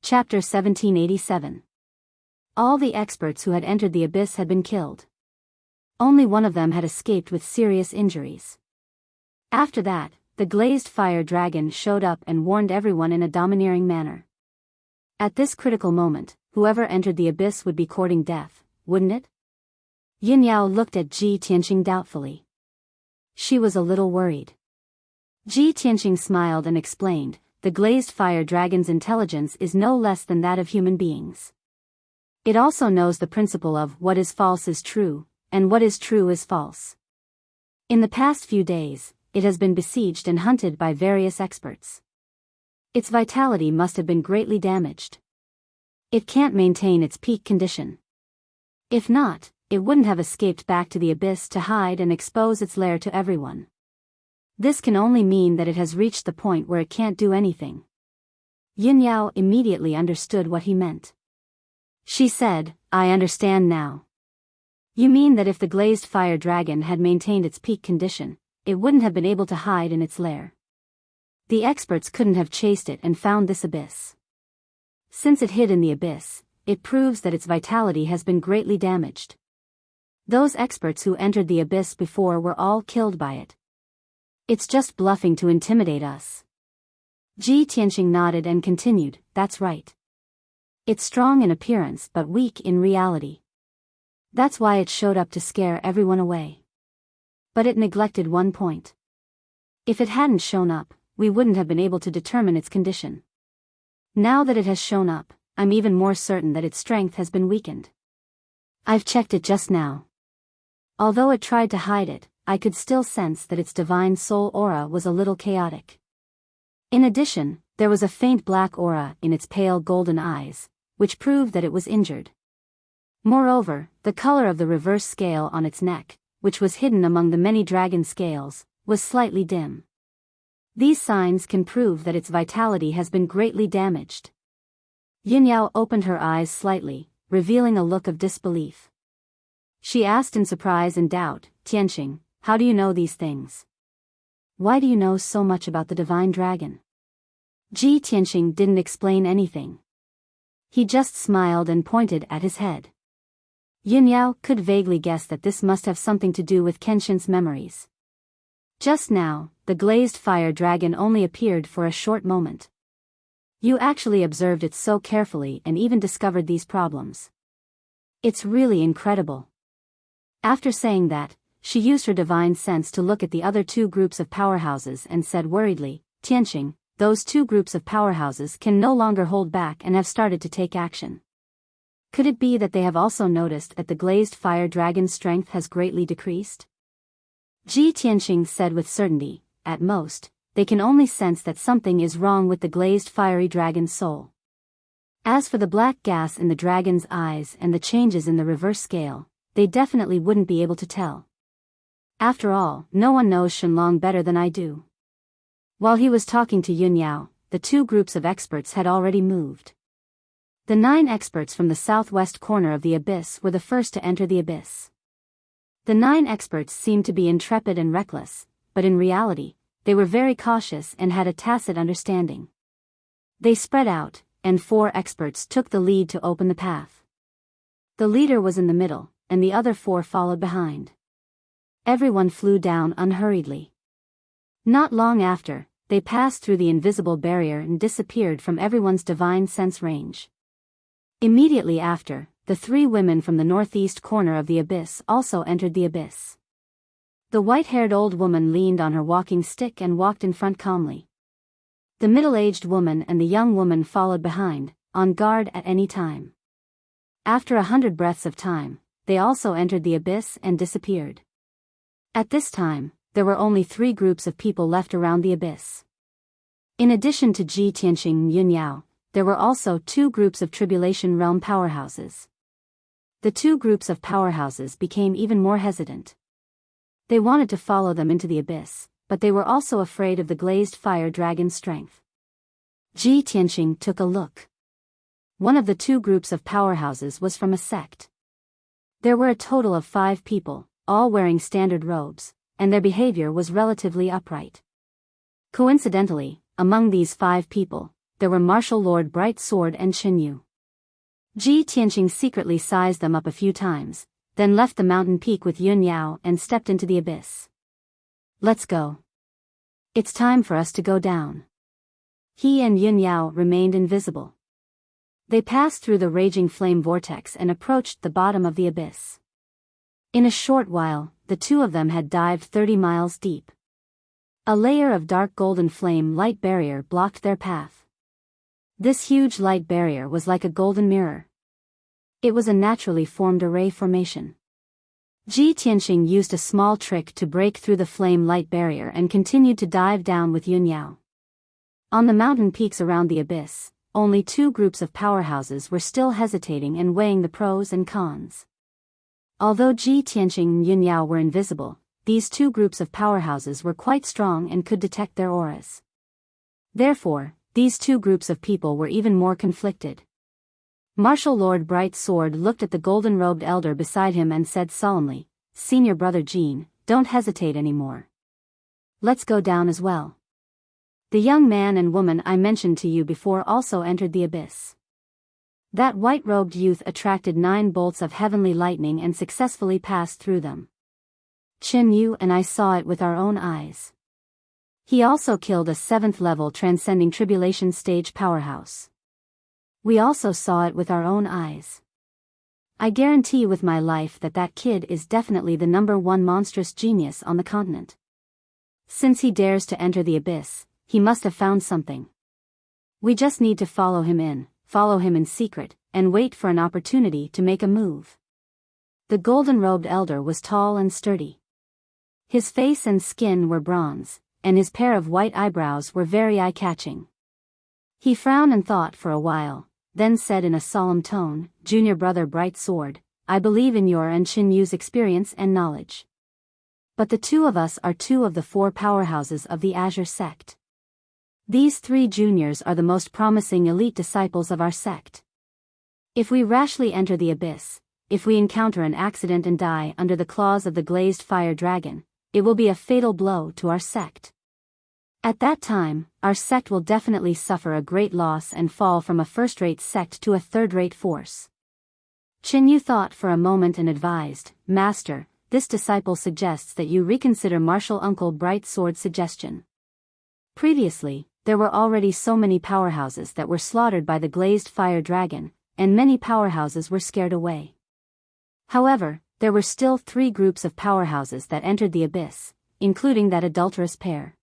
Chapter 1787. All the experts who had entered the abyss had been killed. Only one of them had escaped with serious injuries. After that, the glazed fire dragon showed up and warned everyone in a domineering manner. At this critical moment, whoever entered the abyss would be courting death, wouldn't it? Yin Yao looked at Ji Tianqing doubtfully. She was a little worried. Ji Tianqing smiled and explained, "The glazed fire dragon's intelligence is no less than that of human beings. It also knows the principle of what is false is true, and what is true is false. In the past few days, it has been besieged and hunted by various experts. Its vitality must have been greatly damaged. It can't maintain its peak condition. If not, it wouldn't have escaped back to the abyss to hide and expose its lair to everyone. This can only mean that it has reached the point where it can't do anything." Yin Yao immediately understood what he meant. She said, "I understand now. You mean that if the glazed fire dragon had maintained its peak condition, it wouldn't have been able to hide in its lair. The experts couldn't have chased it and found this abyss. Since it hid in the abyss, it proves that its vitality has been greatly damaged. Those experts who entered the abyss before were all killed by it. It's just bluffing to intimidate us." Ji Tianqing nodded and continued, "That's right. It's strong in appearance but weak in reality. That's why it showed up to scare everyone away. But it neglected one point. If it hadn't shown up, we wouldn't have been able to determine its condition. Now that it has shown up, I'm even more certain that its strength has been weakened. I've checked it just now. Although it tried to hide it, I could still sense that its divine soul aura was a little chaotic. In addition, there was a faint black aura in its pale golden eyes, which proved that it was injured. Moreover, the color of the reverse scale on its neck, which was hidden among the many dragon scales, was slightly dim. These signs can prove that its vitality has been greatly damaged." Yin Yao opened her eyes slightly, revealing a look of disbelief. She asked in surprise and doubt, "Tianqing, how do you know these things? Why do you know so much about the divine dragon?" Ji Tianqing didn't explain anything. He just smiled and pointed at his head. Yin Yao could vaguely guess that this must have something to do with Kenshin's memories. Just now, the glazed fire dragon only appeared for a short moment. You actually observed it so carefully and even discovered these problems. It's really incredible. After saying that, she used her divine sense to look at the other two groups of powerhouses and said worriedly, Tianqing, those two groups of powerhouses can no longer hold back and have started to take action. Could it be that they have also noticed that the glazed fire dragon's strength has greatly decreased? Ji Tianqing said with certainty, at most, they can only sense that something is wrong with the glazed fiery dragon's soul. As for the black gas in the dragon's eyes and the changes in the reverse scale, they definitely wouldn't be able to tell. After all, no one knows Shenlong better than I do. While he was talking to Yun Yao, the two groups of experts had already moved. The 9 experts from the southwest corner of the abyss were the first to enter the abyss. The 9 experts seemed to be intrepid and reckless, but in reality, they were very cautious and had a tacit understanding. They spread out, and 4 experts took the lead to open the path. The leader was in the middle, and the other 4 followed behind. Everyone flew down unhurriedly. Not long after, they passed through the invisible barrier and disappeared from everyone's divine sense range. Immediately after, the 3 women from the northeast corner of the abyss also entered the abyss. The white-haired old woman leaned on her walking stick and walked in front calmly. The middle-aged woman and the young woman followed behind, on guard at any time. After 100 breaths of time, they also entered the abyss and disappeared. At this time, there were only 3 groups of people left around the abyss. In addition to Ji Tianqing and Yun Yao, there were also 2 groups of Tribulation Realm powerhouses. The 2 groups of powerhouses became even more hesitant. They wanted to follow them into the abyss, but they were also afraid of the glazed fire dragon's strength. Ji Tianqing took a look. One of the 2 groups of powerhouses was from a sect. There were a total of 5 people, all wearing standard robes, and their behavior was relatively upright. Coincidentally, among these 5 people, there were Martial Lord Bright Sword and Qin Yu. Ji Tianqing secretly sized them up a few times, then left the mountain peak with Yun Yao and stepped into the abyss. Let's go. It's time for us to go down. He and Yun Yao remained invisible. They passed through the raging flame vortex and approached the bottom of the abyss. In a short while, the 2 of them had dived 30 miles deep. A layer of dark golden flame light barrier blocked their path. This huge light barrier was like a golden mirror. It was a naturally formed array formation. Ji Tianqing used a small trick to break through the flame light barrier and continued to dive down with Yun Yao. On the mountain peaks around the abyss, only 2 groups of powerhouses were still hesitating and weighing the pros and cons. Although Ji Tianqing and Yun Yao were invisible, these 2 groups of powerhouses were quite strong and could detect their auras. Therefore, these 2 groups of people were even more conflicted. Martial Lord Bright Sword looked at the golden-robed elder beside him and said solemnly, Senior Brother Jean, don't hesitate anymore. Let's go down as well. The young man and woman I mentioned to you before also entered the abyss. That white-robed youth attracted 9 bolts of heavenly lightning and successfully passed through them. Qin Yu and I saw it with our own eyes. He also killed a 7th-level transcending tribulation stage powerhouse. We also saw it with our own eyes. I guarantee with my life that that kid is definitely the #1 monstrous genius on the continent. Since he dares to enter the abyss, he must have found something. We just need to follow him in secret, and wait for an opportunity to make a move. The golden-robed elder was tall and sturdy. His face and skin were bronze, and his pair of white eyebrows were very eye-catching. He frowned and thought for a while, then said in a solemn tone, Junior Brother Bright Sword, I believe in your and Qin Yu's experience and knowledge. But the 2 of us are 2 of the 4 powerhouses of the Azure sect. These 3 juniors are the most promising elite disciples of our sect. If we rashly enter the abyss, if we encounter an accident and die under the claws of the glazed fire dragon, it will be a fatal blow to our sect. At that time, our sect will definitely suffer a great loss and fall from a first-rate sect to a third-rate force. Qin Yu thought for a moment and advised, Master, this disciple suggests that you reconsider Martial Uncle Bright Sword's suggestion. Previously, there were already so many powerhouses that were slaughtered by the glazed fire dragon, and many powerhouses were scared away. However, there were still 3 groups of powerhouses that entered the abyss, including that adulterous pair.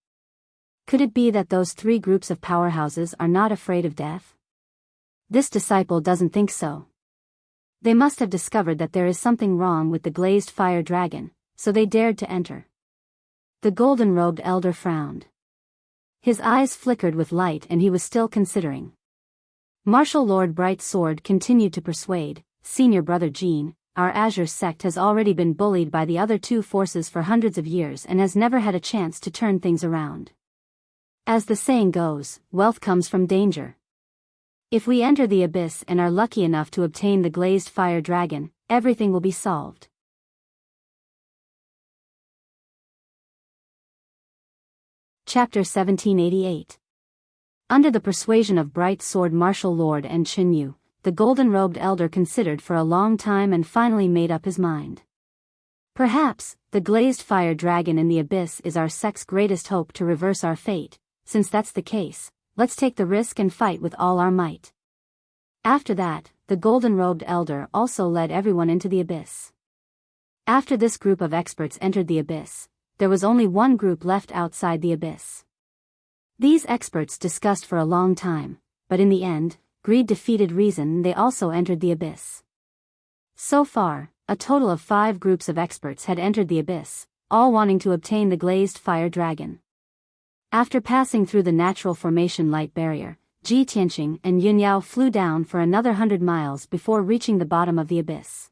Could it be that those 3 groups of powerhouses are not afraid of death? This disciple doesn't think so. They must have discovered that there is something wrong with the glazed fire dragon, so they dared to enter. The golden-robed elder frowned. His eyes flickered with light and he was still considering. Martial Lord Bright Sword continued to persuade, Senior Brother Jean, our Azure sect has already been bullied by the other 2 forces for hundreds of years and has never had a chance to turn things around. As the saying goes, wealth comes from danger. If we enter the abyss and are lucky enough to obtain the glazed fire dragon, everything will be solved. Chapter 1788. Under the persuasion of Bright Sword Martial Lord and Chinyu, the golden-robed elder considered for a long time and finally made up his mind. Perhaps, the glazed fire dragon in the abyss is our sect's greatest hope to reverse our fate. Since that's the case, let's take the risk and fight with all our might. After that, the golden-robed elder also led everyone into the abyss. After this group of experts entered the abyss, there was only one group left outside the abyss. These experts discussed for a long time, but in the end, greed defeated reason. They also entered the abyss. So far, a total of 5 groups of experts had entered the abyss, all wanting to obtain the glazed fire dragon. After passing through the natural formation light barrier, Ji Tianqing and Yunyao flew down for another 100 miles before reaching the bottom of the abyss.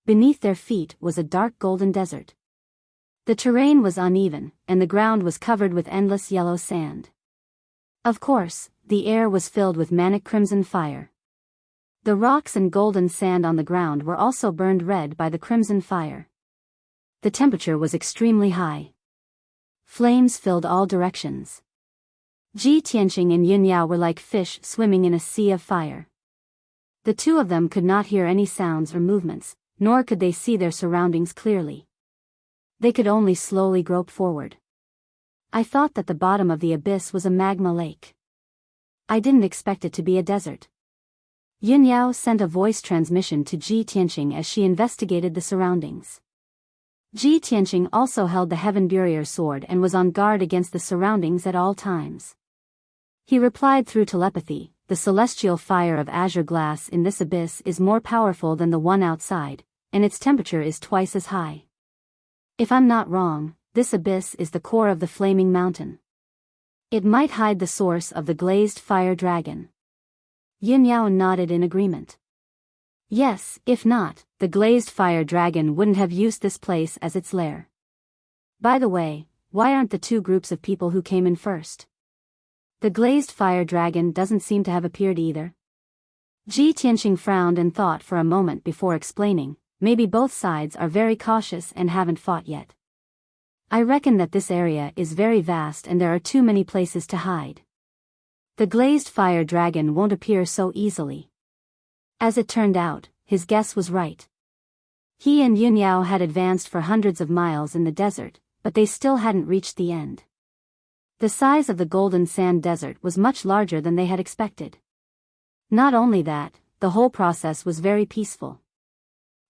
Beneath their feet was a dark golden desert. The terrain was uneven, and the ground was covered with endless yellow sand. Of course, the air was filled with manic crimson fire. The rocks and golden sand on the ground were also burned red by the crimson fire. The temperature was extremely high. Flames filled all directions. Ji Tianqing and Yunyao were like fish swimming in a sea of fire. The 2 of them could not hear any sounds or movements, nor could they see their surroundings clearly. They could only slowly grope forward. I thought that the bottom of the abyss was a magma lake. I didn't expect it to be a desert. Yunyao sent a voice transmission to Ji Tianqing as she investigated the surroundings. Ji Tianqing also held the Heaven Barrier sword and was on guard against the surroundings at all times. He replied through telepathy, "The celestial fire of azure glass in this abyss is more powerful than the one outside, and its temperature is twice as high. If I'm not wrong, this abyss is the core of the flaming mountain. It might hide the source of the glazed fire dragon." Yunyao nodded in agreement. Yes, if not, the glazed fire dragon wouldn't have used this place as its lair. By the way, why aren't the 2 groups of people who came in first? The glazed fire dragon doesn't seem to have appeared either. Ji Tianqing frowned and thought for a moment before explaining, maybe both sides are very cautious and haven't fought yet. I reckon that this area is very vast and there are too many places to hide. The glazed fire dragon won't appear so easily. As it turned out, his guess was right. He and Yunyao had advanced for hundreds of miles in the desert, but they still hadn't reached the end. The size of the golden sand desert was much larger than they had expected. Not only that, the whole process was very peaceful.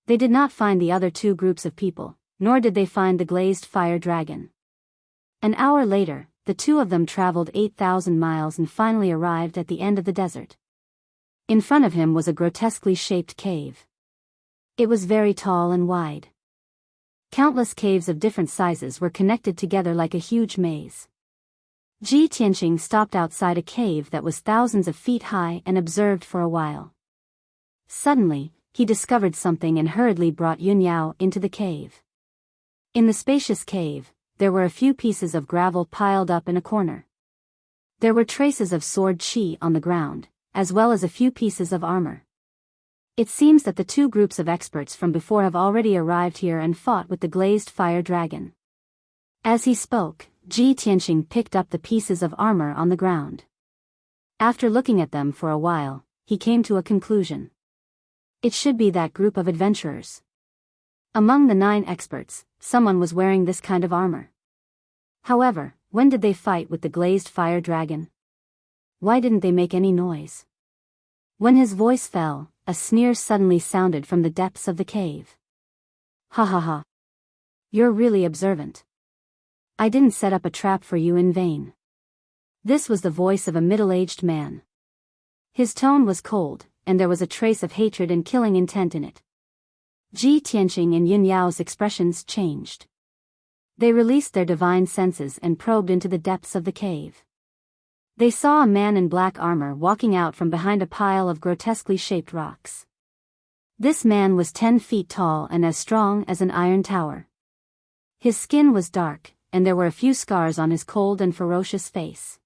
They did not find the other 2 groups of people, nor did they find the glazed fire dragon. An hour later, the 2 of them traveled 8,000 miles and finally arrived at the end of the desert. In front of him was a grotesquely shaped cave. It was very tall and wide. Countless caves of different sizes were connected together like a huge maze. Ji Tianqing stopped outside a cave that was thousands of feet high and observed for a while. Suddenly, he discovered something and hurriedly brought Yunyao into the cave. In the spacious cave, there were a few pieces of gravel piled up in a corner. There were traces of sword qi on the ground, as well as a few pieces of armor. It seems that the 2 groups of experts from before have already arrived here and fought with the glazed fire dragon. As he spoke, Ji Tianqing picked up the pieces of armor on the ground. After looking at them for a while, he came to a conclusion. It should be that group of adventurers. Among the 9 experts, someone was wearing this kind of armor. However, when did they fight with the glazed fire dragon? Why didn't they make any noise? When his voice fell, a sneer suddenly sounded from the depths of the cave. Ha ha ha. You're really observant. I didn't set up a trap for you in vain. This was the voice of a middle-aged man. His tone was cold, and there was a trace of hatred and killing intent in it. Ji Tianqing and Yin Yao's expressions changed. They released their divine senses and probed into the depths of the cave. They saw a man in black armor walking out from behind a pile of grotesquely shaped rocks. This man was 10 feet tall and as strong as an iron tower. His skin was dark, and there were a few scars on his cold and ferocious face.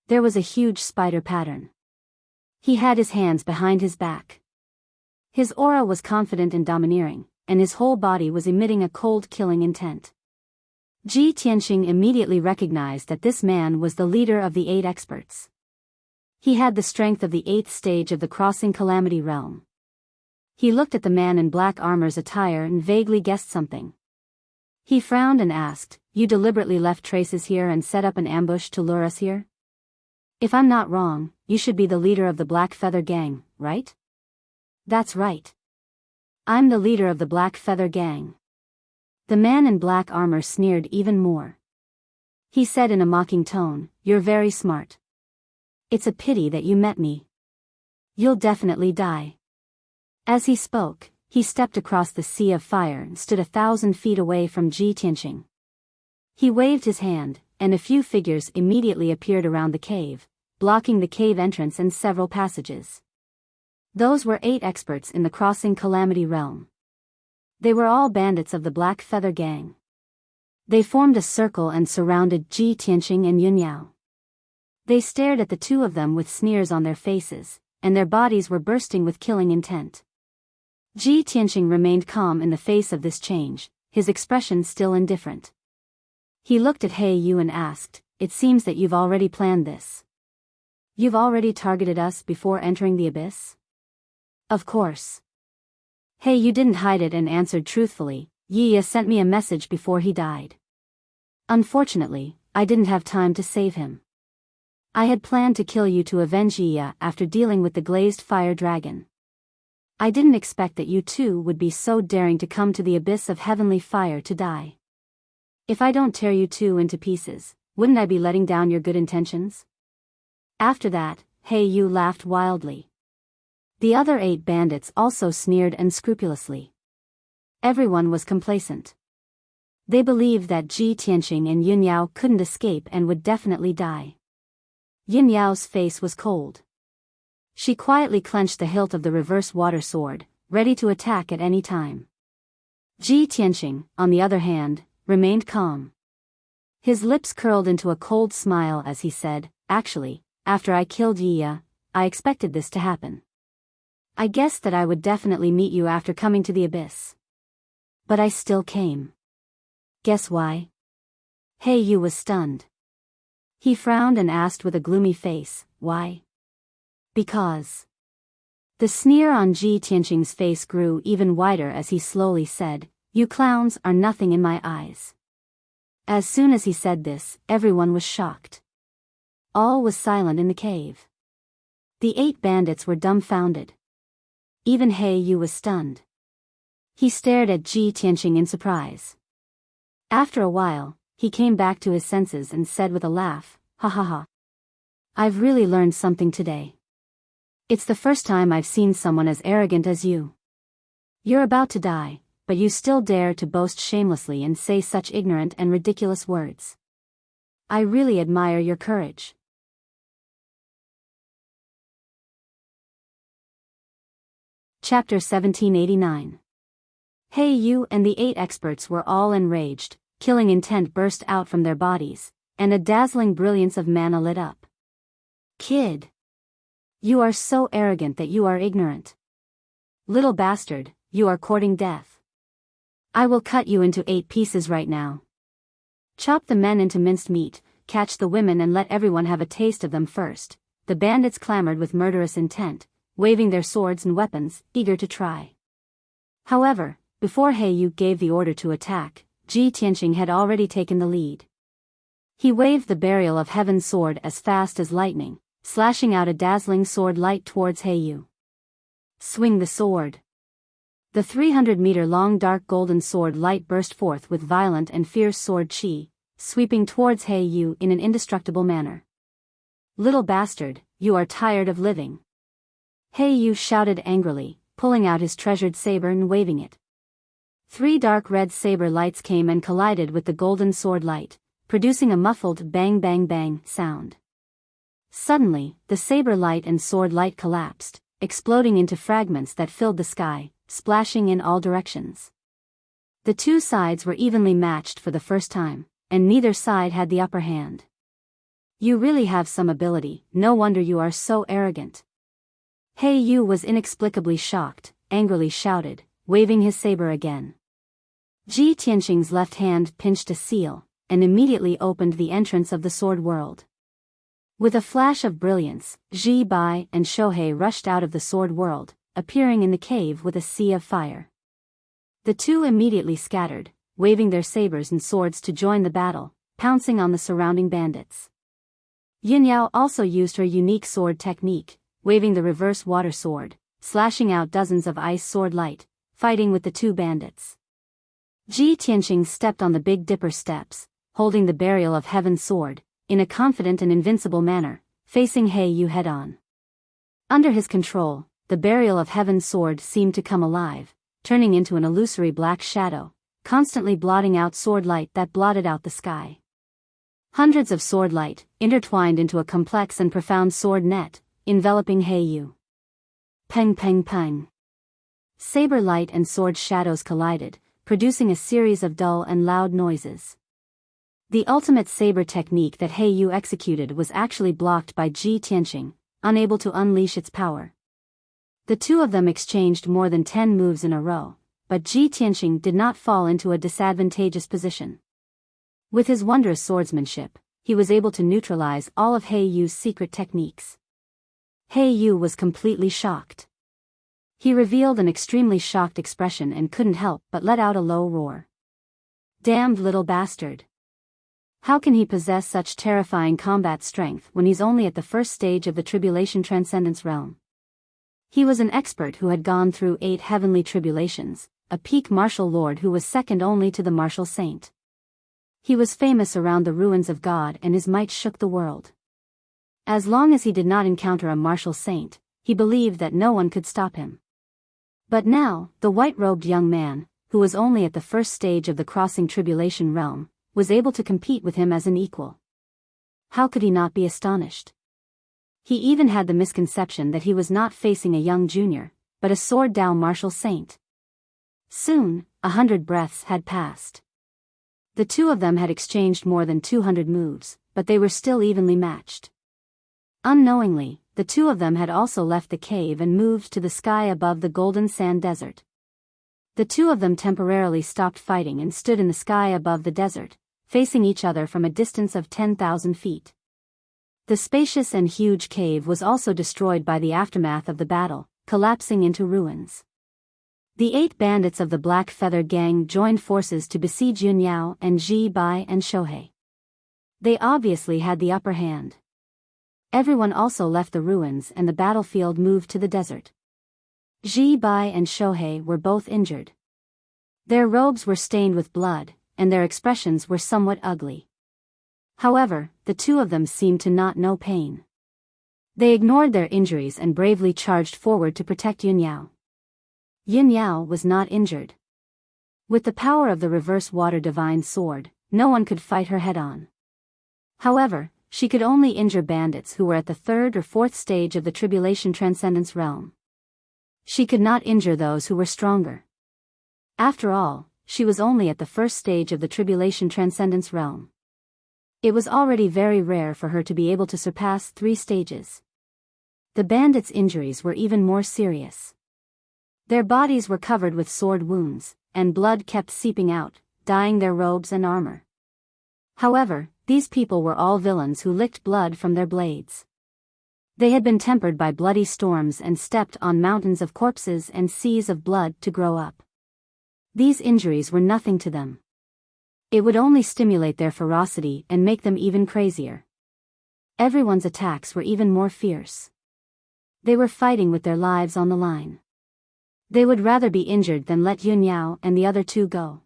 There was a huge spider pattern. He had his hands behind his back. His aura was confident and domineering, and his whole body was emitting a cold killing intent. Ji Tianqing immediately recognized that this man was the leader of the 8 experts. He had the strength of the 8th stage of the crossing calamity realm. He looked at the man in black armor's attire and vaguely guessed something. He frowned and asked, "You deliberately left traces here and set up an ambush to lure us here? If I'm not wrong, you should be the leader of the Black Feather Gang, right?" "That's right. I'm the leader of the Black Feather Gang." The man in black armor sneered even more. He said in a mocking tone, "You're very smart. It's a pity that you met me. You'll definitely die." As he spoke, he stepped across the sea of fire and stood 1,000 feet away from Ji Tianqing. He waved his hand, and a few figures immediately appeared around the cave, blocking the cave entrance and several passages. Those were 8 experts in the crossing calamity realm. They were all bandits of the Black Feather Gang. They formed a circle and surrounded Ji Tianqing and Yun Yao. They stared at the two of them with sneers on their faces, and their bodies were bursting with killing intent. Ji Tianqing remained calm in the face of this change, his expression still indifferent. He looked at He Yu and asked, "It seems that you've already planned this. You've already targeted us before entering the abyss?" "Of course." He Yu didn't hide it and answered truthfully, "Yi sent me a message before he died. Unfortunately, I didn't have time to save him. I had planned to kill you to avenge Yi after dealing with the glazed fire dragon. I didn't expect that you two would be so daring to come to the abyss of heavenly fire to die. If I don't tear you two into pieces, wouldn't I be letting down your good intentions?" After that, He Yu laughed wildly. The other 8 bandits also sneered unscrupulously. Everyone was complacent. They believed that Ji Tianqing and Yun Yao couldn't escape and would definitely die. Yun Yao's face was cold. She quietly clenched the hilt of the reverse water sword, ready to attack at any time. Ji Tianqing, on the other hand, remained calm. His lips curled into a cold smile as he said, "Actually, after I killed Yi, I expected this to happen. I guessed that I would definitely meet you after coming to the abyss. But I still came. Guess why?" He Yu was stunned. He frowned and asked with a gloomy face, "Why?" "Because." The sneer on Ji Tianqing's face grew even wider as he slowly said, "You clowns are nothing in my eyes." As soon as he said this, everyone was shocked. All was silent in the cave. The 8 bandits were dumbfounded. Even He Yu was stunned. He stared at Ji Tianqing in surprise. After a while, he came back to his senses and said with a laugh, "Ha ha ha. I've really learned something today. It's the first time I've seen someone as arrogant as you. You're about to die, but you still dare to boast shamelessly and say such ignorant and ridiculous words. I really admire your courage." Chapter 1789. He Yu and the 8 experts were all enraged, killing intent burst out from their bodies, and a dazzling brilliance of mana lit up. "Kid! You are so arrogant that you are ignorant. Little bastard, you are courting death. I will cut you into 8 pieces right now. Chop the men into minced meat, catch the women and let everyone have a taste of them first." The bandits clamored with murderous intent, waving their swords and weapons, eager to try. However, before He Yu gave the order to attack, Ji Tianqing had already taken the lead. He waved the burial of heaven sword as fast as lightning, slashing out a dazzling sword light towards He Yu. "Swing the sword." The 300-meter-long dark golden sword light burst forth with violent and fierce sword chi, sweeping towards He Yu in an indestructible manner. "Little bastard, you are tired of living!" He Yu shouted angrily, pulling out his treasured saber and waving it. 3 dark red saber lights came and collided with the golden sword light, producing a muffled bang bang bang sound. Suddenly, the saber light and sword light collapsed, exploding into fragments that filled the sky, splashing in all directions. The two sides were evenly matched for the first time, and neither side had the upper hand. "You really have some ability, no wonder you are so arrogant." He Yu was inexplicably shocked, angrily shouted, waving his saber again. Ji Tianqing's left hand pinched a seal, and immediately opened the entrance of the sword world. With a flash of brilliance, Ji Bai and Shohei rushed out of the sword world, appearing in the cave with a sea of fire. The two immediately scattered, waving their sabers and swords to join the battle, pouncing on the surrounding bandits. Yunyao also used her unique sword technique, waving the reverse water sword, slashing out dozens of ice sword light, fighting with the two bandits. Ji Tianqing stepped on the Big Dipper steps, holding the Burial of Heaven sword, in a confident and invincible manner, facing He Yu head-on. Under his control, the Burial of Heaven sword seemed to come alive, turning into an illusory black shadow, constantly blotting out sword light that blotted out the sky. Hundreds of sword light, intertwined into a complex and profound sword net, enveloping He Yu. Peng peng peng. Saber light and sword shadows collided, producing a series of dull and loud noises. The ultimate saber technique that He Yu executed was actually blocked by Ji Tianqing, unable to unleash its power. The two of them exchanged more than 10 moves in a row, but Ji Tianqing did not fall into a disadvantageous position. With his wondrous swordsmanship, he was able to neutralize all of He Yu's secret techniques. He Yu was completely shocked. He revealed an extremely shocked expression and couldn't help but let out a low roar. "Damned little bastard! How can he possess such terrifying combat strength when he's only at the first stage of the Tribulation Transcendence realm?" He was an expert who had gone through 8 heavenly tribulations, a peak martial lord who was second only to the martial saint. He was famous around the ruins of God and his might shook the world. As long as he did not encounter a martial saint, he believed that no one could stop him. But now, the white-robed young man, who was only at the first stage of the crossing tribulation realm, was able to compete with him as an equal. How could he not be astonished? He even had the misconception that he was not facing a young junior, but a sword-down martial saint. Soon, 100 breaths had passed. The two of them had exchanged more than 200 moves, but they were still evenly matched. Unknowingly, the two of them had also left the cave and moved to the sky above the golden sand desert. The two of them temporarily stopped fighting and stood in the sky above the desert, facing each other from a distance of 10,000 feet. The spacious and huge cave was also destroyed by the aftermath of the battle, collapsing into ruins. The 8 bandits of the Black Feather Gang joined forces to besiege Yunyao and Ji Bai and Shohei. They obviously had the upper hand. Everyone also left the ruins and the battlefield moved to the desert. Ji Bai and Shohei were both injured. Their robes were stained with blood, and their expressions were somewhat ugly. However, the two of them seemed to not know pain. They ignored their injuries and bravely charged forward to protect Yunyao. Yunyao was not injured. With the power of the reverse water divine sword, no one could fight her head-on. However, she could only injure bandits who were at the 3rd or 4th stage of the Tribulation Transcendence realm. She could not injure those who were stronger. After all, she was only at the 1st stage of the Tribulation Transcendence realm. It was already very rare for her to be able to surpass 3 stages. The bandits' injuries were even more serious. Their bodies were covered with sword wounds, and blood kept seeping out, dyeing their robes and armor. However, these people were all villains who licked blood from their blades. They had been tempered by bloody storms and stepped on mountains of corpses and seas of blood to grow up. These injuries were nothing to them. It would only stimulate their ferocity and make them even crazier. Everyone's attacks were even more fierce. They were fighting with their lives on the line. They would rather be injured than let Yun Yao and the other two go.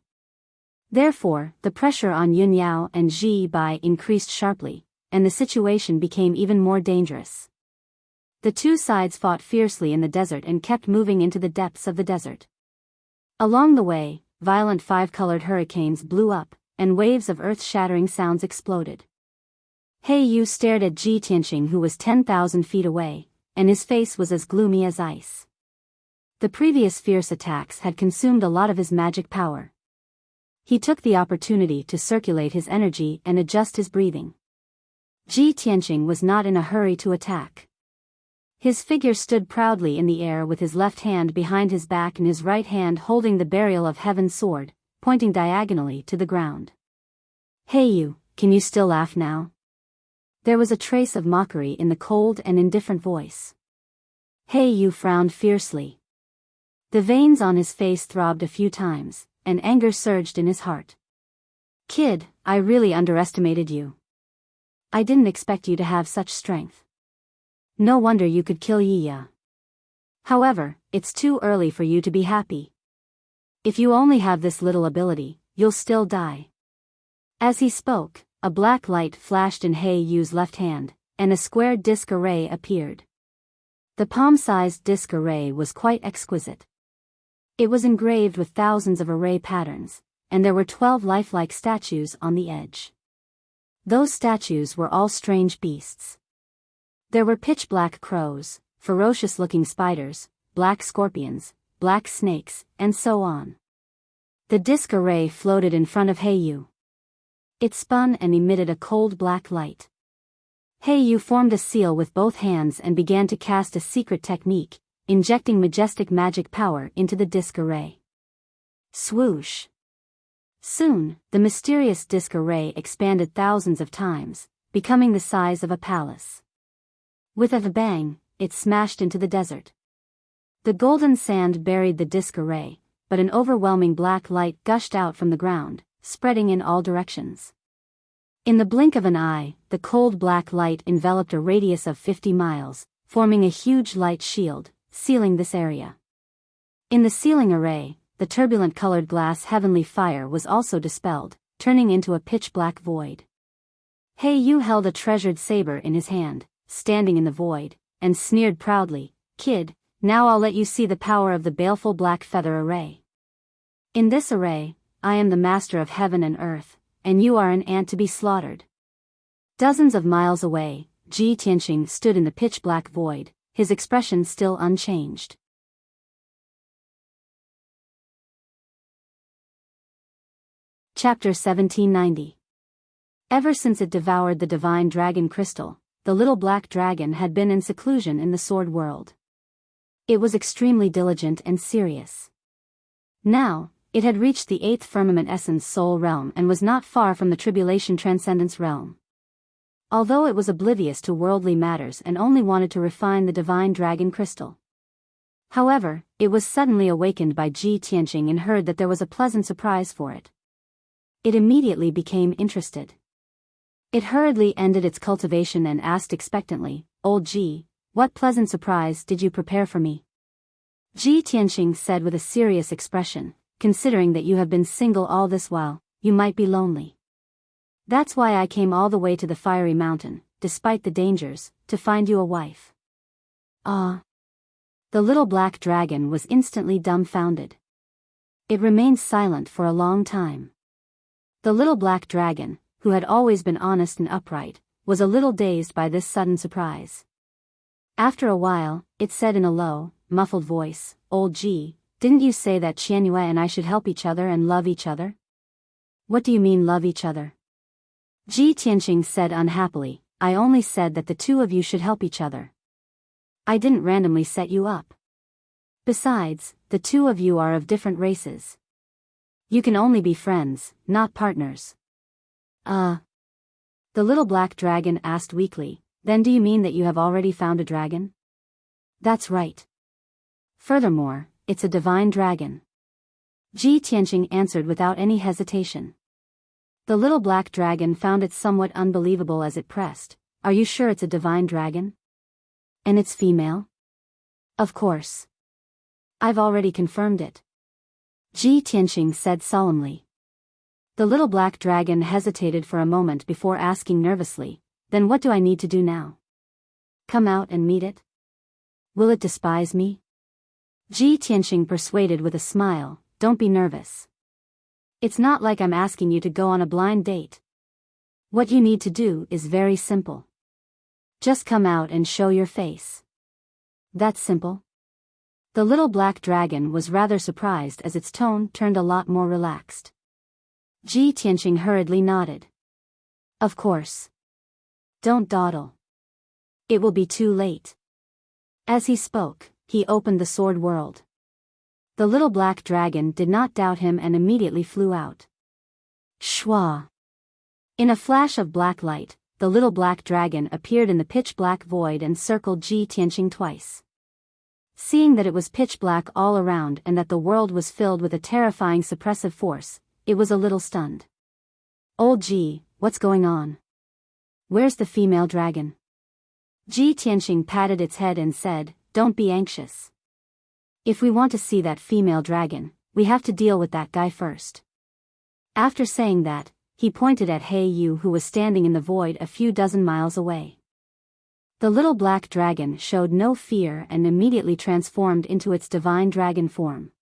Therefore, the pressure on Yun Yao and Ji Bai increased sharply, and the situation became even more dangerous. The two sides fought fiercely in the desert and kept moving into the depths of the desert. Along the way, violent five-colored hurricanes blew up, and waves of earth-shattering sounds exploded. He Yu stared at Ji Tianqing, who was 10,000 feet away, and his face was as gloomy as ice. The previous fierce attacks had consumed a lot of his magic power. He took the opportunity to circulate his energy and adjust his breathing. Ji Tianqing was not in a hurry to attack. His figure stood proudly in the air with his left hand behind his back and his right hand holding the Burial of Heaven sword, pointing diagonally to the ground. Hey you, can you still laugh now? There was a trace of mockery in the cold and indifferent voice. Hey you frowned fiercely. The veins on his face throbbed a few times, and anger surged in his heart. Kid, I really underestimated you. I didn't expect you to have such strength. No wonder you could kill Yiya. However, it's too early for you to be happy. If you only have this little ability, you'll still die. As he spoke, a black light flashed in He Yu's left hand, and a square disc array appeared. The palm-sized disc array was quite exquisite. It was engraved with thousands of array patterns, and there were 12 lifelike statues on the edge. Those statues were all strange beasts. There were pitch-black crows, ferocious-looking spiders, black scorpions, black snakes, and so on. The disc array floated in front of He Yu. It spun and emitted a cold black light. He Yu formed a seal with both hands and began to cast a secret technique, injecting majestic magic power into the disc array. Swoosh! Soon, the mysterious disc array expanded thousands of times, becoming the size of a palace. With a bang, it smashed into the desert. The golden sand buried the disc array, but an overwhelming black light gushed out from the ground, spreading in all directions. In the blink of an eye, the cold black light enveloped a radius of 50 miles, forming a huge light shield, sealing this area. In the sealing array, the turbulent colored glass heavenly fire was also dispelled, turning into a pitch-black void. He Yu held a treasured saber in his hand, standing in the void, and sneered proudly, "Kid, now I'll let you see the power of the baleful black feather array. In this array, I am the master of heaven and earth, and you are an ant to be slaughtered." Dozens of miles away, Ji Tianqing stood in the pitch-black void, his expression still unchanged. Chapter 1790. Ever since it devoured the divine dragon crystal, the little black dragon had been in seclusion in the sword world. It was extremely diligent and serious. Now, it had reached the 8th firmament essence soul realm and was not far from the tribulation transcendence realm. Although it was oblivious to worldly matters and only wanted to refine the divine dragon crystal. However, it was suddenly awakened by Ji Tianqing and heard that there was a pleasant surprise for it. It immediately became interested. It hurriedly ended its cultivation and asked expectantly, "Old Ji, what pleasant surprise did you prepare for me?" Ji Tianqing said with a serious expression, "Considering that you have been single all this while, you might be lonely. That's why I came all the way to the fiery mountain, despite the dangers, to find you a wife." Ah! The little black dragon was instantly dumbfounded. It remained silent for a long time. The little black dragon, who had always been honest and upright, was a little dazed by this sudden surprise. After a while, it said in a low, muffled voice, "Old Ji, didn't you say that Qianyue and I should help each other and love each other?" "What do you mean love each other?" Ji Tianqing said unhappily, "I only said that the two of you should help each other. I didn't randomly set you up. Besides, the two of you are of different races. You can only be friends, not partners." The little black dragon asked weakly, "Then do you mean that you have already found a dragon?" "That's right. Furthermore, it's a divine dragon." Ji Tianqing answered without any hesitation. The little black dragon found it somewhat unbelievable as it pressed, "Are you sure it's a divine dragon? And it's female?" "Of course." I've already confirmed it. Ji Tianqing said solemnly. The little black dragon hesitated for a moment before asking nervously, then what do I need to do now? Come out and meet it? Will it despise me? Ji Tianqing persuaded with a smile, don't be nervous. It's not like I'm asking you to go on a blind date. What you need to do is very simple. Just come out and show your face. That's simple. The little black dragon was rather surprised as its tone turned a lot more relaxed. Ji Tianqing hurriedly nodded. Of course. Don't dawdle. It will be too late. As he spoke, he opened the sword world. The little black dragon did not doubt him and immediately flew out. Shwa! In a flash of black light, the little black dragon appeared in the pitch-black void and circled Ji Tianqing twice. Seeing that it was pitch black all around and that the world was filled with a terrifying suppressive force, it was a little stunned. Old Ji, what's going on? Where's the female dragon? Ji Tianqing patted its head and said, don't be anxious. If we want to see that female dragon, we have to deal with that guy first. After saying that, he pointed at He Yu who was standing in the void a few dozen miles away. The little black dragon showed no fear and immediately transformed into its divine dragon form.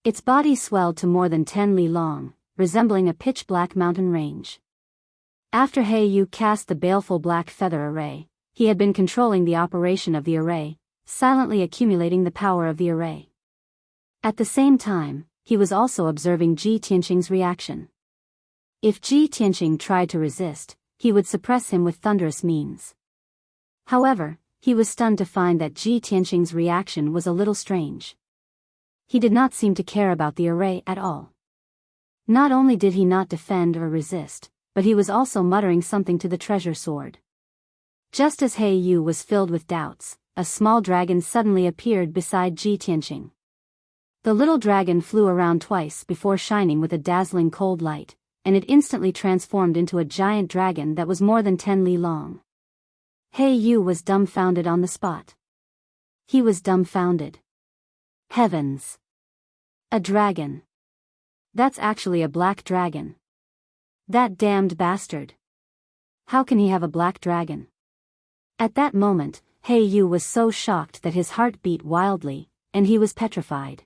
Its body swelled to more than 10 li long, resembling a pitch-black mountain range. After He Yu cast the baleful black feather array, he had been controlling the operation of the array, silently accumulating the power of the array. At the same time, he was also observing Ji Tianqing's reaction. If Ji Tianqing tried to resist, he would suppress him with thunderous means. However, he was stunned to find that Ji Tianqing's reaction was a little strange. He did not seem to care about the array at all. Not only did he not defend or resist, but he was also muttering something to the treasure sword. Just as He Yu was filled with doubts, a small dragon suddenly appeared beside Ji Tianqing. The little dragon flew around twice before shining with a dazzling cold light, and it instantly transformed into a giant dragon that was more than 10 li long. He Yu was dumbfounded on the spot. He was dumbfounded. Heavens! A dragon. That's actually a black dragon. That damned bastard. How can he have a black dragon? At that moment, He Yu was so shocked that his heart beat wildly, and he was petrified.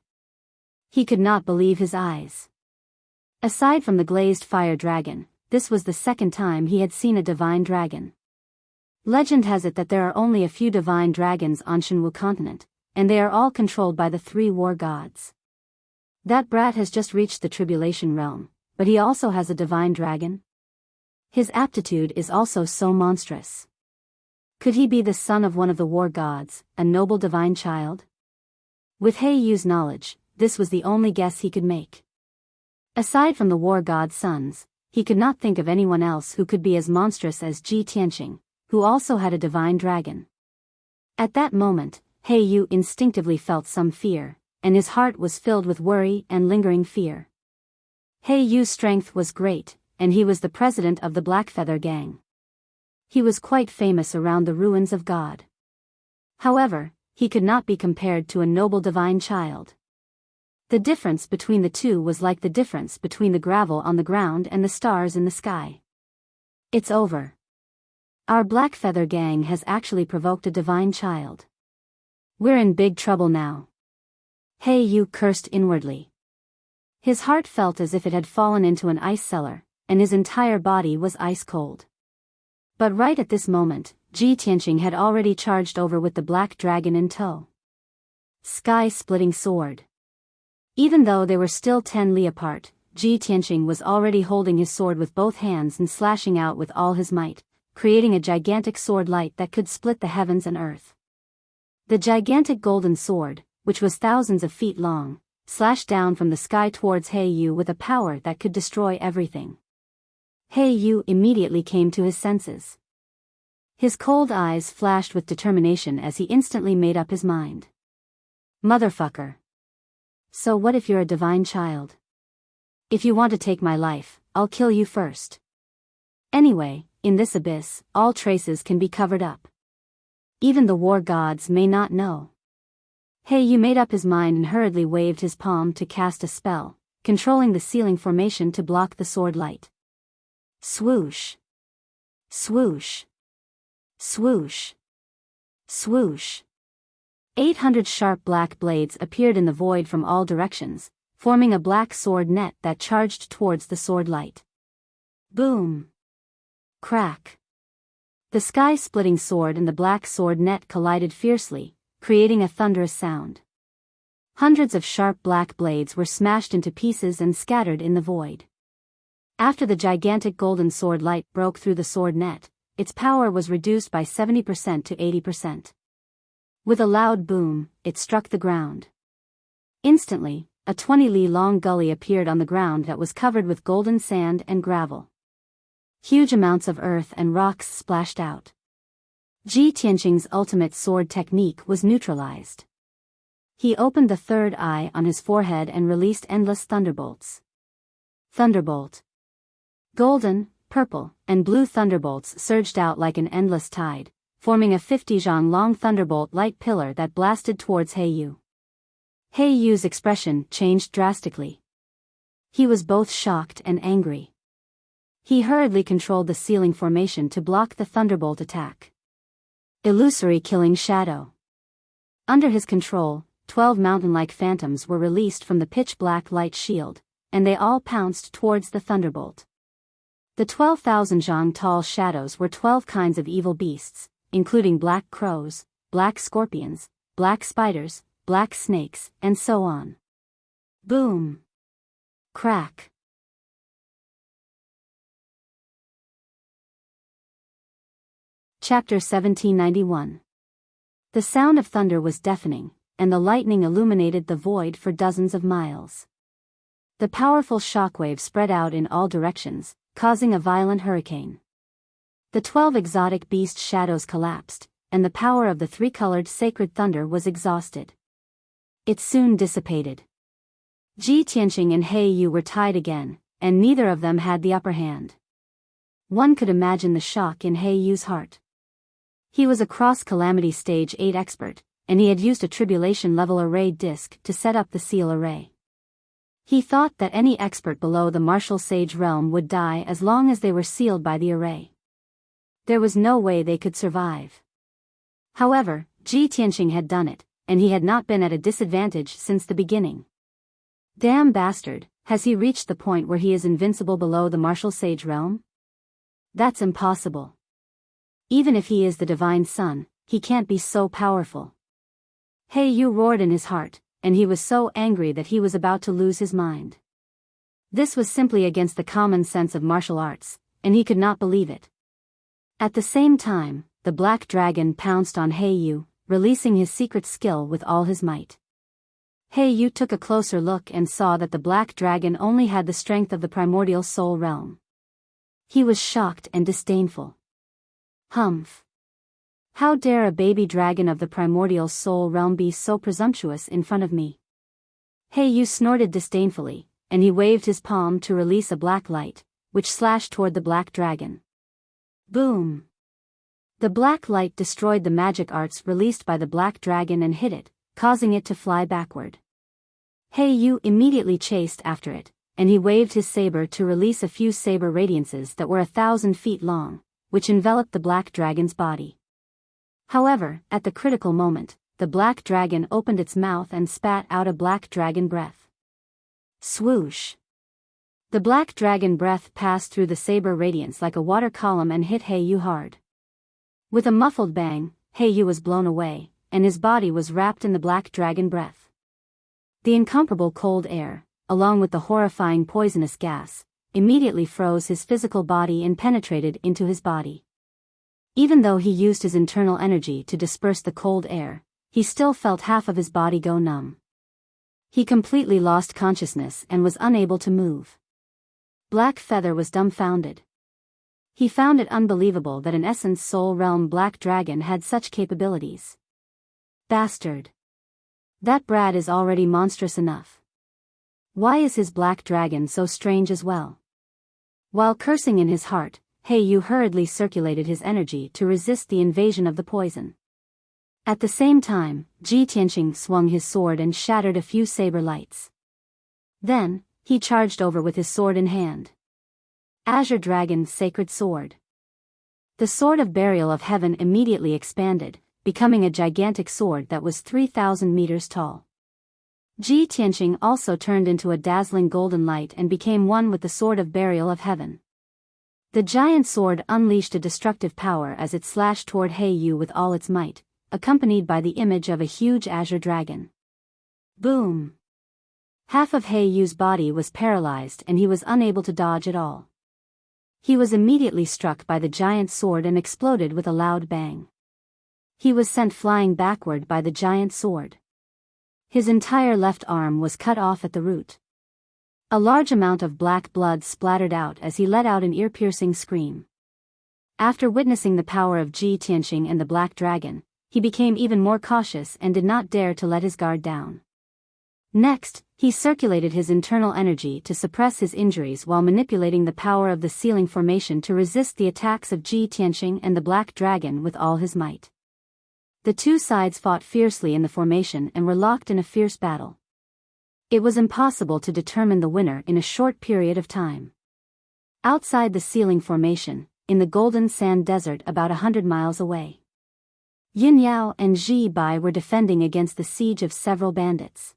He could not believe his eyes. Aside from the glazed fire dragon, this was the second time he had seen a divine dragon. Legend has it that there are only a few divine dragons on Shenwu continent, and they are all controlled by the 3 war gods. That brat has just reached the tribulation realm, but he also has a divine dragon? His aptitude is also so monstrous. Could he be the son of one of the war gods, a noble divine child? With He Yu's knowledge, this was the only guess he could make. Aside from the war god's sons, he could not think of anyone else who could be as monstrous as Ji Tianqing, who also had a divine dragon. At that moment, He Yu instinctively felt some fear, and his heart was filled with worry and lingering fear. He Yu's strength was great, and he was the president of the Blackfeather Gang. He was quite famous around the ruins of God. However, he could not be compared to a noble divine child. The difference between the two was like the difference between the gravel on the ground and the stars in the sky. It's over. Our Blackfeather Gang has actually provoked a divine child. We're in big trouble now. He Yu cursed inwardly. His heart felt as if it had fallen into an ice cellar, and his entire body was ice cold. But right at this moment, Ji Tianqing had already charged over with the black dragon in tow. Sky-splitting sword. Even though they were still 10 li apart, Ji Tianqing was already holding his sword with both hands and slashing out with all his might, creating a gigantic sword light that could split the heavens and earth. The gigantic golden sword, which was thousands of feet long, slashed down from the sky towards He Yu with a power that could destroy everything. He Yu immediately came to his senses. His cold eyes flashed with determination as he instantly made up his mind. Motherfucker. So what if you're a divine child? If you want to take my life, I'll kill you first. Anyway, in this abyss, all traces can be covered up. Even the war gods may not know. Yu made up his mind and hurriedly waved his palm to cast a spell, controlling the ceiling formation to block the sword light. Swoosh. Swoosh. Swoosh. Swoosh. 800 sharp black blades appeared in the void from all directions, forming a black sword net that charged towards the sword light. Boom. Crack. The sky-splitting sword and the black sword net collided fiercely, creating a thunderous sound. Hundreds of sharp black blades were smashed into pieces and scattered in the void. After the gigantic golden sword light broke through the sword net, its power was reduced by 70% to 80%. With a loud boom, it struck the ground. Instantly, a 20-li-long gully appeared on the ground that was covered with golden sand and gravel. Huge amounts of earth and rocks splashed out. Ji Tianqing's ultimate sword technique was neutralized. He opened the third eye on his forehead and released endless thunderbolts. Thunderbolt. Golden, purple, and blue thunderbolts surged out like an endless tide, forming a 50-zhang-long thunderbolt light pillar that blasted towards Yu. Yu's expression changed drastically. He was both shocked and angry. He hurriedly controlled the ceiling formation to block the thunderbolt attack. Illusory killing shadow. Under his control, 12 mountain-like phantoms were released from the pitch-black light shield, and they all pounced towards the thunderbolt. The 12,000 zhang tall shadows were 12 kinds of evil beasts, including black crows, black scorpions, black spiders, black snakes, and so on. Boom. Crack. Chapter 1791. The sound of thunder was deafening, and the lightning illuminated the void for dozens of miles. The powerful shockwave spread out in all directions, causing a violent hurricane. The 12 exotic beast shadows collapsed, and the power of the three-colored sacred thunder was exhausted. It soon dissipated. Ji Tianqing and Yu were tied again, and neither of them had the upper hand. One could imagine the shock in Yu's heart. He was a cross-calamity stage 8 expert, and he had used a tribulation-level array disk to set up the seal array. He thought that any expert below the martial sage realm would die as long as they were sealed by the array. There was no way they could survive. However, Ji Tianqing had done it, and he had not been at a disadvantage since the beginning. Damn bastard, has he reached the point where he is invincible below the martial sage realm? That's impossible. Even if he is the divine son, he can't be so powerful. Yu roared in his heart, and he was so angry that he was about to lose his mind. This was simply against the common sense of martial arts, and he could not believe it. At the same time, the black dragon pounced on Yu, releasing his secret skill with all his might. Yu took a closer look and saw that the black dragon only had the strength of the primordial soul realm. He was shocked and disdainful. Humph! How dare a baby dragon of the primordial soul realm be so presumptuous in front of me? Yu snorted disdainfully, and he waved his palm to release a black light, which slashed toward the black dragon. Boom! The black light destroyed the magic arts released by the black dragon and hit it, causing it to fly backward. Yu immediately chased after it, and he waved his saber to release a few saber radiances that were 1,000 feet long, which enveloped the black dragon's body. However, at the critical moment, the black dragon opened its mouth and spat out a black dragon breath. Swoosh! The black dragon breath passed through the saber radiance like a water column and hit Yu hard. With a muffled bang, Yu was blown away, and his body was wrapped in the black dragon breath. The incomparable cold air, along with the horrifying poisonous gas, immediately froze his physical body and penetrated into his body. Even though he used his internal energy to disperse the cold air, he still felt half of his body go numb. He completely lost consciousness and was unable to move. Black Feather was dumbfounded. He found it unbelievable that an Essence Soul Realm black dragon had such capabilities. Bastard! That brat is already monstrous enough. Why is his black dragon so strange as well? While cursing in his heart, Yu hurriedly circulated his energy to resist the invasion of the poison. At the same time, Ji Tianqing swung his sword and shattered a few saber lights. Then, he charged over with his sword in hand. Azure Dragon's Sacred Sword. The Sword of Burial of Heaven immediately expanded, becoming a gigantic sword that was 3,000 meters tall. Ji Tianqing also turned into a dazzling golden light and became one with the Sword of Burial of Heaven. The giant sword unleashed a destructive power as it slashed toward He Yu with all its might, accompanied by the image of a huge azure dragon. Boom! Half of He Yu's body was paralyzed and he was unable to dodge at all. He was immediately struck by the giant sword and exploded with a loud bang. He was sent flying backward by the giant sword. His entire left arm was cut off at the root. A large amount of black blood splattered out as he let out an ear-piercing scream. After witnessing the power of Ji Tianqing and the Black Dragon, he became even more cautious and did not dare to let his guard down. Next, he circulated his internal energy to suppress his injuries while manipulating the power of the ceiling formation to resist the attacks of Ji Tianqing and the Black Dragon with all his might. The two sides fought fiercely in the formation and were locked in a fierce battle. It was impossible to determine the winner in a short period of time. Outside the ceiling formation, in the Golden Sand Desert about 100 miles away, Yin Yao and Ji Bai were defending against the siege of several bandits.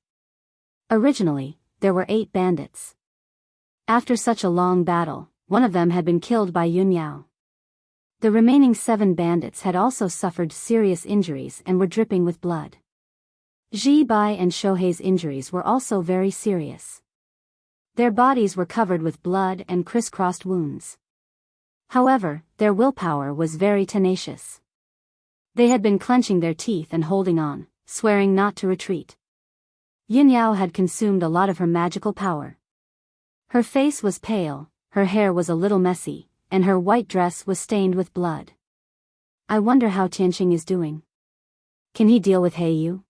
Originally, there were 8 bandits. After such a long battle, one of them had been killed by Yun Yao. The remaining 7 bandits had also suffered serious injuries and were dripping with blood. Ji Bai and Shohei's injuries were also very serious. Their bodies were covered with blood and crisscrossed wounds. However, their willpower was very tenacious. They had been clenching their teeth and holding on, swearing not to retreat. Yin Yao had consumed a lot of her magical power. Her face was pale, her hair was a little messy, and her white dress was stained with blood. I wonder how Tianqing is doing. Can he deal with He Yu?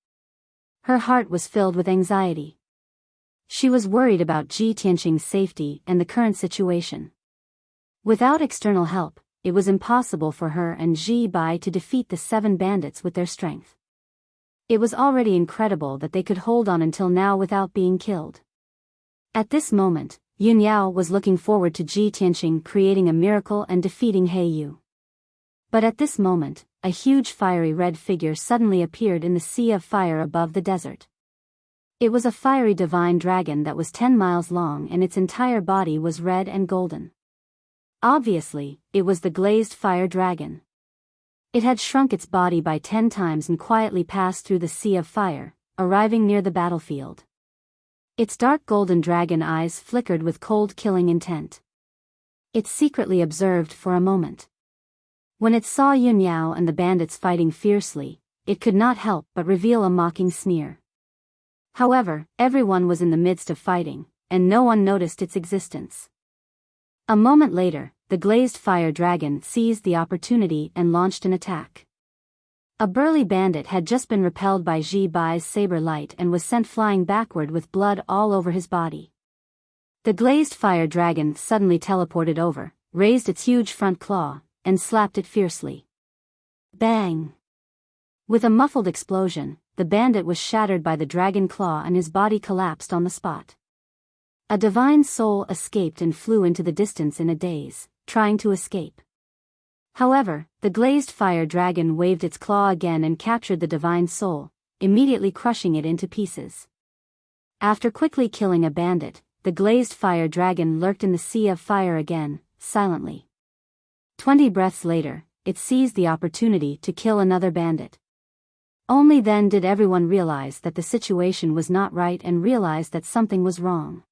Her heart was filled with anxiety. She was worried about Ji Tianqing's safety and the current situation. Without external help, it was impossible for her and Ji Bai to defeat the 7 bandits with their strength. It was already incredible that they could hold on until now without being killed. At this moment, Yun Yao was looking forward to Ji Tianqing creating a miracle and defeating He Yu. But at this moment, a huge fiery red figure suddenly appeared in the sea of fire above the desert. It was a fiery divine dragon that was 10 miles long and its entire body was red and golden. Obviously, it was the glazed fire dragon. It had shrunk its body by 10 times and quietly passed through the sea of fire, arriving near the battlefield. Its dark golden dragon eyes flickered with cold killing intent. It secretly observed for a moment. When it saw Yun Yao and the bandits fighting fiercely, it could not help but reveal a mocking sneer. However, everyone was in the midst of fighting, and no one noticed its existence. A moment later, the glazed fire dragon seized the opportunity and launched an attack. A burly bandit had just been repelled by Ji Bai's saber light and was sent flying backward with blood all over his body. The glazed fire dragon suddenly teleported over, raised its huge front claw, and slapped it fiercely. Bang! With a muffled explosion, the bandit was shattered by the dragon claw and his body collapsed on the spot. A divine soul escaped and flew into the distance in a daze, trying to escape. However, the glazed fire dragon waved its claw again and captured the divine soul, immediately crushing it into pieces. After quickly killing a bandit, the glazed fire dragon lurked in the sea of fire again, silently. 20 breaths later, it seized the opportunity to kill another bandit. Only then did everyone realize that the situation was not right and realize that something was wrong.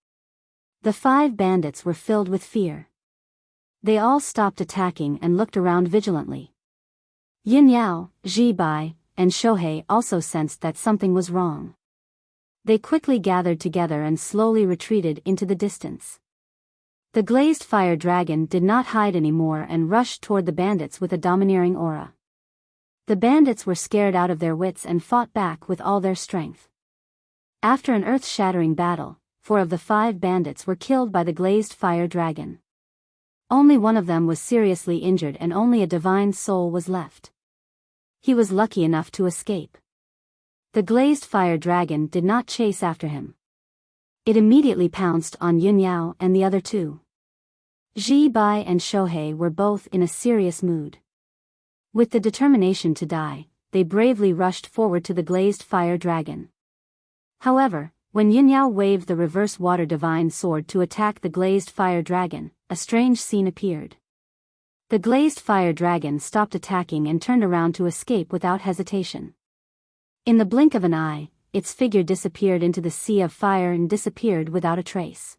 The 5 bandits were filled with fear. They all stopped attacking and looked around vigilantly. Yin Yao, Ji Bai, and Shohei also sensed that something was wrong. They quickly gathered together and slowly retreated into the distance. The glazed fire dragon did not hide anymore and rushed toward the bandits with a domineering aura. The bandits were scared out of their wits and fought back with all their strength. After an earth-shattering battle, 4 of the 5 bandits were killed by the glazed fire dragon. Only one of them was seriously injured and only a divine soul was left. he was lucky enough to escape. The glazed fire dragon did not chase after him. It immediately pounced on Yunyao and the other two. Ji Bai and Shohei were both in a serious mood. With the determination to die, they bravely rushed forward to the glazed fire dragon. However, when Yunyao waved the reverse water divine sword to attack the glazed fire dragon, a strange scene appeared. The glazed fire dragon stopped attacking and turned around to escape without hesitation. In the blink of an eye, its figure disappeared into the sea of fire and disappeared without a trace.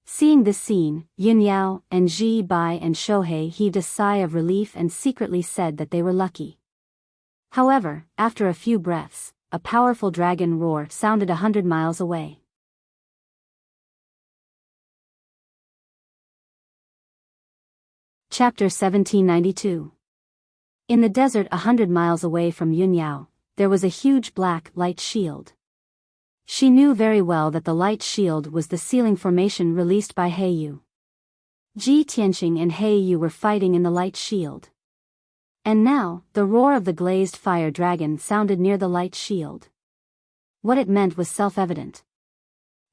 Seeing this scene, Yunyao and Ji Bai and Shohei heaved a sigh of relief and secretly said that they were lucky. However, after a few breaths, a powerful dragon roar sounded 100 miles away. Chapter 1792. In the desert 100 miles away from Yunyao, there was a huge black light shield. She knew very well that the light shield was the sealing formation released by Heiyu. Ji Tianqing and Heiyu were fighting in the light shield. And now, the roar of the glazed fire dragon sounded near the light shield. What it meant was self-evident.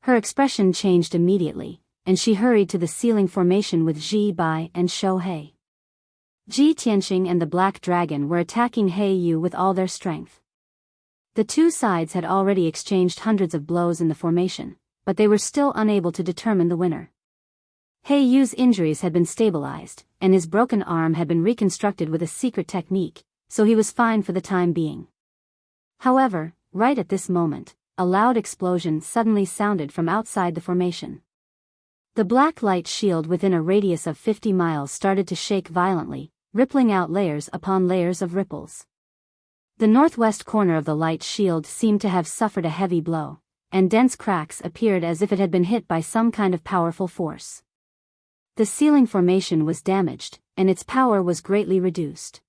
Her expression changed immediately, and she hurried to the sealing formation with Ji Bai and Shohei. Ji Tianqing and the black dragon were attacking Heiyu with all their strength. The two sides had already exchanged hundreds of blows in the formation, but they were still unable to determine the winner. Heiyu's injuries had been stabilized, and his broken arm had been reconstructed with a secret technique, so he was fine for the time being. However, right at this moment, a loud explosion suddenly sounded from outside the formation. The black light shield within a radius of 50 miles started to shake violently, rippling out layers upon layers of ripples. The northwest corner of the light shield seemed to have suffered a heavy blow, and dense cracks appeared as if it had been hit by some kind of powerful force. The sealing formation was damaged, and its power was greatly reduced.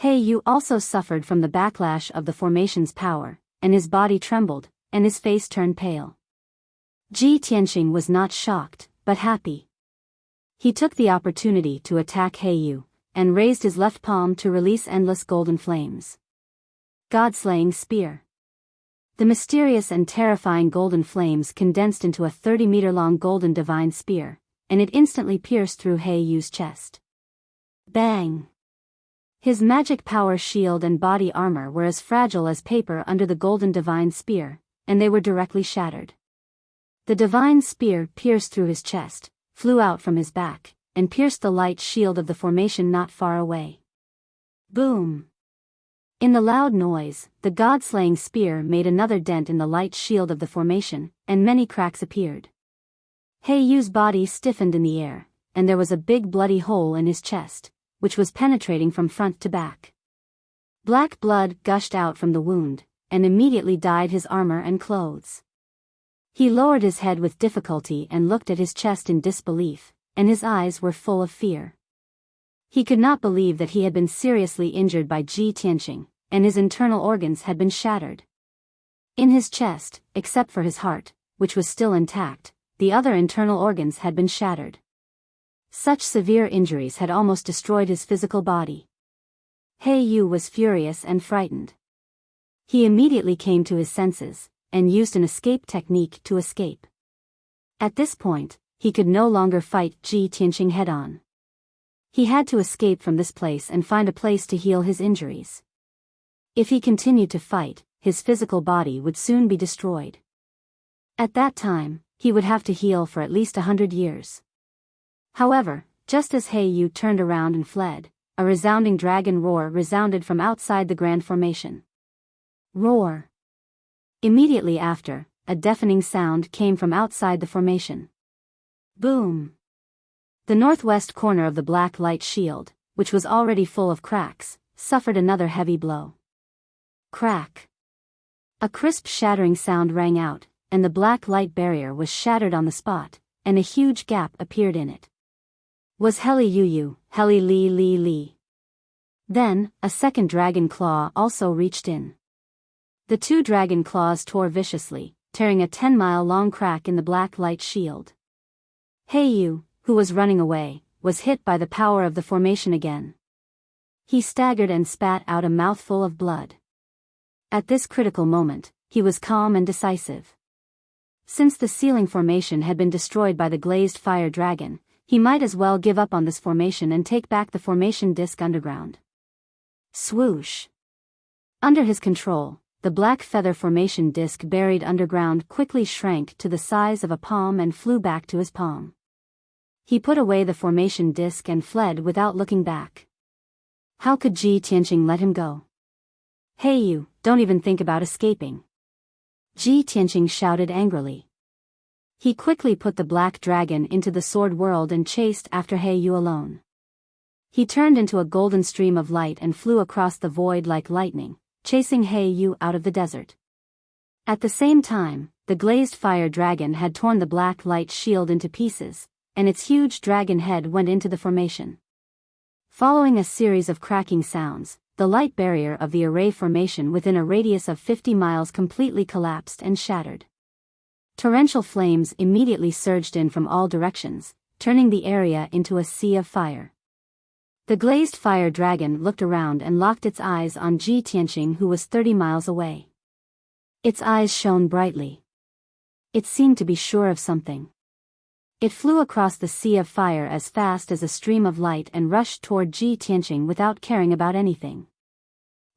Heiyu also suffered from the backlash of the formation's power, and his body trembled, and his face turned pale. Ji Tianqing was not shocked, but happy. He took the opportunity to attack Heiyu, and raised his left palm to release endless golden flames. God-slaying spear. The mysterious and terrifying golden flames condensed into a 30-meter-long golden divine spear, and it instantly pierced through Heiyu's chest. Bang! His magic power shield and body armor were as fragile as paper under the golden divine spear, and they were directly shattered. The divine spear pierced through his chest, flew out from his back, and pierced the light shield of the formation not far away. Boom! In the loud noise, the god-slaying spear made another dent in the light shield of the formation, and many cracks appeared. Heiyu's body stiffened in the air, and there was a big bloody hole in his chest, which was penetrating from front to back. Black blood gushed out from the wound, and immediately dyed his armor and clothes. He lowered his head with difficulty and looked at his chest in disbelief, and his eyes were full of fear. He could not believe that he had been seriously injured by Ji Tianqing, and his internal organs had been shattered. In his chest, except for his heart, which was still intact, the other internal organs had been shattered. Such severe injuries had almost destroyed his physical body. Heiyu was furious and frightened. He immediately came to his senses, and used an escape technique to escape. At this point, he could no longer fight Ji Tianqing head-on. He had to escape from this place and find a place to heal his injuries. If he continued to fight, his physical body would soon be destroyed. At that time, he would have to heal for at least 100 years. However, just as Heiyu turned around and fled, a resounding dragon roar resounded from outside the grand formation. Roar! Immediately after, a deafening sound came from outside the formation. Boom! The northwest corner of the black light shield, which was already full of cracks, suffered another heavy blow. Crack! A crisp shattering sound rang out, and the black light barrier was shattered on the spot, and a huge gap appeared in it. Was Heli Yu, Heli Li Li Li. Then, a second dragon claw also reached in. The two dragon claws tore viciously, tearing a 10-mile-long crack in the black light shield. Heiyu, who was running away, was hit by the power of the formation again. He staggered and spat out a mouthful of blood. At this critical moment, he was calm and decisive. Since the ceiling formation had been destroyed by the glazed fire dragon, he might as well give up on this formation and take back the formation disk underground. Swoosh! Under his control, the black feather formation disk buried underground quickly shrank to the size of a palm and flew back to his palm. He put away the formation disk and fled without looking back. How could Ji Tianqing let him go? Hey you, don't even think about escaping. Ji Tianqing shouted angrily. He quickly put the black dragon into the sword world and chased after He Yu alone. He turned into a golden stream of light and flew across the void like lightning, chasing He Yu out of the desert. At the same time, the glazed fire dragon had torn the black light shield into pieces, and its huge dragon head went into the formation. Following a series of cracking sounds, the light barrier of the array formation within a radius of 50 miles completely collapsed and shattered. Torrential flames immediately surged in from all directions, turning the area into a sea of fire. The glazed fire dragon looked around and locked its eyes on Ji Tianqing, who was 30 miles away. Its eyes shone brightly. It seemed to be sure of something. It flew across the sea of fire as fast as a stream of light and rushed toward Ji Tianqing without caring about anything.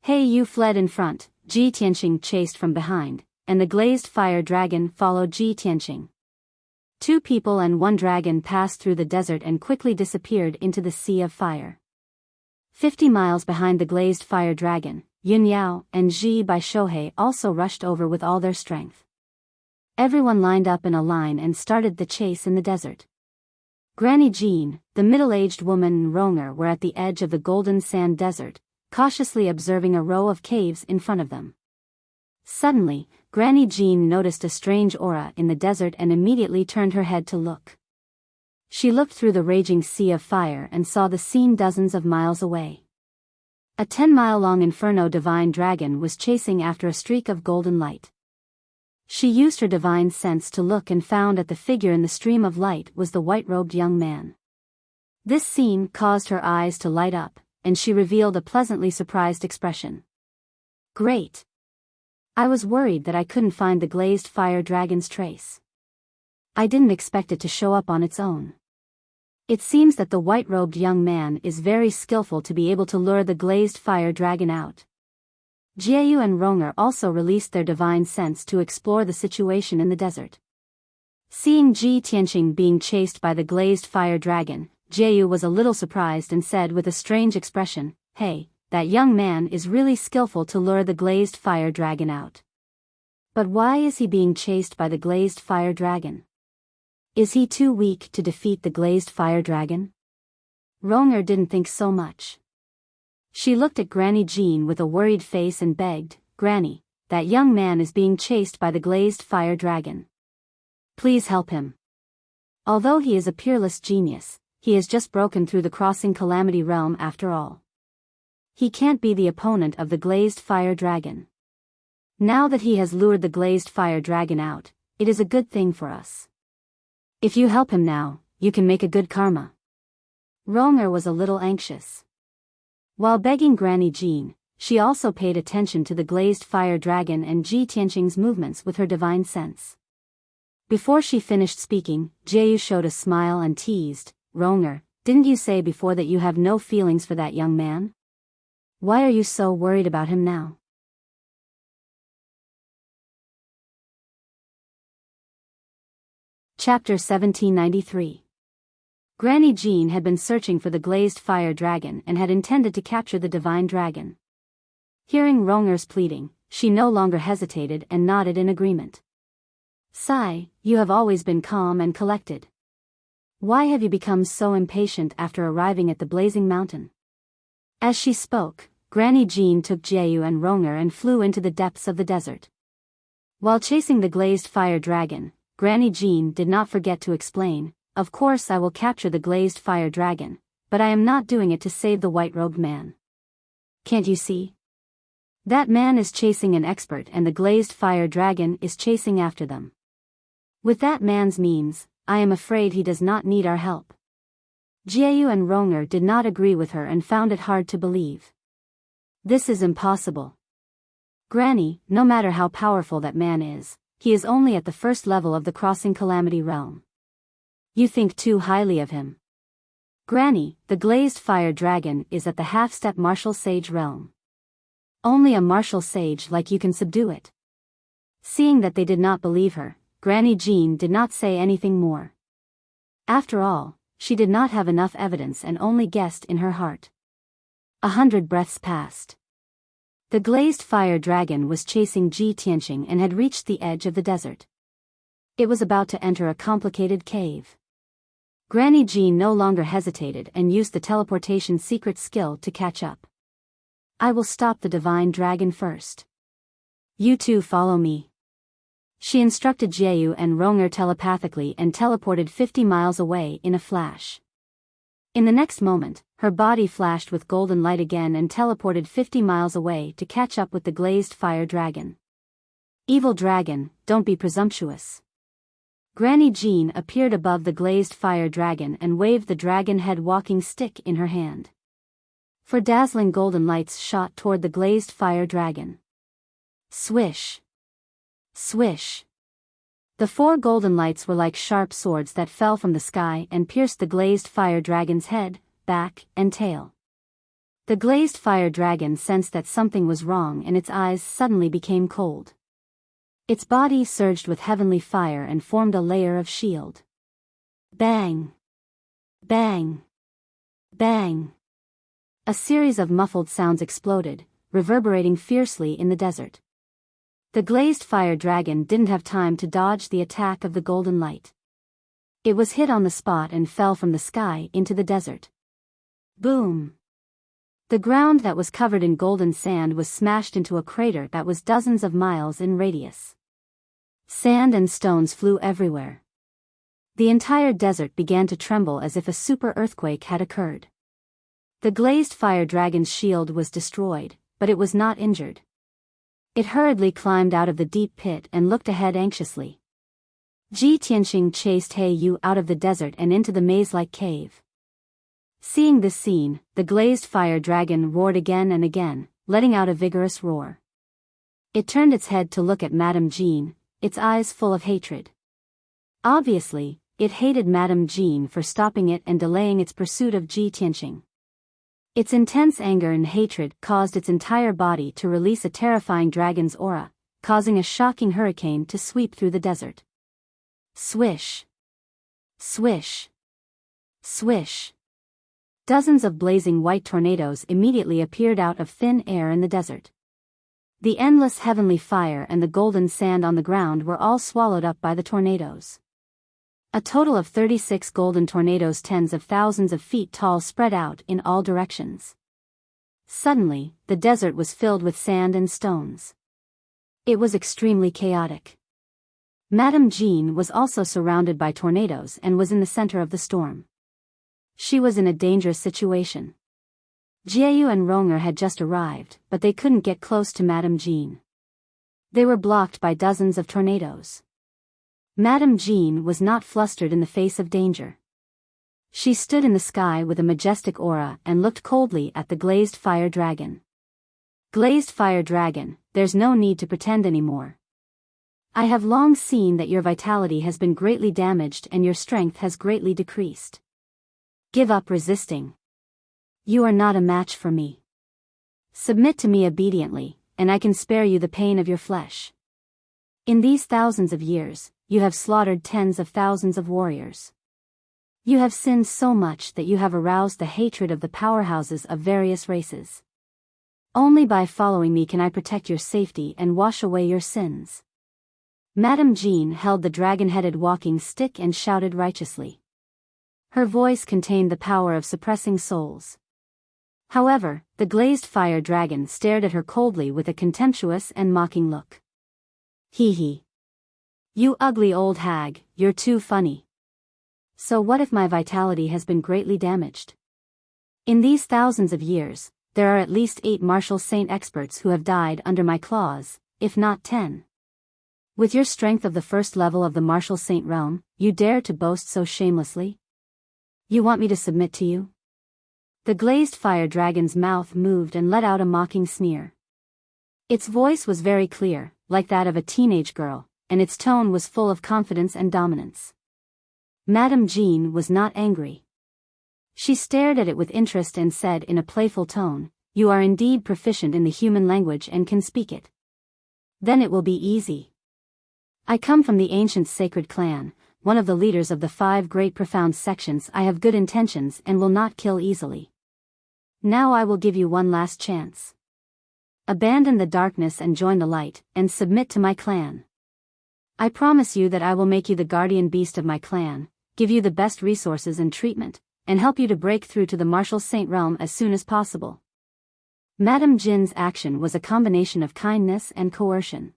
He Yu fled in front, Ji Tianqing chased from behind, and the glazed fire dragon followed Ji Tianqing. 2 people and 1 dragon passed through the desert and quickly disappeared into the sea of fire. 50 miles behind the glazed fire dragon, Yun Yao and Ji Bai Shohei also rushed over with all their strength. Everyone lined up in a line and started the chase in the desert. Granny Jean, the middle-aged woman, and Ronger were at the edge of the golden sand desert, cautiously observing a row of caves in front of them. Suddenly, Granny Jean noticed a strange aura in the desert and immediately turned her head to look. She looked through the raging sea of fire and saw the scene dozens of miles away. A 10-mile-long inferno divine dragon was chasing after a streak of golden light. She used her divine sense to look and found that the figure in the stream of light was the white-robed young man. This scene caused her eyes to light up, and she revealed a pleasantly surprised expression. Great! I was worried that I couldn't find the glazed fire dragon's trace. I didn't expect it to show up on its own. It seems that the white-robed young man is very skillful to be able to lure the glazed fire dragon out. Jieyu and Ronger also released their divine sense to explore the situation in the desert. Seeing Ji Tianqing being chased by the glazed fire dragon, Jieyu was a little surprised and said with a strange expression, "Hey, that young man is really skillful to lure the glazed fire dragon out. But why is he being chased by the glazed fire dragon? Is he too weak to defeat the glazed fire dragon?" Ronger didn't think so much. She looked at Granny Jean with a worried face and begged, "Granny, that young man is being chased by the glazed fire dragon. Please help him. Although he is a peerless genius, he has just broken through the crossing Calamity Realm after all. He can't be the opponent of the glazed fire dragon. Now that he has lured the glazed fire dragon out, it is a good thing for us. If you help him now, you can make a good karma." Ronger was a little anxious. While begging Granny Jean, she also paid attention to the glazed fire dragon and Ji Tianqing's movements with her divine sense. Before she finished speaking, Jieyu showed a smile and teased, "Ronger, didn't you say before that you have no feelings for that young man? Why are you so worried about him now?" Chapter 1793. Granny Jean had been searching for the glazed fire dragon and had intended to capture the divine dragon. Hearing Ronger's pleading, she no longer hesitated and nodded in agreement. "Sai, you have always been calm and collected. Why have you become so impatient after arriving at the blazing mountain?" As she spoke, Granny Jean took Jieyu and Ronger and flew into the depths of the desert. While chasing the glazed fire dragon, Granny Jean did not forget to explain, "Of course I will capture the glazed fire dragon, but I am not doing it to save the white-robed man. Can't you see? That man is chasing an expert and the glazed fire dragon is chasing after them. With that man's means, I am afraid he does not need our help." Jiayu and Ronger did not agree with her and found it hard to believe. This is impossible. Granny, no matter how powerful that man is, he is only at the first level of the Crossing Calamity realm. You think too highly of him. Granny, the glazed fire dragon is at the half-step martial sage realm. Only a martial sage like you can subdue it. Seeing that they did not believe her, Granny Jean did not say anything more. After all, she did not have enough evidence and only guessed in her heart. 100 breaths passed. The glazed fire dragon was chasing Ji Tianqing and had reached the edge of the desert. It was about to enter a complicated cave. Granny Jean no longer hesitated and used the teleportation secret skill to catch up. I will stop the divine dragon first. You two follow me. She instructed Jiayu and Ronger telepathically and teleported 50 miles away in a flash. In the next moment, her body flashed with golden light again and teleported 50 miles away to catch up with the glazed fire dragon. Evil dragon, don't be presumptuous. Granny Jean appeared above the glazed fire dragon and waved the dragon head walking stick in her hand. Four dazzling golden lights shot toward the glazed fire dragon. Swish. Swish. The 4 golden lights were like sharp swords that fell from the sky and pierced the glazed fire dragon's head, back, and tail. The glazed fire dragon sensed that something was wrong and its eyes suddenly became cold. Its body surged with heavenly fire and formed a layer of shield. Bang! Bang! Bang! A series of muffled sounds exploded, reverberating fiercely in the desert. The glazed fire dragon didn't have time to dodge the attack of the golden light. It was hit on the spot and fell from the sky into the desert. Boom! The ground that was covered in golden sand was smashed into a crater that was dozens of miles in radius. Sand and stones flew everywhere. The entire desert began to tremble as if a super earthquake had occurred. The glazed fire dragon's shield was destroyed, but it was not injured. It hurriedly climbed out of the deep pit and looked ahead anxiously. Ji Tianqing chased He Yu out of the desert and into the maze-like cave. Seeing this scene, the glazed fire dragon roared again and again, letting out a vigorous roar. It turned its head to look at Madame Jean, its eyes full of hatred. Obviously, it hated Madame Jean for stopping it and delaying its pursuit of Ji Tianqing. Its intense anger and hatred caused its entire body to release a terrifying dragon's aura, causing a shocking hurricane to sweep through the desert. Swish! Swish! Swish! Dozens of blazing white tornadoes immediately appeared out of thin air in the desert. The endless heavenly fire and the golden sand on the ground were all swallowed up by the tornadoes. A total of 36 golden tornadoes tens of thousands of feet tall spread out in all directions. Suddenly, the desert was filled with sand and stones. It was extremely chaotic. Madame Jean was also surrounded by tornadoes and was in the center of the storm. She was in a dangerous situation. Jiayu and Ronger had just arrived, but they couldn't get close to Madame Jean. They were blocked by dozens of tornadoes. Madame Jean was not flustered in the face of danger. She stood in the sky with a majestic aura and looked coldly at the glazed fire dragon. Glazed fire dragon, there's no need to pretend anymore. I have long seen that your vitality has been greatly damaged and your strength has greatly decreased. Give up resisting. You are not a match for me. Submit to me obediently, and I can spare you the pain of your flesh. In these thousands of years, you have slaughtered tens of thousands of warriors. You have sinned so much that you have aroused the hatred of the powerhouses of various races. Only by following me can I protect your safety and wash away your sins. Madame Jean held the dragon-headed walking stick and shouted righteously. Her voice contained the power of suppressing souls. However, the glazed fire dragon stared at her coldly with a contemptuous and mocking look. Hee hee. You ugly old hag, you're too funny. So what if my vitality has been greatly damaged? In these thousands of years, there are at least 8 martial saint experts who have died under my claws, if not 10. With your strength of the first level of the martial saint realm, you dare to boast so shamelessly? You want me to submit to you? The glazed fire dragon's mouth moved and let out a mocking sneer. Its voice was very clear, like that of a teenage girl, and its tone was full of confidence and dominance. Madame Jean was not angry. She stared at it with interest and said in a playful tone, "You are indeed proficient in the human language and can speak it. Then it will be easy. I come from the ancient sacred clan, one of the leaders of the 5 great profound sections. I have good intentions and will not kill easily. Now I will give you one last chance. Abandon the darkness and join the light, and submit to my clan. I promise you that I will make you the guardian beast of my clan, give you the best resources and treatment, and help you to break through to the martial saint realm as soon as possible." Madame Jin's action was a combination of kindness and coercion.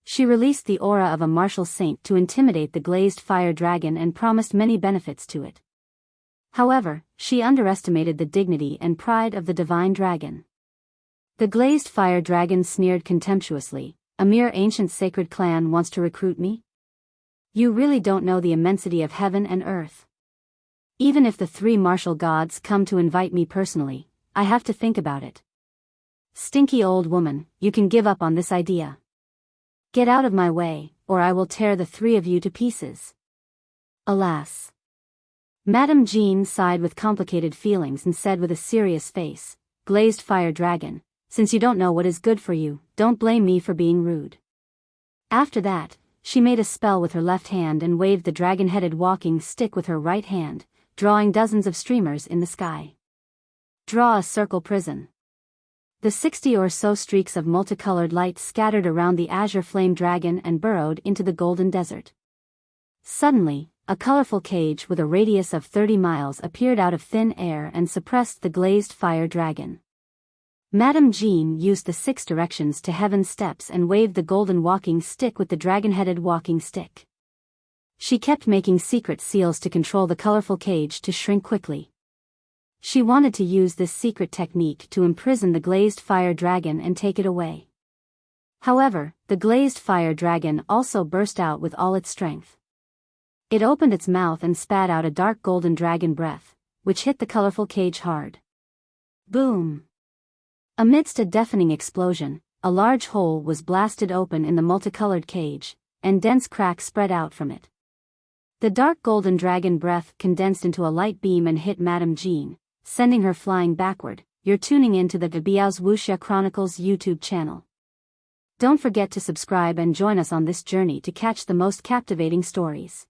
She released the aura of a martial saint to intimidate the glazed fire dragon and promised many benefits to it. However, she underestimated the dignity and pride of the divine dragon. The glazed fire dragon sneered contemptuously, "A mere ancient sacred clan wants to recruit me? You really don't know the immensity of heaven and earth. Even if the 3 martial gods come to invite me personally, I have to think about it. Stinky old woman, you can give up on this idea. Get out of my way, or I will tear the 3 of you to pieces." Alas! Madame Jean sighed with complicated feelings and said with a serious face, "Glazed fire dragon, since you don't know what is good for you, don't blame me for being rude." After that, she made a spell with her left hand and waved the dragon-headed walking stick with her right hand, drawing dozens of streamers in the sky. Draw a circle prison. The 60 or so streaks of multicolored light scattered around the azure flame dragon and burrowed into the golden desert. Suddenly, a colorful cage with a radius of 30 miles appeared out of thin air and suppressed the glazed fire dragon. Madame Jean used the 6 directions to heaven's steps and waved the golden walking stick with the dragon-headed walking stick. She kept making secret seals to control the colorful cage to shrink quickly. She wanted to use this secret technique to imprison the glazed fire dragon and take it away. However, the glazed fire dragon also burst out with all its strength. It opened its mouth and spat out a dark golden dragon breath, which hit the colorful cage hard. Boom! Amidst a deafening explosion, a large hole was blasted open in the multicolored cage, and dense cracks spread out from it. The dark golden dragon breath condensed into a light beam and hit Madame Jean, sending her flying backward. You're tuning in to the Biyao's Wuxia Chronicles YouTube channel. Don't forget to subscribe and join us on this journey to catch the most captivating stories.